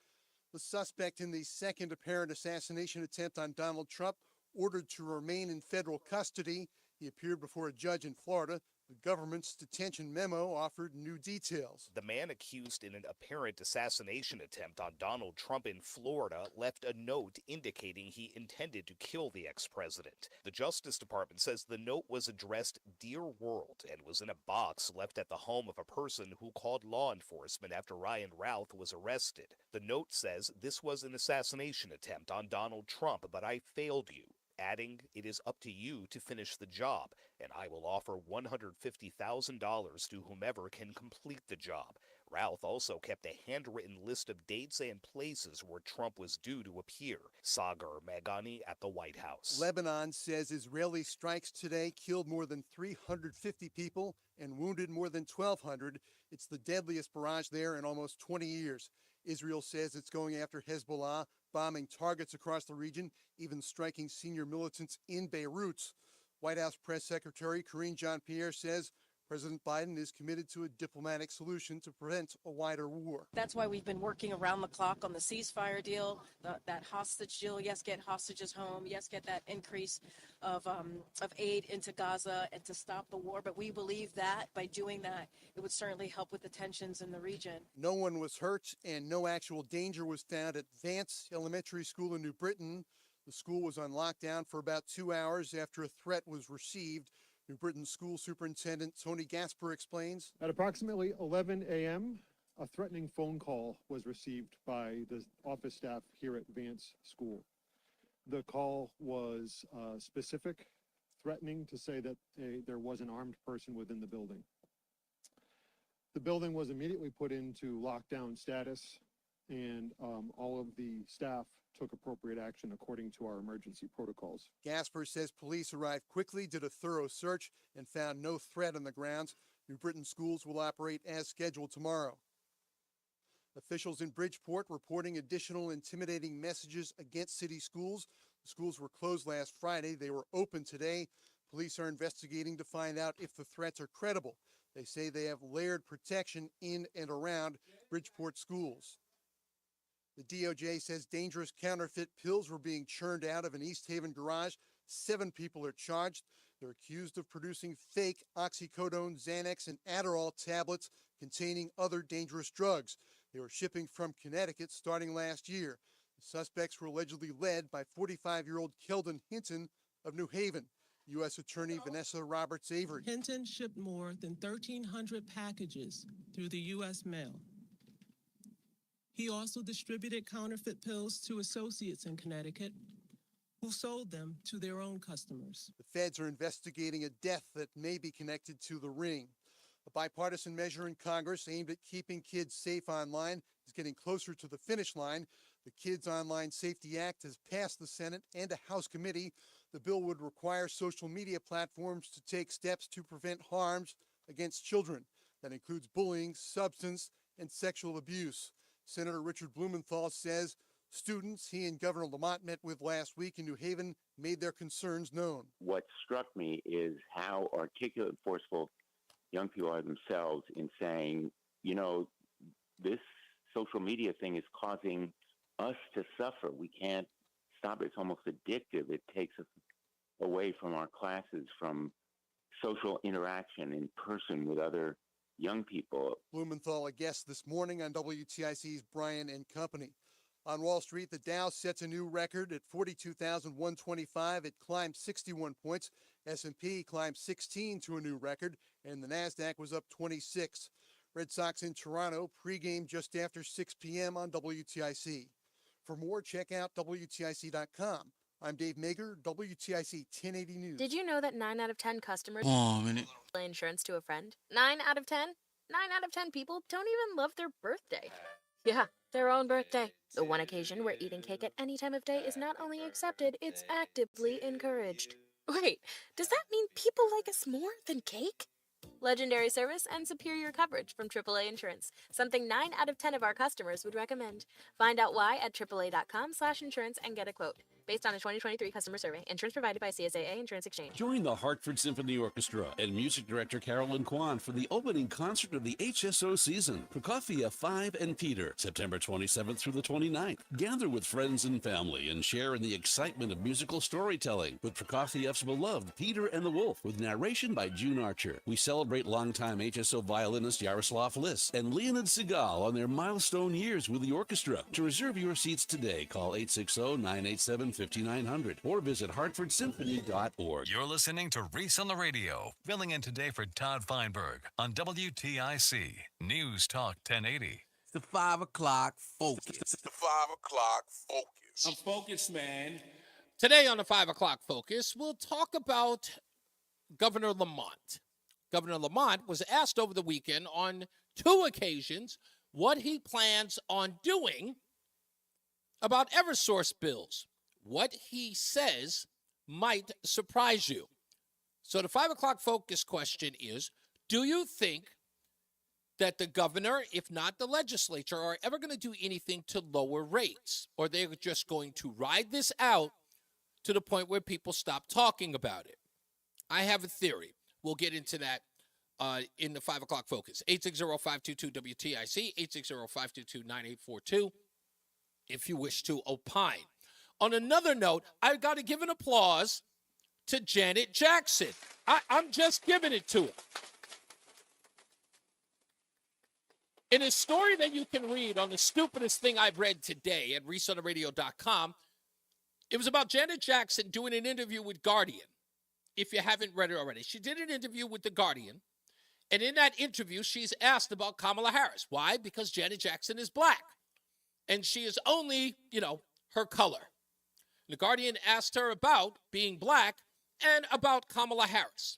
The suspect in the second apparent assassination attempt on Donald Trump ordered to remain in federal custody. He appeared before a judge in Florida. The government's detention memo offered new details. The man accused in an apparent assassination attempt on Donald Trump in Florida left a note indicating he intended to kill the ex-president. The Justice Department says the note was addressed Dear World and was in a box left at the home of a person who called law enforcement after Ryan Routh was arrested. The note says this was an assassination attempt on Donald Trump, but I failed you, adding, it is up to you to finish the job, and I will offer $150,000 to whomever can complete the job. Routh also kept a handwritten list of dates and places where Trump was due to appear. Sagar Magani at the White House. Lebanon says Israeli strikes today killed more than 350 people and wounded more than 1,200. It's the deadliest barrage there in almost 20 years. Israel says it's going after Hezbollah, bombing targets across the region, even striking senior militants in Beirut. White House Press Secretary Karine Jean-Pierre says President Biden is committed to a diplomatic solution to prevent a wider war. That's why we've been working around the clock on the ceasefire deal, that hostage deal. Yes, get hostages home. Yes, get that increase of aid into Gaza and to stop the war. But we believe that by doing that, it would certainly help with the tensions in the region. No one was hurt and no actual danger was found at Vance Elementary School in New Britain. The school was on lockdown for about 2 hours after a threat was received. New Britain School Superintendent Tony Gasper explains. At approximately 11 a.m., a threatening phone call was received by the office staff here at Vance School. The call was specific, threatening to say that there was an armed person within the building. The building was immediately put into lockdown status, and all of the staff took appropriate action according to our emergency protocols. Gasper says police arrived quickly, did a thorough search, and found no threat on the grounds. New Britain schools will operate as scheduled tomorrow. Officials in Bridgeport reporting additional intimidating messages against city schools. The schools were closed last Friday. They were open today. Police are investigating to find out if the threats are credible. They say they have layered protection in and around Bridgeport schools. The DOJ says dangerous counterfeit pills were being churned out of an East Haven garage. 7 people are charged. They're accused of producing fake oxycodone, Xanax, and Adderall tablets containing other dangerous drugs. They were shipping from Connecticut starting last year. The suspects were allegedly led by 45-year-old Keldon Hinton of New Haven. U.S. Attorney Vanessa Roberts Avery. Hinton shipped more than 1,300 packages through the U.S. mail. He also distributed counterfeit pills to associates in Connecticut who sold them to their own customers. The feds are investigating a death that may be connected to the ring. A bipartisan measure in Congress aimed at keeping kids safe online is getting closer to the finish line. The Kids Online Safety Act has passed the Senate and a House committee. The bill would require social media platforms to take steps to prevent harms against children. That includes bullying, substance, and sexual abuse. Senator Richard Blumenthal says students he and Governor Lamont met with last week in New Haven made their concerns known. What struck me is how articulate and forceful young people are themselves in saying, you know, this social media thing is causing us to suffer. We can't stop it. It's almost addictive. It takes us away from our classes, from social interaction in person with other young people. Blumenthal, a guest this morning on WTIC's Brian and Company. On Wall Street, the Dow sets a new record at 42,125. It climbed 61 points. S&P climbed 16 to a new record, and the NASDAQ was up 26. Red Sox in Toronto, pregame just after 6 p.m. on WTIC. For more, check out WTIC.com. I'm Dave Mager, WTIC 1080 News. Did you know that 9 out of 10 customers Oh, a minute. insurance to a friend? 9 out of 10? 9 out of 10 people don't even love their birthday. Yeah, their own birthday. The one occasion where eating cake at any time of day is not only accepted, it's actively encouraged. Wait, does that mean people like us more than cake? Legendary service and superior coverage from AAA Insurance. Something 9 out of 10 of our customers would recommend. Find out why at AAA.com/insurance and get a quote. Based on a 2023 customer survey. Insurance provided by CSAA Insurance Exchange. Join the Hartford Symphony Orchestra and music director Carolyn Kwan for the opening concert of the HSO season. Prokofiev 5 and Peter, September 27th through the 29th. Gather with friends and family and share in the excitement of musical storytelling with Prokofiev's beloved Peter and the Wolf, with narration by June Archer. We celebrate longtime HSO violinist Yaroslav Lis and Leonid Segal on their milestone years with the orchestra. To reserve your seats today, call 860-987-5900 or visit hartfordsymphony.org. You're listening to Reese on the Radio, filling in today for Todd Feinberg on WTIC News Talk 1080. The 5 o'clock focus. The 5 o'clock focus. I'm focused, man. Today on the 5 o'clock focus, we'll talk about Governor Lamont. Governor Lamont was asked over the weekend on 2 occasions what he plans on doing about Eversource bills. What he says might surprise you. So the 5 o'clock focus question is, do you think that the governor, if not the legislature, are ever going to do anything to lower rates? Or they're just going to ride this out to the point where people stop talking about it? I have a theory. We'll get into that in the 5 o'clock focus. 860-522-WTIC, 860-522-9842, if you wish to opine. On another note, I've got to give an applause to Janet Jackson. I'm just giving it to her. In a story that you can read on the stupidest thing I've read today at ReeseOnTheRadio.com, it was about Janet Jackson doing an interview with Guardian. If you haven't read it already, she did an interview with The Guardian. And in that interview, she's asked about Kamala Harris. Why? Because Janet Jackson is black. And she is only, her color. The Guardian asked her about being black and about Kamala Harris.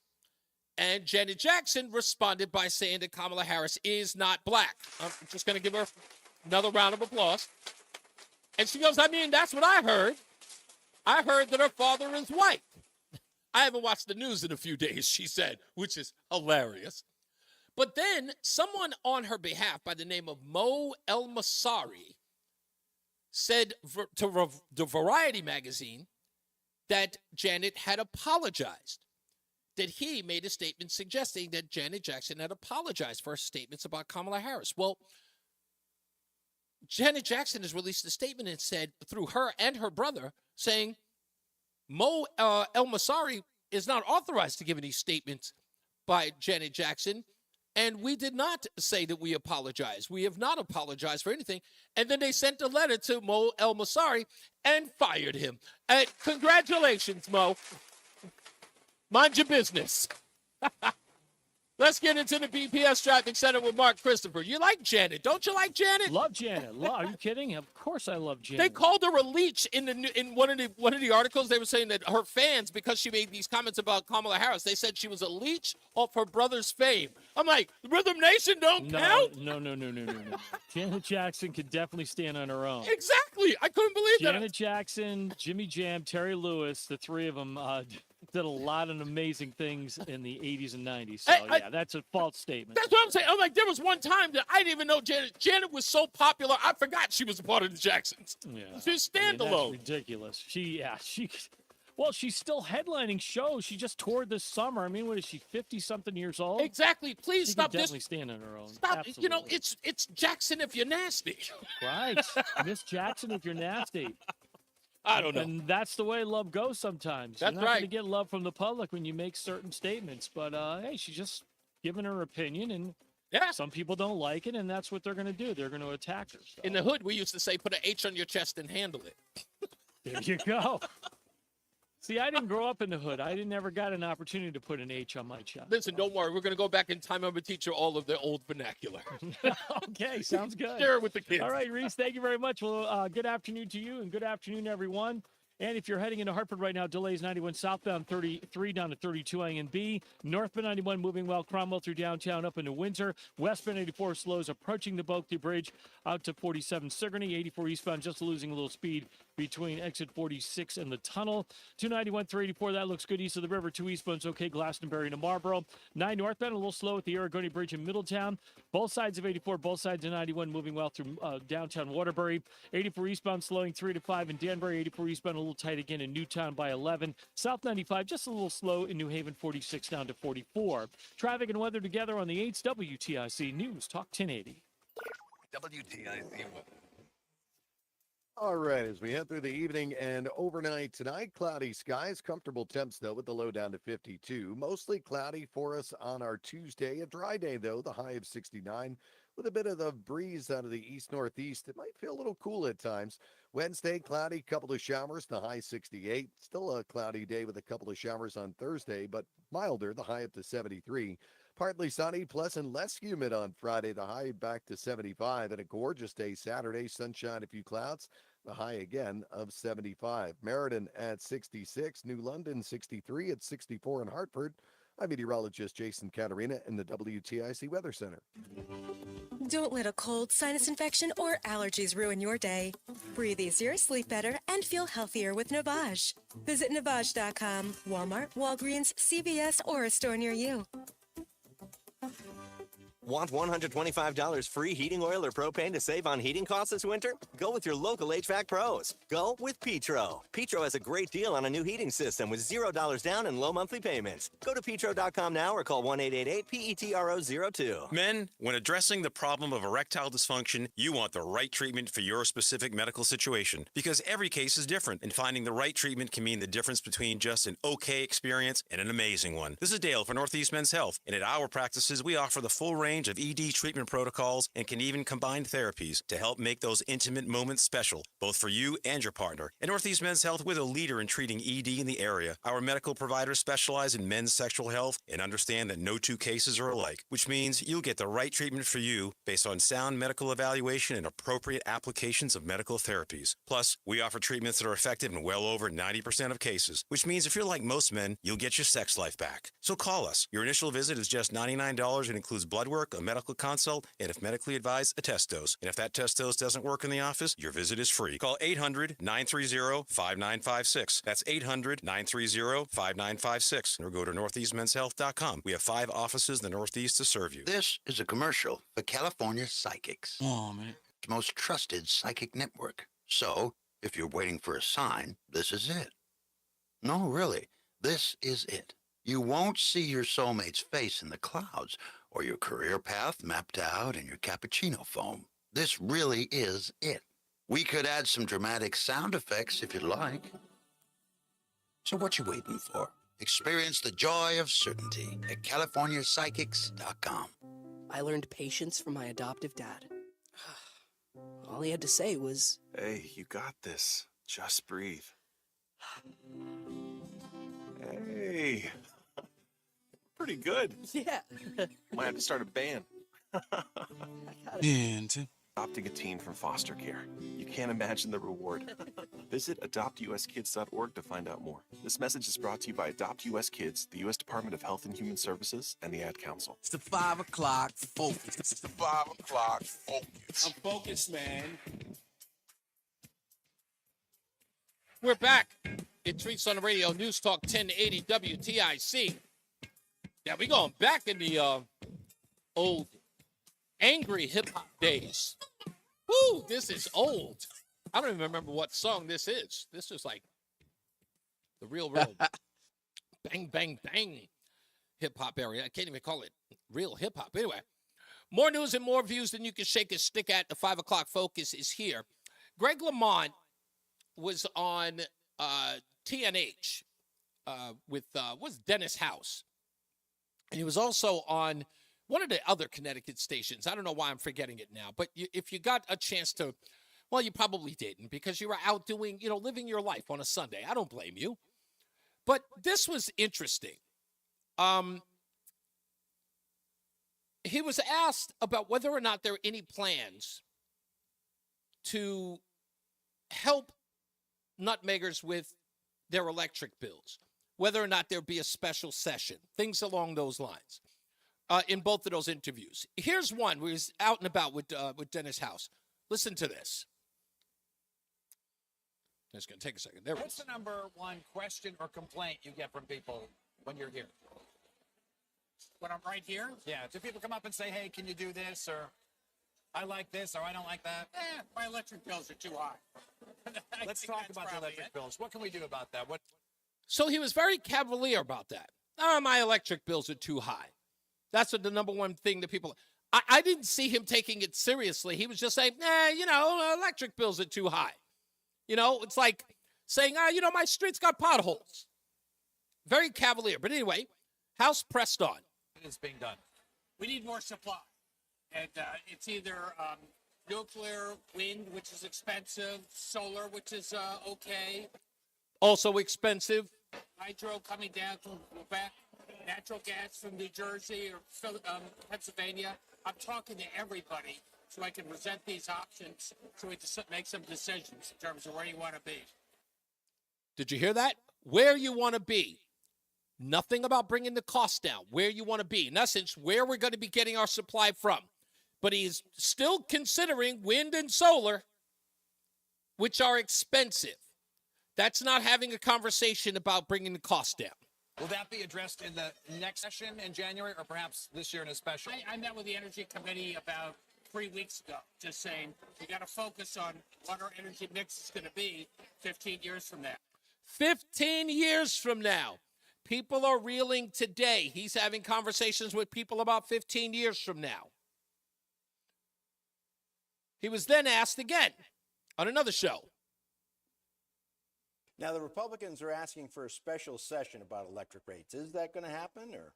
And Janet Jackson responded by saying that Kamala Harris is not black. I'm just going to give her another round of applause. And she goes, that's what I heard. I heard that her father is white. I haven't watched the news in a few days, she said, which is hilarious. But then someone on her behalf by the name of Mo El-Masari said to the Variety magazine that Janet had apologized, that he made a statement suggesting that Janet Jackson had apologized for her statements about Kamala Harris. Well, Janet Jackson has released a statement and said, through her and her brother, saying Mo El-Masari is not authorized to give any statements by Janet Jackson. And we did not say that we apologize. We have not apologized for anything. And then they sent a letter to Mo El-Masari and fired him. Congratulations, Mo. Mind your business. Let's get into the BPS Traffic Center with Mark Christopher. You like Janet. Don't you like Janet? Love Janet. Are you kidding? Of course I love Janet. They called her a leech in one of the articles. They were saying that her fans, because she made these comments about Kamala Harris, they said she was a leech off her brother's fame. I'm like, Rhythm Nation don't count? No. Janet Jackson could definitely stand on her own. Exactly. I couldn't believe that. Janet Jackson, Jimmy Jam, Terry Lewis, the three of them did a lot of amazing things in the 80s and 90s. So, that's a false statement. That's what I'm saying. I'm like, there was one time that I didn't even know Janet. Janet was so popular, I forgot she was a part of the Jacksons. Yeah. She's standalone. That's ridiculous. She's still headlining shows. She just toured this summer. What is she, 50-something years old? Exactly. Please stop this. this. Definitely stand on her own. Stop. Absolutely. It's Jackson if you're nasty. Right. Miss Jackson if you're nasty. I don't know. And that's the way love goes sometimes. That's You're not right. going to get love from the public when you make certain statements. But, hey, she's just giving her opinion, and some people don't like it, and that's what they're going to do. They're going to attack her. So. In the hood, we used to say, put an H on your chest and handle it. There you go. See, I didn't grow up in the hood. I never got an opportunity to put an H on my chest. Listen, don't worry. We're going to go back in time. I'm going to teach you all of the old vernacular. Okay, sounds good. Share it with the kids. All right, Reese, thank you very much. Well, good afternoon to you, and good afternoon, everyone. And if you're heading into Hartford right now, delays 91 southbound 33 down to 32 A and B. Northbound 91 moving well, Cromwell through downtown up into Windsor. Westbound 84 slows approaching the Bulkley Bridge out to 47 Sigourney. 84 eastbound just losing a little speed between exit 46 and the tunnel. 291 through 84, that looks good east of the river. 2 eastbound's okay, Glastonbury to Marlboro. 9 northbound a little slow at the Aragoni Bridge in Middletown. Both sides of 84, both sides of 91 moving well through downtown Waterbury. 84 eastbound slowing 3 to 5 in Danbury. 84 eastbound a little tight again in Newtown by 11. South 95 just a little slow in New Haven, 46 down to 44. Traffic and weather together on the 8th WTIC News Talk 1080. WTIC. All right, as we head through the evening and overnight tonight, cloudy skies, comfortable temps, though, with the low down to 52. Mostly cloudy for us on our Tuesday. A dry day, though, the high of 69. With a bit of the breeze out of the east-northeast, it might feel a little cool at times. Wednesday, cloudy, couple of showers, the high 68. Still a cloudy day with a couple of showers on Thursday, but milder, the high up to 73. Partly sunny, pleasant, less humid on Friday, the high back to 75. And a gorgeous day Saturday, sunshine, a few clouds, the high again of 75. Meriden at 66, New London 63 at 64 in Hartford. I'm meteorologist Jason Caterina in the WTIC Weather Center. Don't let a cold, sinus infection, or allergies ruin your day. Breathe easier, sleep better, and feel healthier with Navage. Visit Navage.com, Walmart, Walgreens, CVS, or a store near you. Want $125 free heating oil or propane to save on heating costs this winter? Go with your local HVAC pros. Go with Petro. Petro has a great deal on a new heating system with $0 down and low monthly payments. Go to petro.com now or call 1-888-PETRO02. Men, when addressing the problem of erectile dysfunction, you want the right treatment for your specific medical situation because every case is different, and finding the right treatment can mean the difference between just an okay experience and an amazing one. This is Dale for Northeast Men's Health, and at our practices, we offer the full range of ED treatment protocols and can even combine therapies to help make those intimate moments special, both for you and your partner. At Northeast Men's Health, we're the leader in treating ED in the area. Our medical providers specialize in men's sexual health and understand that no two cases are alike, which means you'll get the right treatment for you based on sound medical evaluation and appropriate applications of medical therapies. Plus, we offer treatments that are effective in well over 90% of cases, which means if you're like most men, you'll get your sex life back. So call us. Your initial visit is just $99 and includes blood work, a medical consult, and if medically advised, a test dose. And if that test dose doesn't work in the office, your visit is free. Call 800-930-5956. That's 800-930-5956. Or go to northeastmenshealth.com. We have 5 offices in the Northeast to serve you. This is a commercial for California Psychics. Oh, man. The most trusted psychic network. So, if you're waiting for a sign, this is it. No, really, this is it. You won't see your soulmate's face in the clouds or your career path mapped out in your cappuccino foam. This really is it. We could add some dramatic sound effects if you'd like. So what you waiting for? Experience the joy of certainty at CaliforniaPsychics.com. I learned patience from my adoptive dad. All he had to say was, "Hey, you got this. Just breathe." Hey. Pretty good. Yeah. Might have to start a band. Adopting a teen from foster care. You can't imagine the reward. Visit adoptuskids.org to find out more. This message is brought to you by Adopt US Kids, the U.S. Department of Health and Human Services, and the Ad Council. It's the 5 o'clock focus. It's the 5 o'clock focus. I'm focused, man. We're back. It's Reese on the Radio, News Talk 1080 WTIC. Yeah, we going back in the old angry hip-hop days. Woo, this is old. I don't even remember what song this is. This is like the real bang, bang, bang hip-hop area. I can't even call it real hip-hop. Anyway, more news and more views than you can shake a stick at. The 5 o'clock focus is here. Greg Lamont was on TNH with Dennis House. And he was also on one of the other Connecticut stations. I don't know why I'm forgetting it now. But if you got a chance to, well, you probably didn't because you were out doing, living your life on a Sunday. I don't blame you. But this was interesting. He was asked about whether or not there are any plans to help nutmeggers with their electric bills, whether or not there'd be a special session, things along those lines, in both of those interviews. Here's one where he's out and about with Dennis House. Listen to this. It's going to take a second. There. What's the number one question or complaint you get from people when you're here? When I'm right here? Yeah. Do people come up and say, hey, can you do this? Or I like this, or I don't like that? My electric bills are too high. Let's talk about the electric bills. What can we do about that? So he was very cavalier about that. My electric bills are too high. That's what the number one thing that people... I didn't see him taking it seriously. He was just saying, electric bills are too high. It's like saying, my street's got potholes. Very cavalier. But anyway, House pressed on. It's being done. We need more supply. And it's either nuclear, wind, which is expensive, solar, which is okay. Also expensive. Hydro coming down from Quebec, natural gas from New Jersey or Pennsylvania. I'm talking to everybody so I can present these options so we just make some decisions in terms of where you want to be. Did you hear that? Where you want to be. Nothing about bringing the cost down. Where you want to be. In essence, where we're going to be getting our supply from. But he's still considering wind and solar, which are expensive. That's not having a conversation about bringing the cost down. Will that be addressed in the next session in January or perhaps this year in a special? I met with the Energy Committee about 3 weeks ago, just saying we got to focus on what our energy mix is going to be 15 years from now. 15 years from now. People are reeling today. He's having conversations with people about 15 years from now. He was then asked again on another show. Now, the Republicans are asking for a special session about electric rates. Is that going to happen, or?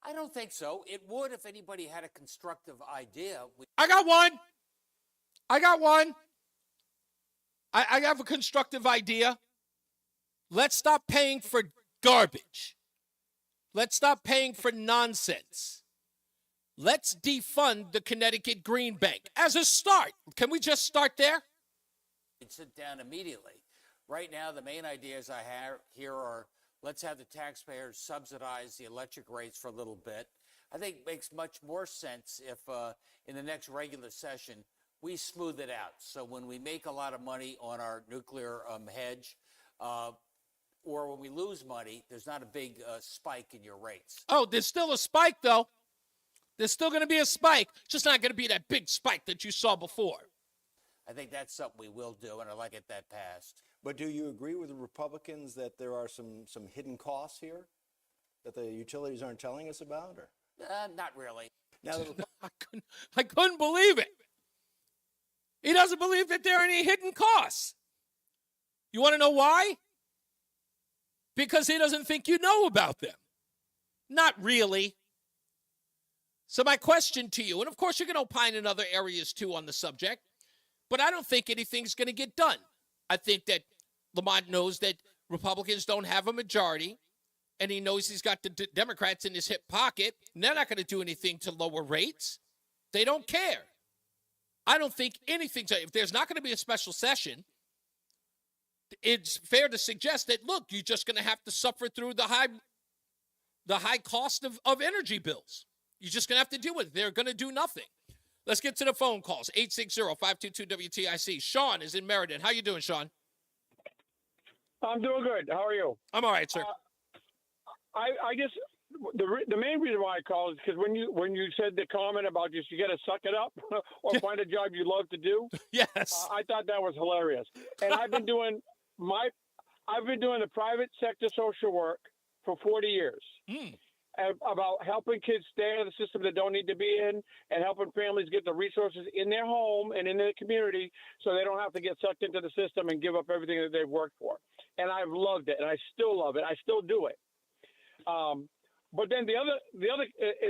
I don't think so. It would if anybody had a constructive idea. I got one. I have a constructive idea. Let's stop paying for garbage. Let's stop paying for nonsense. Let's defund the Connecticut Green Bank as a start. Can we just start there? You'd sit down immediately. Right now, the main ideas I have here are let's have the taxpayers subsidize the electric rates for a little bit. I think it makes much more sense if in the next regular session, we smooth it out. So when we make a lot of money on our nuclear hedge, or when we lose money, there's not a big spike in your rates. Oh, there's still a spike, though. There's still going to be a spike. Just not going to be that big spike that you saw before. I think that's something we will do, and I'd like to get that passed. But do you agree with the Republicans that there are some hidden costs here that the utilities aren't telling us about? Or? Not really. Now, I couldn't believe it. He doesn't believe that there are any hidden costs. You want to know why? Because he doesn't think you know about them. Not really. So my question to you, and of course you're going to opine in other areas too on the subject, but I don't think anything's going to get done. I think that Lamont knows that Republicans don't have a majority, and he knows he's got the Democrats in his hip pocket, and they're not going to do anything to lower rates. They don't care. I don't think anything's... If there's not going to be a special session, it's fair to suggest that, look, you're just going to have to suffer through the high cost of energy bills. You're just going to have to deal with it. They're going to do nothing. Let's get to the phone calls. 860-522-WTIC. Sean is in Meriden. How you doing, Sean? I'm doing good. How are you? I'm all right, sir. I just the main reason why I called is because when you said the comment about just you got to suck it up or find a job you love to do. Yes. I thought that was hilarious. And I've been doing the private sector social work for 40 years. About helping kids stay in the system that don't need to be in and helping families get the resources in their home and in their community so they don't have to get sucked into the system and give up everything that they've worked for. And I've loved it, and I still love it. I still do it. But then the other,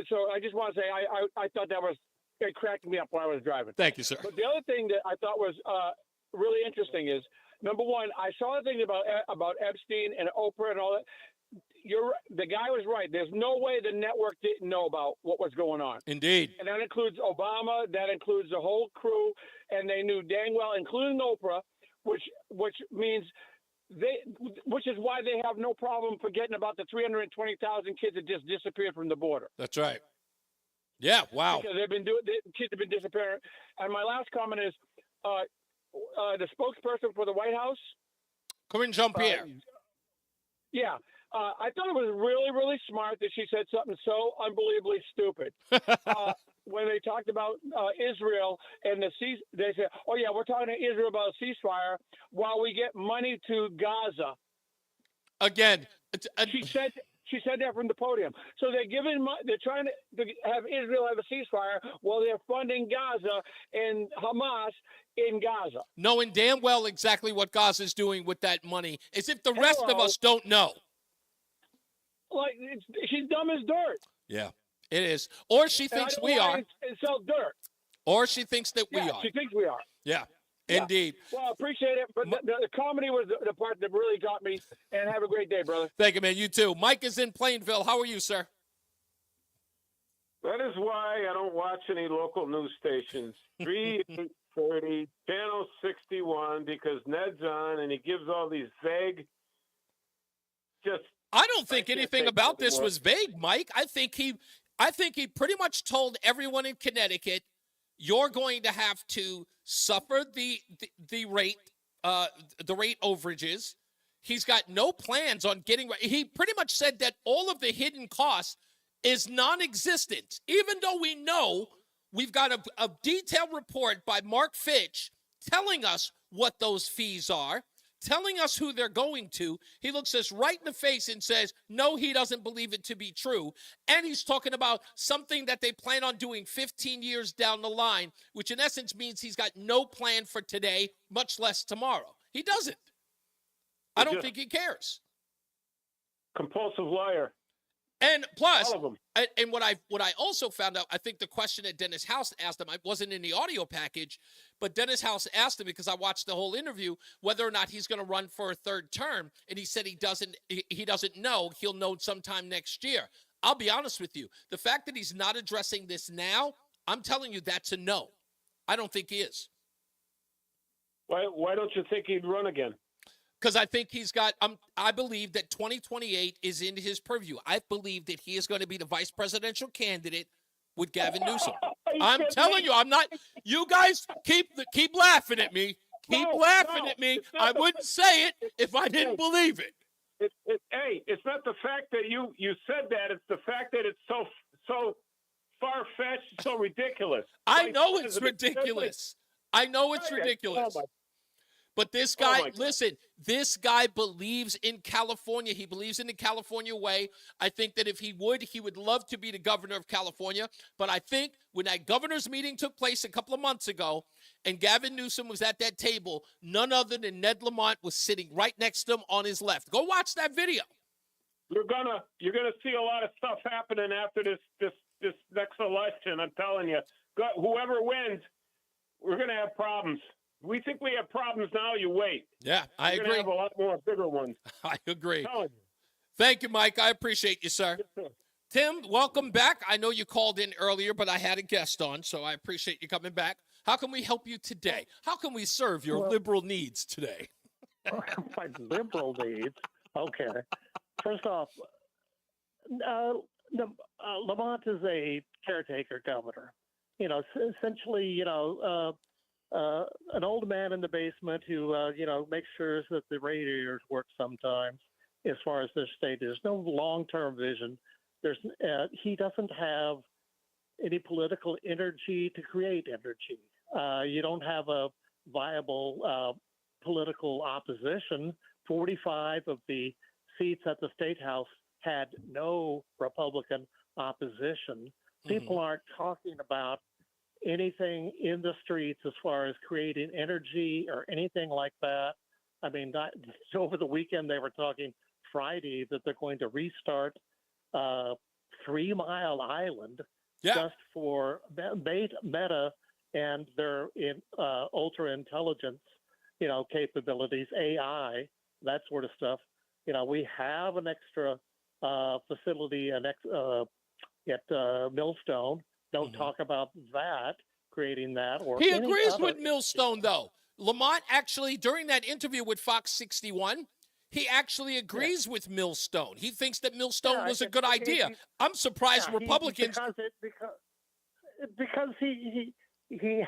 so I just want to say I thought it cracked me up when I was driving. Thank you, sir. But the other thing that I thought was really interesting is, number one, I saw the thing about Epstein and Oprah and all that. the guy was right. There's no way the network didn't know about what was going on. Indeed. And that includes Obama. That includes the whole crew. And they knew dang well, including Oprah, which means which is why they have no problem forgetting about the 320,000 kids that just disappeared from the border. That's right. Yeah. Wow. Because kids have been disappearing. And my last comment is, the spokesperson for the White House, Corinne Jean-Pierre. Yeah. I thought it was really, really smart that she said something so unbelievably stupid. When they talked about Israel and they said, "Oh yeah, we're talking to Israel about a ceasefire while we get money to Gaza." Again, she said that from the podium. So they're trying to have Israel have a ceasefire while they're funding Gaza and Hamas in Gaza, knowing damn well exactly what Gaza's doing with that money, as if the rest of us don't know. Like she's dumb as dirt. Yeah, it is. Or she thinks we are. And sell dirt. Or she thinks that we are. She thinks we are. Yeah, yeah. Indeed. Well, I appreciate it. But the comedy was the part that really got me. And have a great day, brother. Thank you, man. You too. Mike is in Plainville. How are you, sir? That is why I don't watch any local news stations. 3, 8:30, Channel 61, because Ned's on and he gives all these vague, I don't think anything about this was vague, Mike. I think he pretty much told everyone in Connecticut, you're going to have to suffer the rate overages. He's got no plans on getting. He pretty much said that all of the hidden costs is non-existent, even though we know we've got a detailed report by Mark Fitch telling us what those fees are, telling us who they're going to. He looks us right in the face and says, no, he doesn't believe it to be true. And he's talking about something that they plan on doing 15 years down the line, which in essence means he's got no plan for today, much less tomorrow. He doesn't. I don't think he cares. Compulsive liar. And plus, all of them. And what I also found out, I think the question that Dennis House asked him, I wasn't in the audio package, but Dennis House asked him, because I watched the whole interview, whether or not he's going to run for a third term, and he said he doesn't know. He'll know sometime next year. I'll be honest with you. The fact that he's not addressing this now, I'm telling you that's a no. I don't think he is. Why don't you think he'd run again? Because I think he's got, I believe that 2028 is in his purview. I believe that he is going to be the vice presidential candidate with Gavin Newsom. I'm telling you, I'm not, you guys keep laughing at me. Keep laughing at me. I wouldn't say it if I didn't believe it. Hey, it's not the fact that you said that. It's the fact that it's so far-fetched, so ridiculous. I know it's ridiculous. I know it's ridiculous. But this guy, listen, this guy believes in California. He believes in the California way. I think that if he would love to be the governor of California. But I think when that governor's meeting took place a couple of months ago and Gavin Newsom was at that table, none other than Ned Lamont was sitting right next to him on his left. Go watch that video. You're gonna see a lot of stuff happening after this next election. I'm telling you, whoever wins, we're gonna have problems. We think we have problems now. You wait. Yeah, I agree. We're going to have a lot more bigger ones. I agree. Thank you, Mike. I appreciate you, sir. Yes, sir. Tim, welcome back. I know you called in earlier, but I had a guest on, so I appreciate you coming back. How can we help you today? How can we serve your liberal needs today? My liberal needs? Okay. First off, Lamont is a caretaker governor. Essentially, an old man in the basement who, makes sure that the radiators work sometimes as far as this state. There's no long-term vision. He doesn't have any political energy to create energy. You don't have a viable political opposition. 45 of the seats at the State House had no Republican opposition. People aren't talking about anything in the streets as far as creating energy or anything like that. I mean, over the weekend they were talking Friday that they're going to restart 3 Mile Island just for Meta and their ultra intelligence, capabilities, AI, that sort of stuff. we have an extra facility at Millstone. Don't talk about that, creating that. Or He any agrees other. with Millstone, though. Lamont actually, during that interview with Fox 61, he actually agrees with Millstone. He thinks that Millstone was a good idea. I'm surprised Republicans. Because he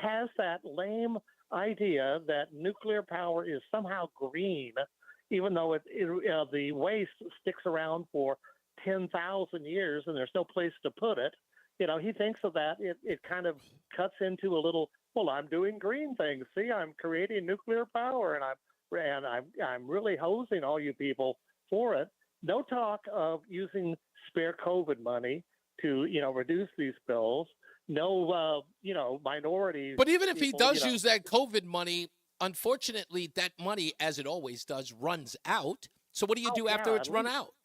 has that lame idea that nuclear power is somehow green, even though the waste sticks around for 10,000 years and there's no place to put it. He thinks of that. It kind of cuts into a little. Well, I'm doing green things. See, I'm creating nuclear power, and I'm really hosing all you people for it. No talk of using spare COVID money to reduce these bills. No, minorities. But even if he does use that COVID money, unfortunately, that money, as it always does, runs out. So what do you do after it's run out?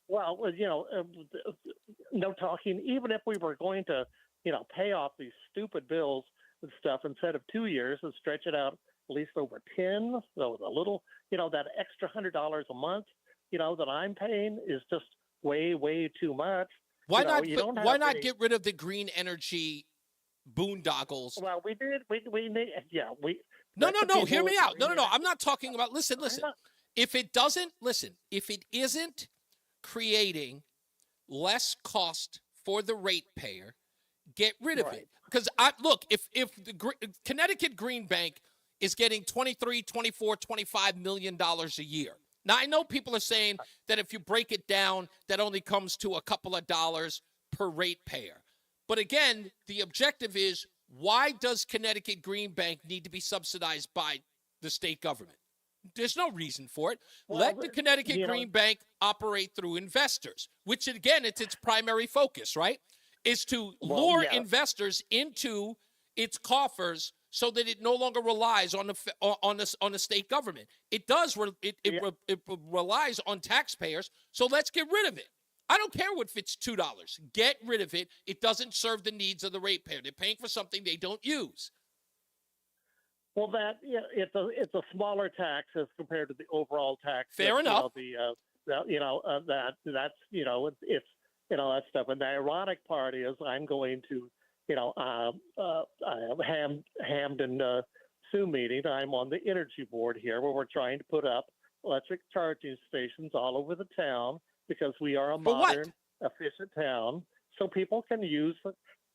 Well, no talking. Even if we were going to, pay off these stupid bills and stuff instead of 2 years and stretch it out at least over 10, so a little, that extra $100 a month, that I'm paying is just way, way too much. Why not get rid of the green energy boondoggles? Well, we did. We No. Hear me out. No. I'm not talking about. Listen. If it isn't creating less cost for the ratepayer, get rid of it. Because if the Connecticut Green Bank is getting $23, $24, $25 million a year. Now, I know people are saying that if you break it down, that only comes to a couple of dollars per ratepayer. But again, the objective is, why does Connecticut Green Bank need to be subsidized by the state government? There's no reason for it. Let the Connecticut Green Bank operate through investors, which, again, it's its primary focus, right? Is to lure investors into its coffers so that it no longer relies on the state government. It does. It relies on taxpayers. So let's get rid of it. I don't care if it's $2. Get rid of it. It doesn't serve the needs of the ratepayer. They're paying for something they don't use. Well, it's a smaller tax as compared to the overall tax. Fair enough. That's that stuff. And the ironic part is, I'm going to Hamden Sioux meeting. I'm on the energy board here, where we're trying to put up electric charging stations all over the town because we are a modern, efficient town. So people can use.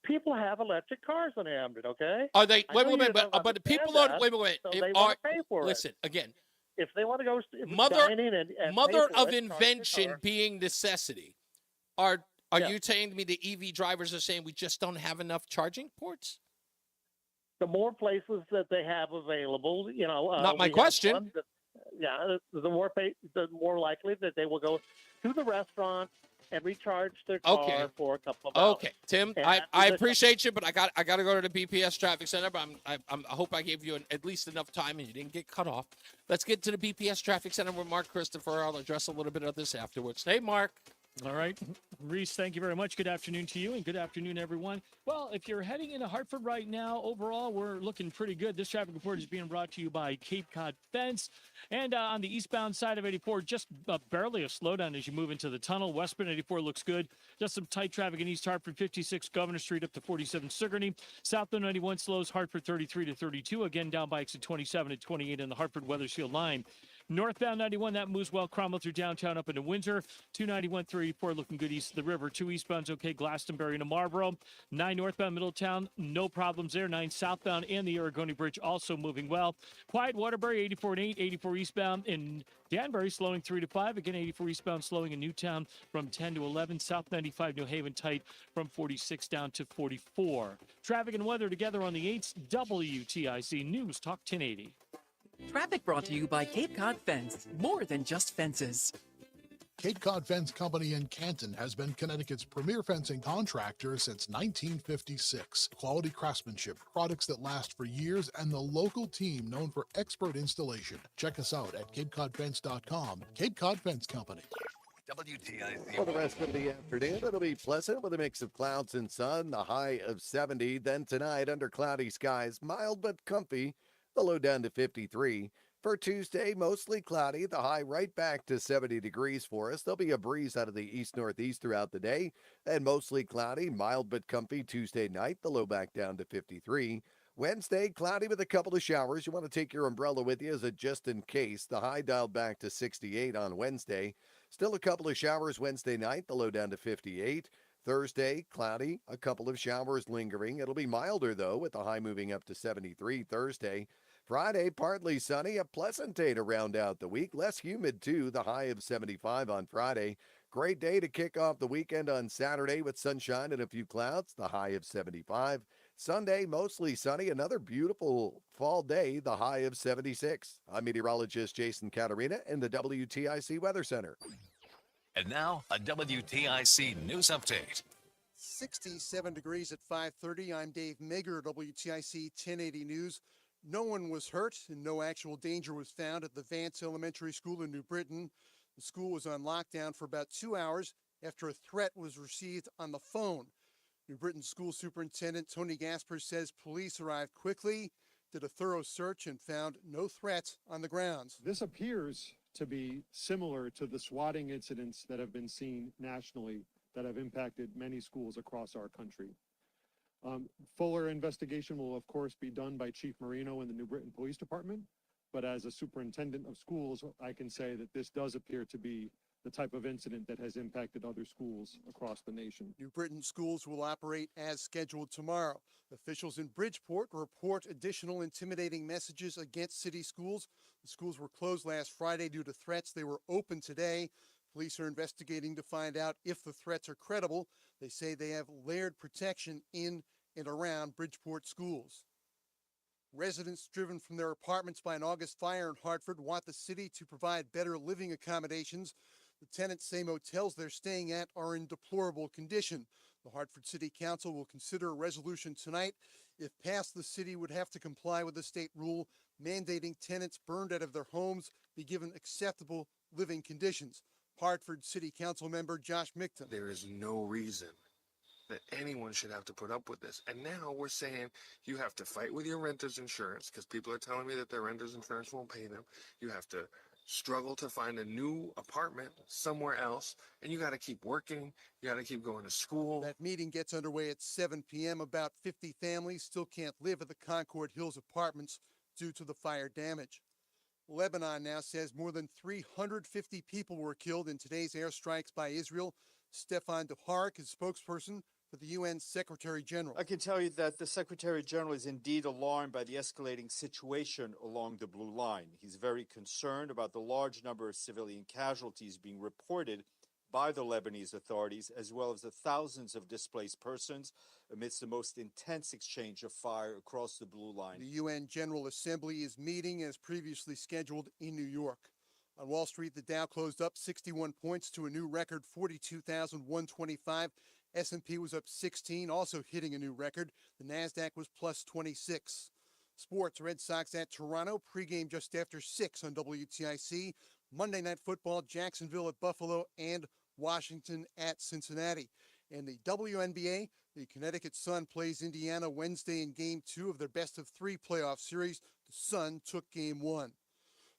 People have electric cars in Hamden. Okay. Are they? Wait a minute. But the people don't. Wait. So they want to pay for it. Listen again. If they want to go dining and mother of invention being necessity. Are you telling me the EV drivers are saying we just don't have enough charging ports? The more places that they have available, not my question. The more likely that they will go to the restaurant and recharge their car for a couple of hours. Okay, Tim, I appreciate you, but I got to go to the BPS traffic center. But I hope I gave you at least enough time and you didn't get cut off. Let's get to the BPS traffic center with Mark Christopher. I'll address a little bit of this afterwards. Hey, Mark. All right. Reese, thank you very much. Good afternoon to you, and good afternoon, everyone. Well, if you're heading into Hartford right now, overall, we're looking pretty good. This traffic report is being brought to you by Cape Cod Fence. And on the eastbound side of 84, just barely a slowdown as you move into the tunnel. Westbound 84 looks good. Just some tight traffic in East Hartford, 56 Governor Street up to 47 Sigourney. Southbound 91 slows Hartford 33 to 32. Again, down by exit 27 to 28 in the Hartford Weathersfield line. Northbound 91, that moves well. Cromwell through downtown up into Windsor. 291, 34 looking good east of the river. 2 eastbound's okay. Glastonbury to Marlboro. 9 northbound Middletown, no problems there. 9 southbound and the Aragoni Bridge also moving well. Quiet Waterbury, 84 and 8. 84 eastbound in Danbury slowing 3 to 5. Again, 84 eastbound slowing in Newtown from 10 to 11. South 95 New Haven tight from 46 down to 44. Traffic and weather together on the 8th. WTIC News Talk 1080. Traffic brought to you by Cape Cod Fence. More than just fences. Cape Cod Fence Company in Canton has been Connecticut's premier fencing contractor since 1956. Quality craftsmanship, products that last for years, and the local team known for expert installation. Check us out at CapeCodFence.com. Cape Cod Fence Company. WTIC. For the rest of the afternoon, it'll be pleasant with a mix of clouds and sun, the high of 70. Then tonight, under cloudy skies, mild but comfy. The low down to 53. For Tuesday, mostly cloudy, the high right back to 70 degrees for us. There'll be a breeze out of the east-northeast throughout the day, and mostly cloudy, mild but comfy Tuesday night, the low back down to 53. Wednesday, cloudy with a couple of showers. You want to take your umbrella with you as a just in case. The high dialed back to 68 on Wednesday. Still a couple of showers Wednesday night, the low down to 58. Thursday, cloudy, a couple of showers lingering. It'll be milder, though, with the high moving up to 73 Thursday. Friday, partly sunny, a pleasant day to round out the week. Less humid, too, the high of 75 on Friday. Great day to kick off the weekend on Saturday with sunshine and a few clouds, the high of 75. Sunday, mostly sunny, another beautiful fall day, the high of 76. I'm meteorologist Jason Caterina in the WTIC Weather Center. And now, a WTIC news update. 67 degrees at 5:30. I'm Dave Mager, WTIC 1080 News. No one was hurt and no actual danger was found at the Vance Elementary School in New Britain. The school was on lockdown for about 2 hours after a threat was received on the phone. New Britain School Superintendent Tony Gasper says police arrived quickly, did a thorough search, and found no threats on the grounds. This appears to be similar to the swatting incidents that have been seen nationally that have impacted many schools across our country. Fuller investigation will, of course, be done by Chief Marino in the New Britain Police Department, but as a superintendent of schools, I can say that this does appear to be the type of incident that has impacted other schools across the nation. New Britain schools will operate as scheduled tomorrow. Officials in Bridgeport report additional intimidating messages against city schools. The schools were closed last Friday due to threats. They were open today. Police are investigating to find out if the threats are credible. They say they have layered protection in and around Bridgeport schools. Residents driven from their apartments by an August fire in Hartford want the city to provide better living accommodations. The tenants say motels they're staying at are in deplorable condition. The Hartford City Council will consider a resolution tonight. If passed, the city would have to comply with a state rule mandating tenants burned out of their homes be given acceptable living conditions. Hartford City Council member Josh Michton. There is no reason that anyone should have to put up with this. And now we're saying you have to fight with your renter's insurance because people are telling me that their renter's insurance won't pay them. You have to struggle to find a new apartment somewhere else, and you got to keep working. You got to keep going to school. That meeting gets underway at 7 p.m. About 50 families still can't live at the Concord Hills apartments due to the fire damage. Lebanon now says more than 350 people were killed in today's airstrikes by Israel. Stefan Dujarric is spokesperson for the UN Secretary General. I can tell you that the Secretary General is indeed alarmed by the escalating situation along the Blue Line. He's very concerned about the large number of civilian casualties being reported by the Lebanese authorities, as well as the thousands of displaced persons amidst the most intense exchange of fire across the Blue Line. The UN General Assembly is meeting as previously scheduled in New York. On Wall Street, the Dow closed up 61 points to a new record 42,125. S&P was up 16, also hitting a new record. The NASDAQ was plus 26. Sports, Red Sox at Toronto, pregame just after 6 on WTIC. Monday Night Football, Jacksonville at Buffalo, and Washington at Cincinnati. And the WNBA, the Connecticut Sun plays Indiana Wednesday in Game 2 of their best-of-3 playoff series. The Sun took Game 1.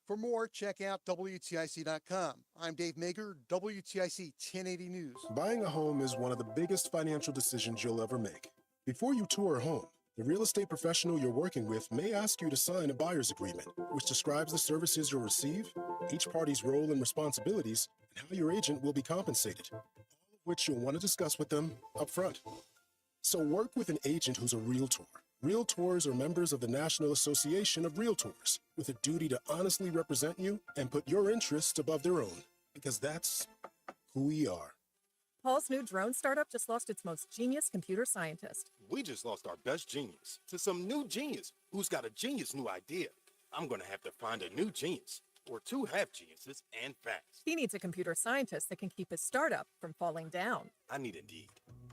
For more, check out WTIC.com. I'm Dave Mager, WTIC 1080 News. Buying a home is one of the biggest financial decisions you'll ever make. Before you tour a home, the real estate professional you're working with may ask you to sign a buyer's agreement, which describes the services you'll receive, each party's role and responsibilities, and how your agent will be compensated, all of which you'll want to discuss with them up front. So work with an agent who's a realtor. Realtors are members of the National Association of Realtors with a duty to honestly represent you and put your interests above their own, because that's who we are. Paul's new drone startup just lost its most genius computer scientist. We just lost our best genius to some new genius who's got a genius new idea. I'm going to have to find a new genius, or two have geniuses, and fast. He needs a computer scientist that can keep his startup from falling down. I need Indeed.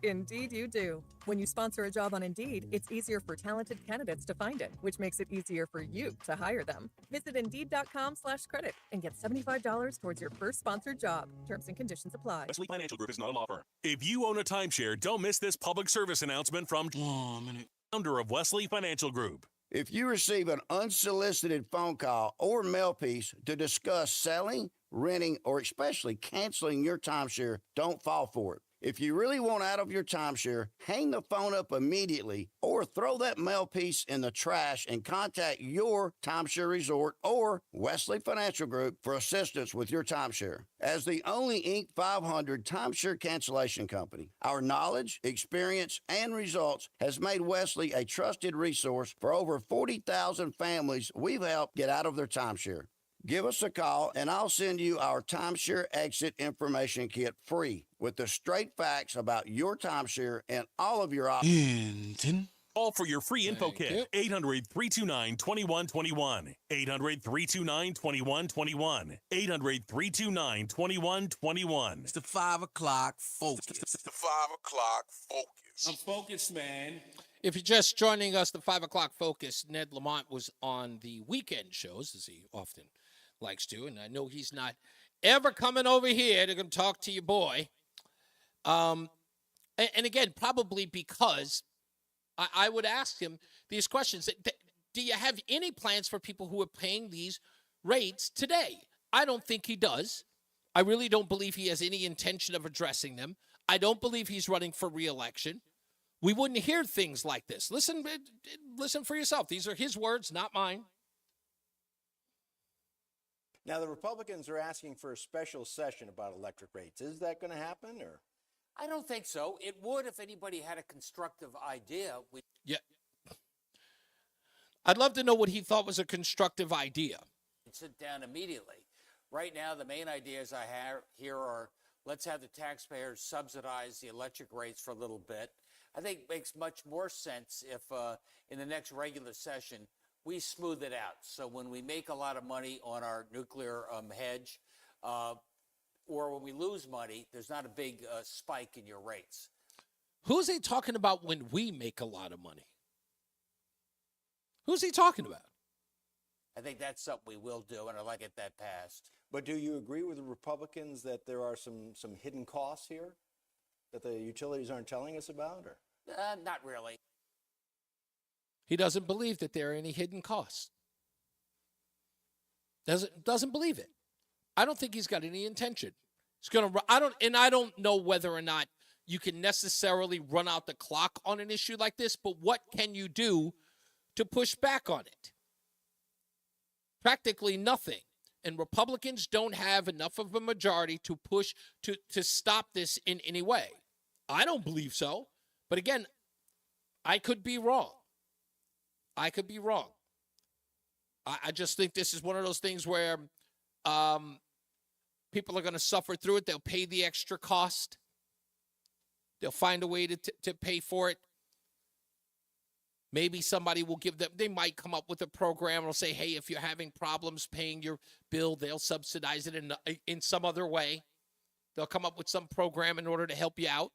Indeed you do. When you sponsor a job on Indeed, it's easier for talented candidates to find it, which makes it easier for you to hire them. Visit Indeed.com/credit and get $75 towards your first sponsored job. Terms and conditions apply. Wesley Financial Group is not a law firm. If you own a timeshare, don't miss this public service announcement from founder of Wesley Financial Group. If you receive an unsolicited phone call or mail piece to discuss selling, renting, or especially canceling your timeshare, don't fall for it. If you really want out of your timeshare, hang the phone up immediately or throw that mail piece in the trash and contact your timeshare resort or Wesley Financial Group for assistance with your timeshare. As the only Inc. 500 timeshare cancellation company, our knowledge, experience, and results has made Wesley a trusted resource for over 40,000 families we've helped get out of their timeshare. Give us a call, and I'll send you our timeshare exit information kit free with the straight facts about your timeshare and all of your options. Call for your free info kit. 800-329-2121. 800-329-2121. 800-329-2121. It's the 5 o'clock focus. It's the 5 o'clock focus. I'm focused, man. If you're just joining us, the 5 o'clock focus, Ned Lamont was on the weekend shows, as he often likes to, and I know he's not ever coming over here to talk to your boy. And again, probably because I would ask him these questions. Do you have any plans for people who are paying these rates today? I don't think he does. I really don't believe he has any intention of addressing them. I don't believe he's running for re-election. We wouldn't hear things like this. Listen for yourself. These are his words, not mine. Now, the Republicans are asking for a special session about electric rates. Is that going to happen, or? I don't think so. It would if anybody had a constructive idea. Yeah. I'd love to know what he thought was a constructive idea. Sit down immediately. Right now, the main ideas I have here are let's have the taxpayers subsidize the electric rates for a little bit. I think it makes much more sense if in the next regular session, we smooth it out. So when we make a lot of money on our nuclear hedge, or when we lose money, there's not a big spike in your rates. Who's he talking about when we make a lot of money? Who's he talking about? I think that's something we will do, and I'd like to get that passed. But do you agree with the Republicans that there are some hidden costs here that the utilities aren't telling us about? Or? Not really. He doesn't believe that there are any hidden costs. Doesn't believe it. I don't think he's got any intention. He's gonna. I don't know whether or not you can necessarily run out the clock on an issue like this. But what can you do to push back on it? Practically nothing. And Republicans don't have enough of a majority to push to stop this in any way. I don't believe so. But again, I could be wrong. I just think this is one of those things where people are going to suffer through it. They'll pay the extra cost. They'll find a way to pay for it. Maybe somebody will give them, they might come up with a program and will say, hey, if you're having problems paying your bill, they'll subsidize it in some other way. They'll come up with some program in order to help you out.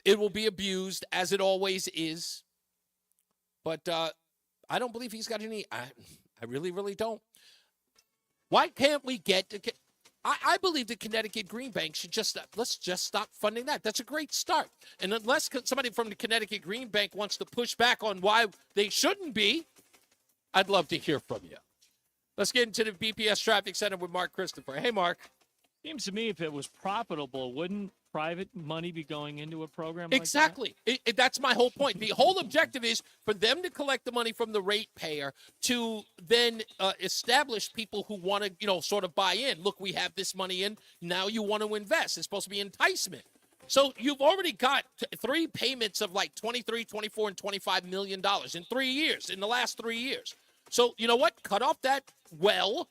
It will be abused, as it always is. But I don't believe he's got any, I really, really don't. Why can't we get to, I believe the Connecticut Green Bank should let's just stop funding that. That's a great start. And unless somebody from the Connecticut Green Bank wants to push back on why they shouldn't be, I'd love to hear from you. Let's get into the BPS Traffic Center with Mark Christopher. Hey, Mark. Seems to me if it was profitable, wouldn't private money be going into a program like exactly. that? That's my whole point. The whole objective is for them to collect the money from the ratepayer to then establish people who want to, sort of buy in. Look, we have this money in. Now you want to invest. It's supposed to be enticement. So you've already got 3 payments of like $23, $24, and $25 million in 3 years, in the last 3 years. So you know what? Cut off that well.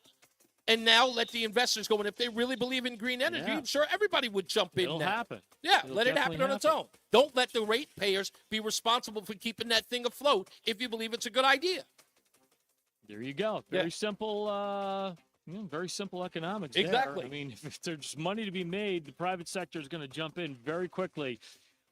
And now let the investors go. And if they really believe in green energy, I'm sure everybody would jump in. It'll now. happen. Yeah, It'll let it happen on its own. Don't let the ratepayers be responsible for keeping that thing afloat if you believe it's a good idea. There you go. Very simple. Very simple economics. Exactly. There. I mean, if there's money to be made, the private sector is going to jump in very quickly.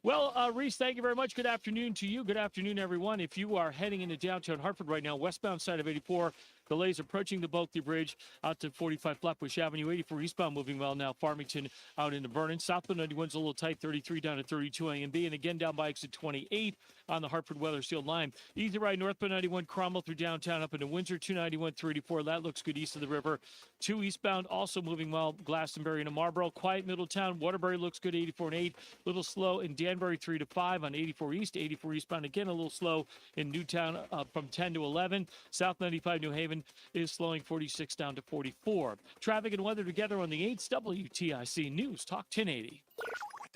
Well, Reese, thank you very much. Good afternoon to you. Good afternoon, everyone. If you are heading into downtown Hartford right now, westbound side of 84, Delays approaching the Bulkley Bridge out to 45 Flatbush Avenue. 84 eastbound moving well now. Farmington out into Vernon. Southbound 91's a little tight. 33 down to 32 A and B. And again down by exit 28 on the Hartford Weatherfield line. Easy ride northbound 91 Cromwell through downtown up into Windsor. 291 34. That looks good east of the river. 2 eastbound also moving well. Glastonbury into Marlboro. Quiet Middletown. Waterbury looks good. 84 and 8. Little slow in Danbury 3 to 5 on 84 east. 84 eastbound again a little slow in Newtown from 10 to 11. South 95 New Haven is slowing 46 down to 44. Traffic and weather together on the 8th WTIC News Talk 1080.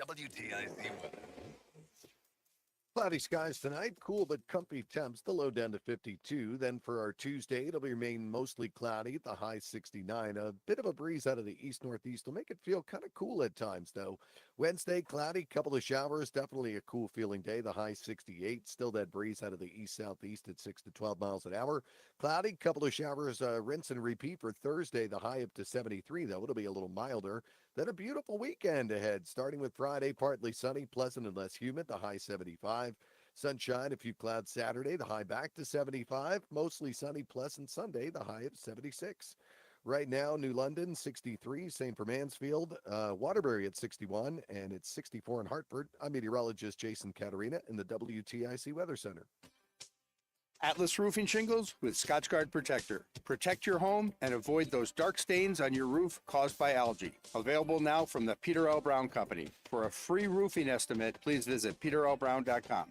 WTIC weather. Cloudy skies tonight, cool but comfy temps, the low down to 52. Then for our Tuesday, it'll remain mostly cloudy, the high 69. A bit of a breeze out of the east-northeast will make it feel kind of cool at times, though. Wednesday, cloudy, couple of showers, definitely a cool feeling day, the high 68. Still that breeze out of the east-southeast at 6 to 12 miles an hour. Cloudy, couple of showers, rinse and repeat for Thursday, the high up to 73, though. It'll be a little milder. Then a beautiful weekend ahead, starting with Friday, partly sunny, pleasant and less humid, the high 75. Sunshine, a few clouds Saturday, the high back to 75. Mostly sunny, pleasant Sunday, the high of 76. Right now, New London, 63. Same for Mansfield. Waterbury at 61, and it's 64 in Hartford. I'm meteorologist Jason Caterina in the WTIC Weather Center. Atlas Roofing Shingles with Scotchgard Protector. Protect your home and avoid those dark stains on your roof caused by algae. Available now from the Peter L. Brown Company. For a free roofing estimate, please visit peterlbrown.com.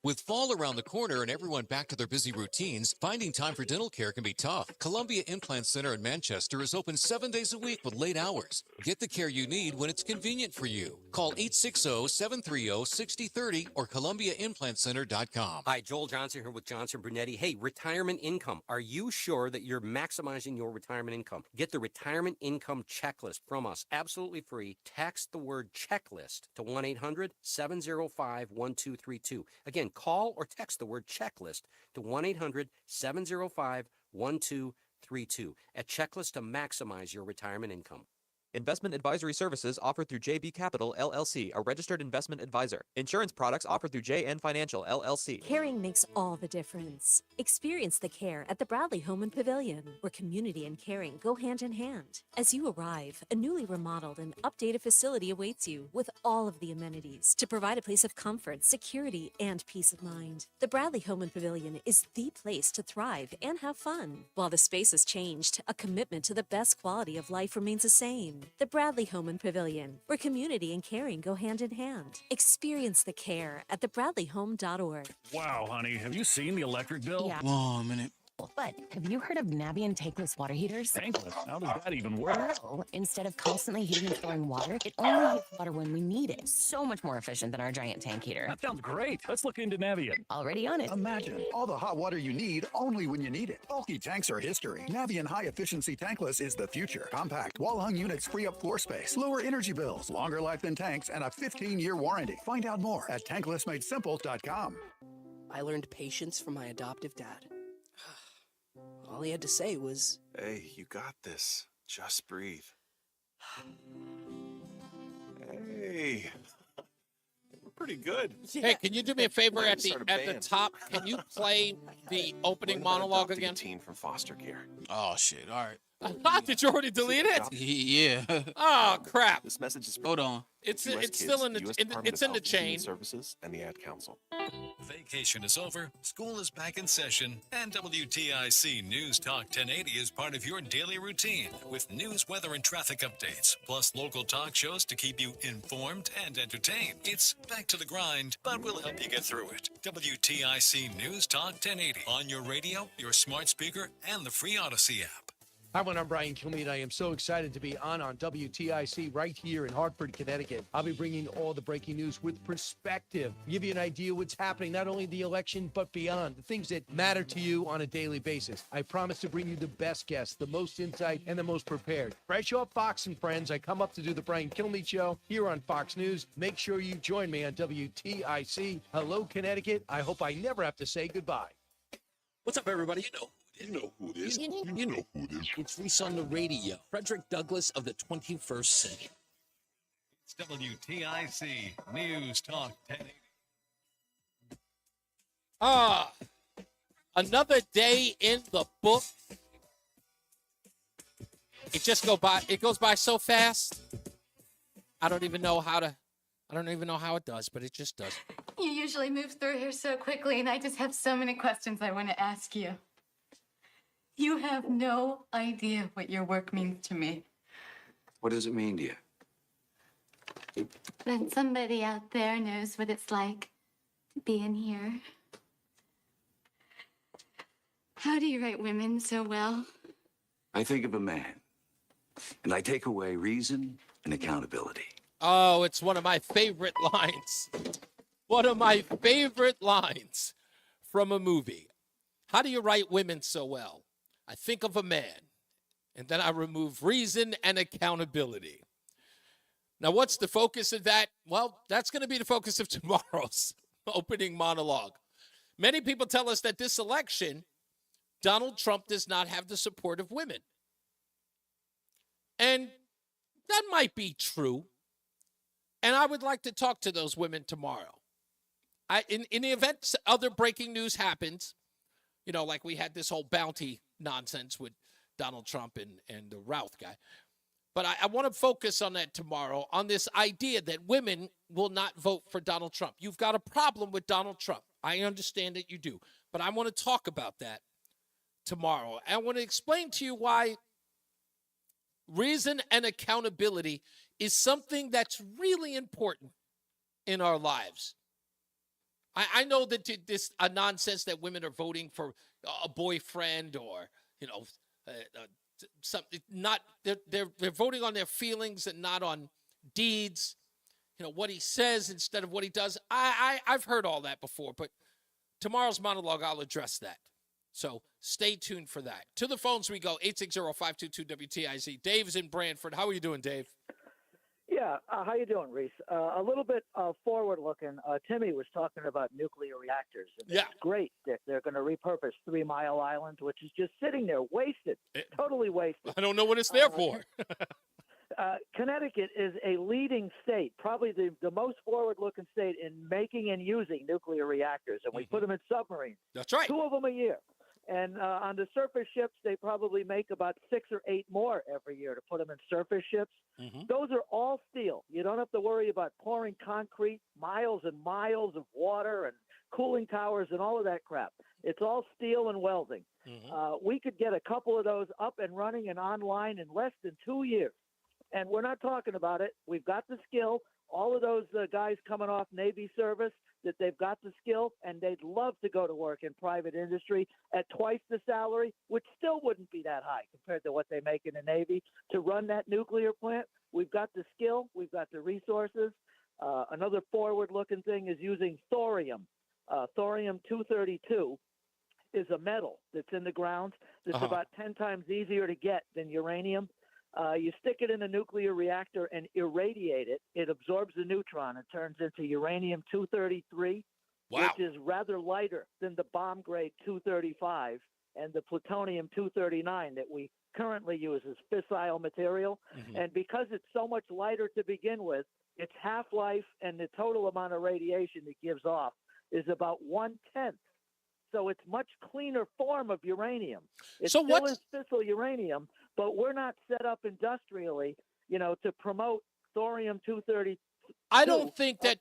With fall around the corner and everyone back to their busy routines, finding time for dental care can be tough. Columbia Implant Center in Manchester is open 7 days a week with late hours. Get the care you need when it's convenient for you. Call 860-730-6030 or columbiaimplantcenter.com. Hi, Joel Johnson here with Johnson Brunetti. Hey, retirement income. Are you sure that you're maximizing your retirement income? Get the retirement income checklist from us, absolutely free. Text the word checklist to 1-800-705-1232. Again, call or text the word checklist to 1-800-705-1232. A checklist to maximize your retirement income. Investment advisory services offered through JB Capital, LLC, a registered investment advisor. Insurance products offered through JN Financial, LLC. Caring makes all the difference. Experience the care at the Bradley Home and Pavilion, where community and caring go hand in hand. As you arrive, a newly remodeled and updated facility awaits you with all of the amenities to provide a place of comfort, security, and peace of mind. The Bradley Home and Pavilion is the place to thrive and have fun. While the space has changed, a commitment to the best quality of life remains the same. The Bradley Home and Pavilion, where community and caring go hand in hand. Experience the care at thebradleyhome.org. Wow, honey, have you seen the electric bill? Yeah. Oh, a minute. But have you heard of Navien tankless water heaters? Tankless? How does that even work? Well, instead of constantly heating and storing water, it only heats water when we need it. So much more efficient than our giant tank heater. That sounds great. Let's look into Navien. Already on it. Imagine all the hot water you need only when you need it. Bulky tanks are history. Navien High Efficiency Tankless is the future. Compact, wall-hung units free up floor space, lower energy bills, longer life than tanks, and a 15-year warranty. Find out more at tanklessmadesimple.com. I learned patience from my adoptive dad. All he had to say was, "Hey, you got this. Just breathe." Hey, we're pretty good. Hey, can you do me a favor at the top? Can you play the opening monologue again? Teen from foster care. Oh shit! All right. Did you already delete it? Yeah. Oh crap! This message is hold on. It's still in the chain. Services and the Ad Council. Vacation is over, school is back in session, and WTIC News Talk 1080 is part of your daily routine with news, weather, and traffic updates, plus local talk shows to keep you informed and entertained. It's back to the grind, but we'll help you get through it. WTIC News Talk 1080 on your radio, your smart speaker, and the free Odyssey app. Hi, I'm Brian Kilmeade. I am so excited to be on WTIC right here in Hartford, Connecticut. I'll be bringing all the breaking news with perspective, give you an idea what's happening, not only the election, but beyond, the things that matter to you on a daily basis. I promise to bring you the best guests, the most insight, and the most prepared. Fresh off Fox and Friends, I come up to do the Brian Kilmeade Show here on Fox News. Make sure you join me on WTIC. Hello, Connecticut. I hope I never have to say goodbye. What's up, everybody? You know who it is. You know who it is. It's Reese on the Radio. Frederick Douglass of the 21st century. It's WTIC News Talk 1080. Another day in the book. It goes by so fast. I don't even know how it does, but it just does. You usually move through here so quickly, and I just have so many questions I want to ask you. You have no idea what your work means to me. What does it mean to you? Then somebody out there knows what it's like being here. How do you write women so well? I think of a man, and I take away reason and accountability. Oh, it's one of my favorite lines. One of my favorite lines from a movie. How do you write women so well? I think of a man, and then I remove reason and accountability. Now, what's the focus of that? Well, that's going to be the focus of tomorrow's opening monologue. Many people tell us that this election, Donald Trump does not have the support of women. And that might be true. And I would like to talk to those women tomorrow. In the event other breaking news happens, like we had this whole bounty nonsense with Donald Trump and the Routh guy. But I want to focus on that tomorrow, on this idea that women will not vote for Donald Trump. You've got a problem with Donald Trump. I understand that you do. But I want to talk about that tomorrow. I want to explain to you why reason and accountability is something that's really important in our lives. I know that this a nonsense that women are voting for a boyfriend or something. Not they're voting on their feelings and not on deeds. What he says instead of what he does. I've heard all that before, but tomorrow's monologue I'll address that. So stay tuned for that. To the phones we go. 860-522-WTIC. Dave's in Brantford. How are you doing, Dave? Yeah, how you doing, Reese? A little bit forward-looking. Timmy was talking about nuclear reactors. And yeah. It's great that they're going to repurpose 3 Mile Island, which is just sitting there, wasted, totally wasted. I don't know what it's there for. Connecticut is a leading state, probably the most forward-looking state in making and using nuclear reactors, and we put them in submarines. That's right. 2 of them a year. And on the surface ships, they probably make about 6 or 8 more every year to put them in surface ships. Those are all steel. You don't have to worry about pouring concrete, miles and miles of water and cooling towers and all of that crap. It's all steel and welding. We could get a couple of those up and running and online in less than 2 years. And we're not talking about it. We've got the skill. All of those guys coming off Navy service, that they've got the skill, and they'd love to go to work in private industry at twice the salary, which still wouldn't be that high compared to what they make in the Navy to run that nuclear plant. We've got the skill. We've got the resources. Another forward-looking thing is using thorium. Thorium-232 is a metal that's in the ground that's about 10 times easier to get than uranium. You stick it in a nuclear reactor and irradiate it. It absorbs the neutron and turns into uranium-233, which is rather lighter than the bomb-grade 235 and the plutonium-239 that we currently use as fissile material. And because it's so much lighter to begin with, its half-life and the total amount of radiation it gives off is about 1/10. So it's much cleaner form of uranium. It's still is fissile uranium, but we're not set up industrially, to promote thorium-232. I don't think that,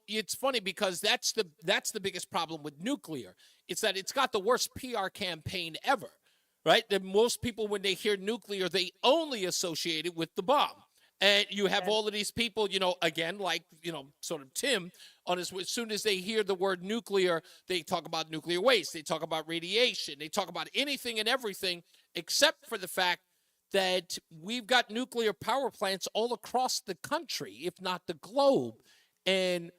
it's funny because that's the biggest problem with nuclear. It's that it's got the worst PR campaign ever, right? That most people, when they hear nuclear, they only associate it with the bomb. And you have all of these people, again, like, sort of Tim, as soon as they hear the word nuclear, they talk about nuclear waste. They talk about radiation. They talk about anything and everything except for the fact that we've got nuclear power plants all across the country, if not the globe. And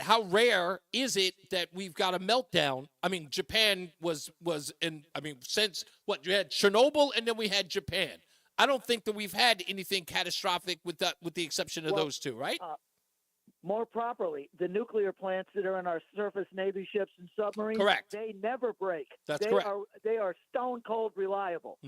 how rare is it that we've got a meltdown? I mean, Japan since you had Chernobyl and then we had Japan. I don't think that we've had anything catastrophic with the exception of those two, right? More properly, the nuclear plants that are in our surface Navy ships and submarines, correct, they never break. That's correct. They are stone cold reliable.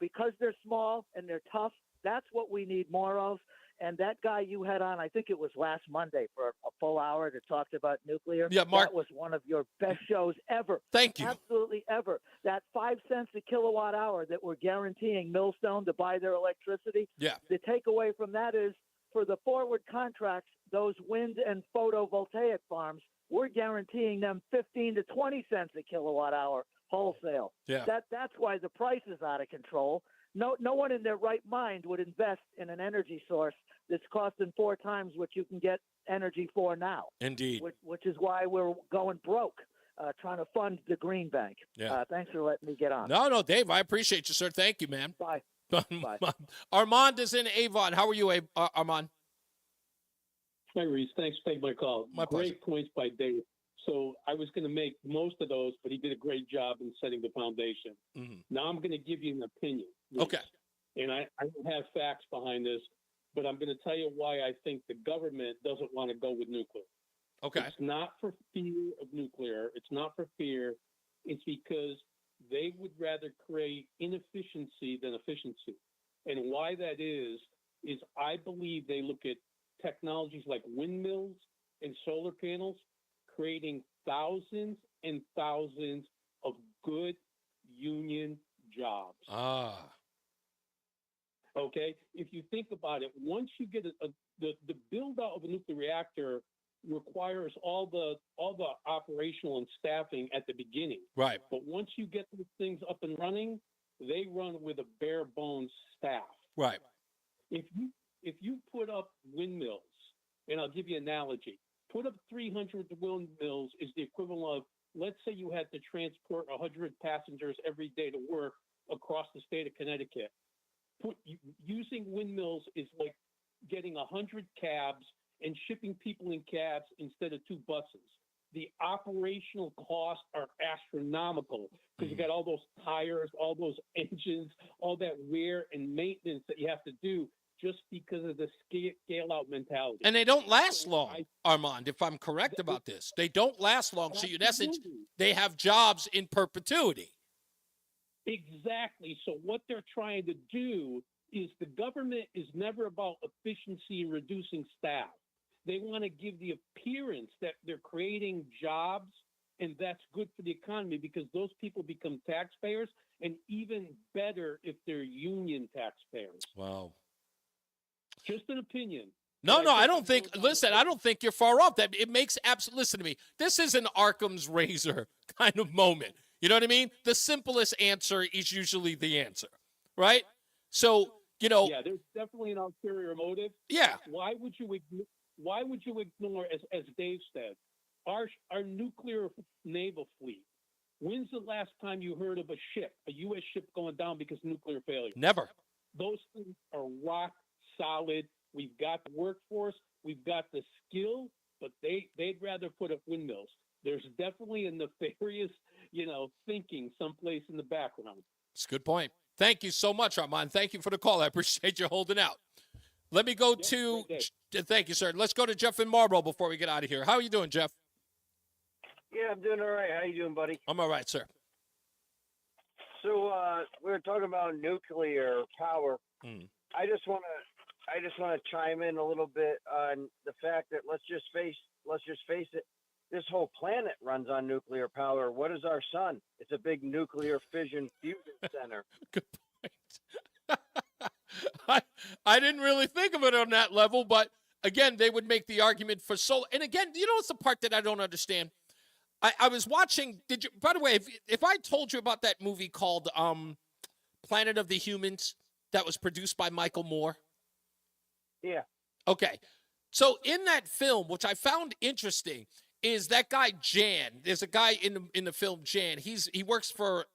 Because they're small and they're tough, that's what we need more of. And that guy you had on, I think it was last Monday for a full hour that talked about nuclear. Yeah, Mark. That was one of your best shows ever. Thank you. Absolutely ever. That 5 cents a kilowatt hour that we're guaranteeing Millstone to buy their electricity. Yeah. The takeaway from that is for the forward contracts, those wind and photovoltaic farms, we're guaranteeing them 15 to 20 cents a kilowatt hour wholesale. Yeah. That's why the price is out of control. No one in their right mind would invest in an energy source that's costing 4 times what you can get energy for now. Indeed. Which is why we're going broke, trying to fund the green bank. Yeah. Thanks for letting me get on. No, Dave, I appreciate you, sir. Thank you, man. Bye. Bye. Armand is in Avon. How are you, Armand? Hi, Reese. Thanks for taking my call. My pleasure. Great points by Dave. So I was going to make most of those, but he did a great job in setting the foundation. Mhm. Now I'm going to give you an opinion. Reese. Okay. And I don't have facts behind this, but I'm going to tell you why I think the government doesn't want to go with nuclear. Okay. It's not for fear of nuclear. It's not for fear. It's because they would rather create inefficiency than efficiency. And why that is I believe they look at technologies like windmills and solar panels, creating thousands and thousands of good union jobs. Ah. Okay? If you think about it, once you get the build out of a nuclear reactor requires all the operational and staffing at the beginning. Right. But once you get these things up and running, they run with a bare bones staff. Right. If you put up windmills, and I'll give you an analogy, put up 300 windmills is the equivalent of, let's say you had to transport 100 passengers every day to work across the state of Connecticut. Using windmills is like getting 100 cabs and shipping people in cabs instead of 2 buses. The operational costs are astronomical because you got all those tires, all those engines, all that wear and maintenance that you have to do just because of the scale out mentality. And they don't last long, Armand, if I'm correct about this. They don't last long. So in essence, they have jobs in perpetuity. Exactly. So what they're trying to do is the government is never about efficiency and reducing staff. They want to give the appearance that they're creating jobs, and that's good for the economy because those people become taxpayers, and even better if they're union taxpayers. Wow. Just an opinion. No, I don't think, listen, I don't think you're far off. That it makes absolute, listen to me. This is an Occam's razor kind of moment. You know what I mean? The simplest answer is usually the answer, right? So, Yeah, there's definitely an ulterior motive. Yeah. Why would you ignore, as Dave said, our nuclear naval fleet? When's the last time you heard of a U.S. ship going down because of nuclear failure? Never. Those things are rock solid. We've got the workforce. We've got the skill, but they'd rather put up windmills. There's definitely a nefarious, thinking someplace in the background. It's a good point. Thank you so much, Armand. Thank you for the call. I appreciate you holding out. Let me go to, thank you, sir. Let's go to Jeff in Marlboro before we get out of here. How are you doing, Jeff? Yeah, I'm doing all right. How you doing, buddy? I'm all right, sir. So we were talking about nuclear power. I just want to chime in a little bit on the fact that let's just face it. This whole planet runs on nuclear power. What is our sun? It's a big nuclear fission fusion center. Good point. I didn't really think of it on that level, but again, they would make the argument for solar. And again, what's the part that I don't understand? I was watching. By the way, if I told you about that movie called Planet of the Humans that was produced by Michael Moore? Yeah. Okay. So in that film, which I found interesting, is that guy Jan. There's a guy in the film Jan. He works for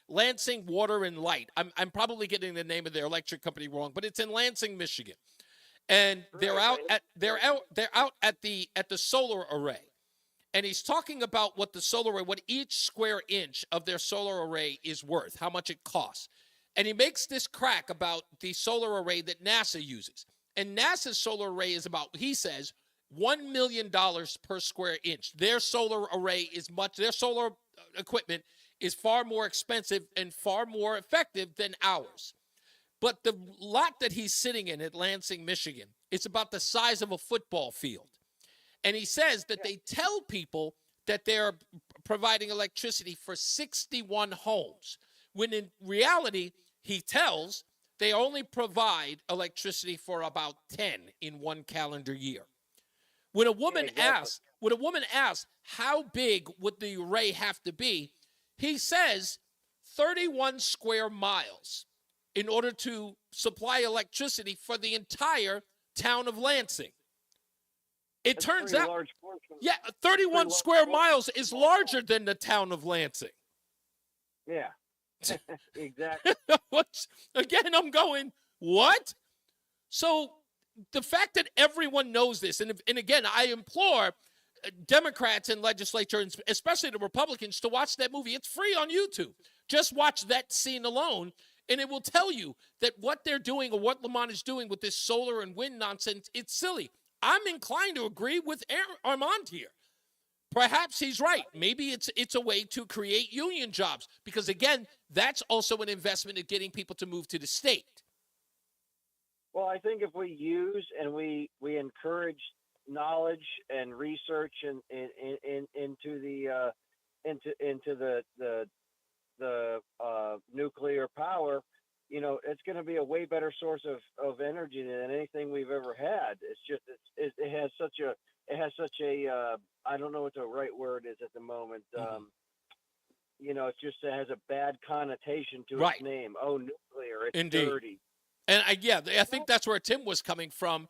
Lansing Water and Light. I'm probably getting the name of their electric company wrong, but it's in Lansing, Michigan. And they're out at the solar array. And he's talking about what each square inch of their solar array is worth, how much it costs. And he makes this crack about the solar array that NASA uses. And NASA's solar array is about, he says, $1 million per square inch. Their solar array their solar equipment is far more expensive and far more effective than ours. But the lot that he's sitting in at Lansing, Michigan, it's about the size of a football field. And he says that they tell people that they're providing electricity for 61 homes, when in reality, he tells they only provide electricity for about 10 in one calendar year. When a woman asks, how big would the array have to be, he says 31 square miles in order to supply electricity for the entire town of Lansing. It turns out, 31 square miles is larger than the town of Lansing. Yeah, exactly. Again, I'm going, what? So the fact that everyone knows this, and again, I implore Democrats in legislature, and especially the Republicans, to watch that movie. It's free on YouTube. Just watch that scene alone, and it will tell you that what they're doing or what Lamont is doing with this solar and wind nonsense, it's silly. I'm inclined to agree with Armand here. Perhaps he's right. Maybe it's a way to create union jobs, because, again, that's also an investment in getting people to move to the state. Well, I think if we use and we encourage knowledge and research into the nuclear power, it's going to be a way better source of energy than anything we've ever had. It's just it has such a I don't know what the right word is at the moment. It has a bad connotation to its name. Oh, nuclear! It's Indeed. dirty. And I think that's where Tim was coming from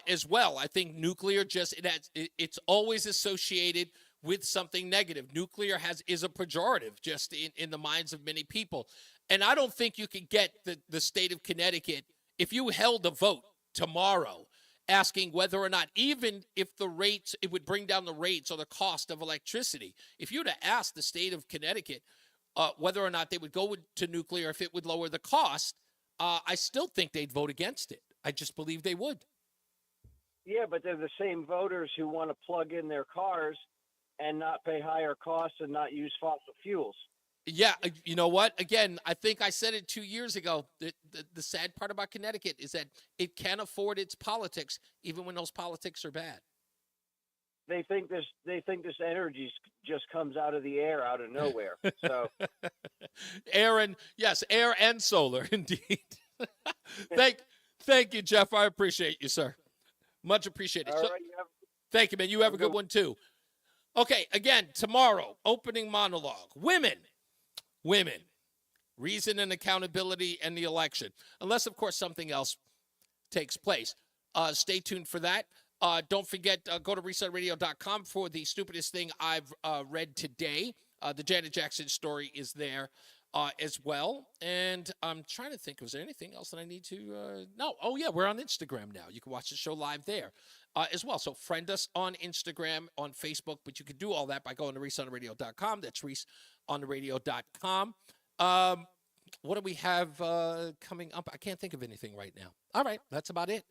as well. I think nuclear it's always associated with something negative. Nuclear is a pejorative just in the minds of many people. And I don't think you could get the state of Connecticut, if you held a vote tomorrow asking whether or not, even if it would bring down the rates or the cost of electricity, if you were to ask the state of Connecticut whether or not they would go to nuclear, if it would lower the cost, I still think they'd vote against it. I just believe they would. Yeah, but they're the same voters who want to plug in their cars and not pay higher costs and not use fossil fuels. Yeah, you know what? Again, I think I said it 2 years ago. The sad part about Connecticut is that it can't afford its politics, even when those politics are bad. They think this energy just comes out of the air, out of nowhere. So, air and solar, indeed. Thank you, Jeff. I appreciate you, sir. Much appreciated. All right, thank you, man. You have a good one too. Okay, again, tomorrow, opening monologue. Women, reason and accountability, and the election. Unless, of course, something else takes place. Stay tuned for that. Don't forget, go to resetonradio.com for the stupidest thing I've read today. The Janet Jackson story is there as well. And I'm trying to think, was there anything else that I need to? No. Oh, yeah, we're on Instagram now. You can watch the show live there as well. So friend us on Instagram, on Facebook, but you can do all that by going to resetonradio.com. That's reseontheradio.com. What do we have coming up? I can't think of anything right now. All right, that's about it.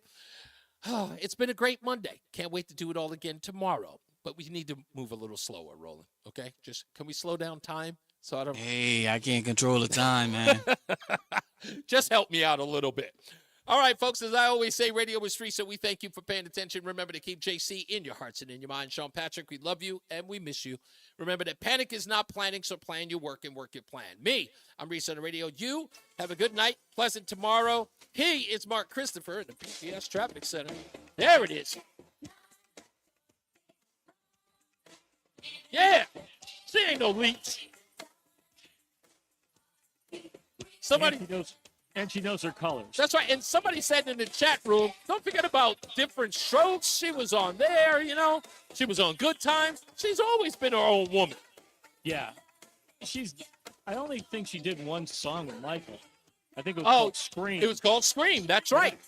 It's been a great Monday. Can't wait to do it all again tomorrow. But we need to move a little slower, Roland. Okay? Just can we slow down time? So I don't. Hey, I can't control the time, man. Just help me out a little bit. All right, folks, as I always say, radio is free, so we thank you for paying attention. Remember to keep JC in your hearts and in your minds. Sean Patrick, we love you and we miss you. Remember that panic is not planning, so plan your work and work your plan. Me, I'm Reese on the Radio. You have a good night, pleasant tomorrow. He is Mark Christopher at the PCS Traffic Center. There it is. Yeah, she ain't no leech. Somebody knows. And she knows her colors. That's right. And somebody said in the chat room, don't forget about Different Strokes. She was on there, She was on Good Times. She's always been her own woman. Yeah. I only think she did one song with Michael. I think it was called Scream. It was called Scream. That's right.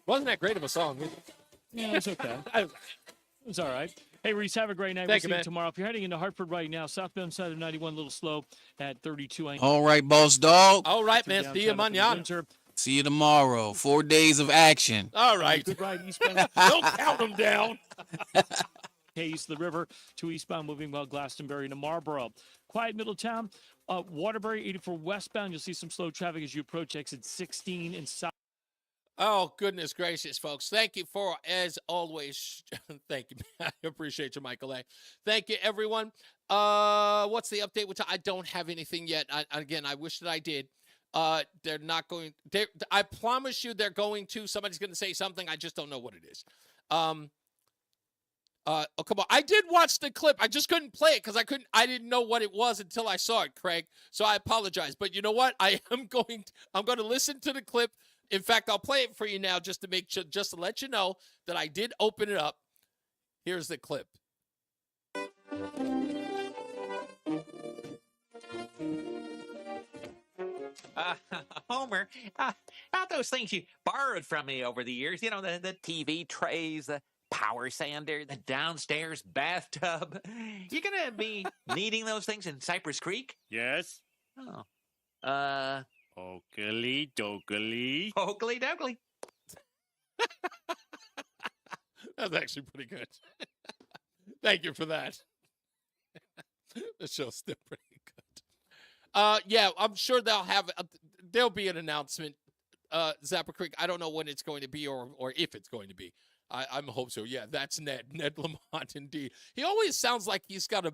Wasn't that great of a song? Yeah, it's okay. It was all right. Hey, Reese, have a great night. Thank we'll you, see man. Tomorrow. If you're heading into Hartford right now, southbound side of 91, a little slow at 32. All right, boss dog. All right, man. See you mañana. See you tomorrow. 4 days of action. All right. Good ride eastbound. Don't count them down. East of the river to eastbound, moving well Glastonbury to Marlborough. Quiet Middletown. Waterbury 84 westbound. You'll see some slow traffic as you approach exit 16 in South. Oh, goodness gracious, folks. Thank you for, as always, thank you. I appreciate you, Michael A. Thank you, everyone. What's the update? Which I don't have anything yet. Again, I wish that I did. They're not going. I promise you they're going to. Somebody's going to say something. I just don't know what it is. Oh, come on. I did watch the clip. I just couldn't play it because I didn't know what it was until I saw it, Craig. So I apologize. But you know what? I'm going to listen to the clip. In fact, I'll play it for you now just to make sure, just to let you know that I did open it up. Here's the clip. Homer, about those things you borrowed from me over the years, you know, the TV trays, the power sander, the downstairs bathtub. You gonna be needing those things in Cypress Creek? Yes. Oh. Oakley dokley. Oakley dokley. That's actually pretty good. Thank you for that. The show's still pretty good. Yeah, I'm sure there'll be an announcement. Zappa Creek. I don't know when it's going to be or if it's going to be. I'm hope so. Yeah, that's Ned Lamont indeed. He always sounds like he's got a.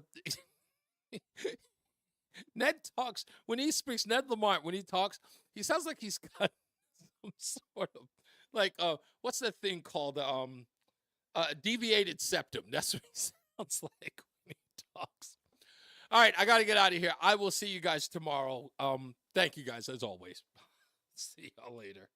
Ned talks when he speaks. Ned Lamont, when he talks, he sounds like he's got some sort of like what's that thing called? Deviated septum. That's what he sounds like when he talks. All right, I got to get out of here. I will see you guys tomorrow. Thank you guys as always. See y'all later.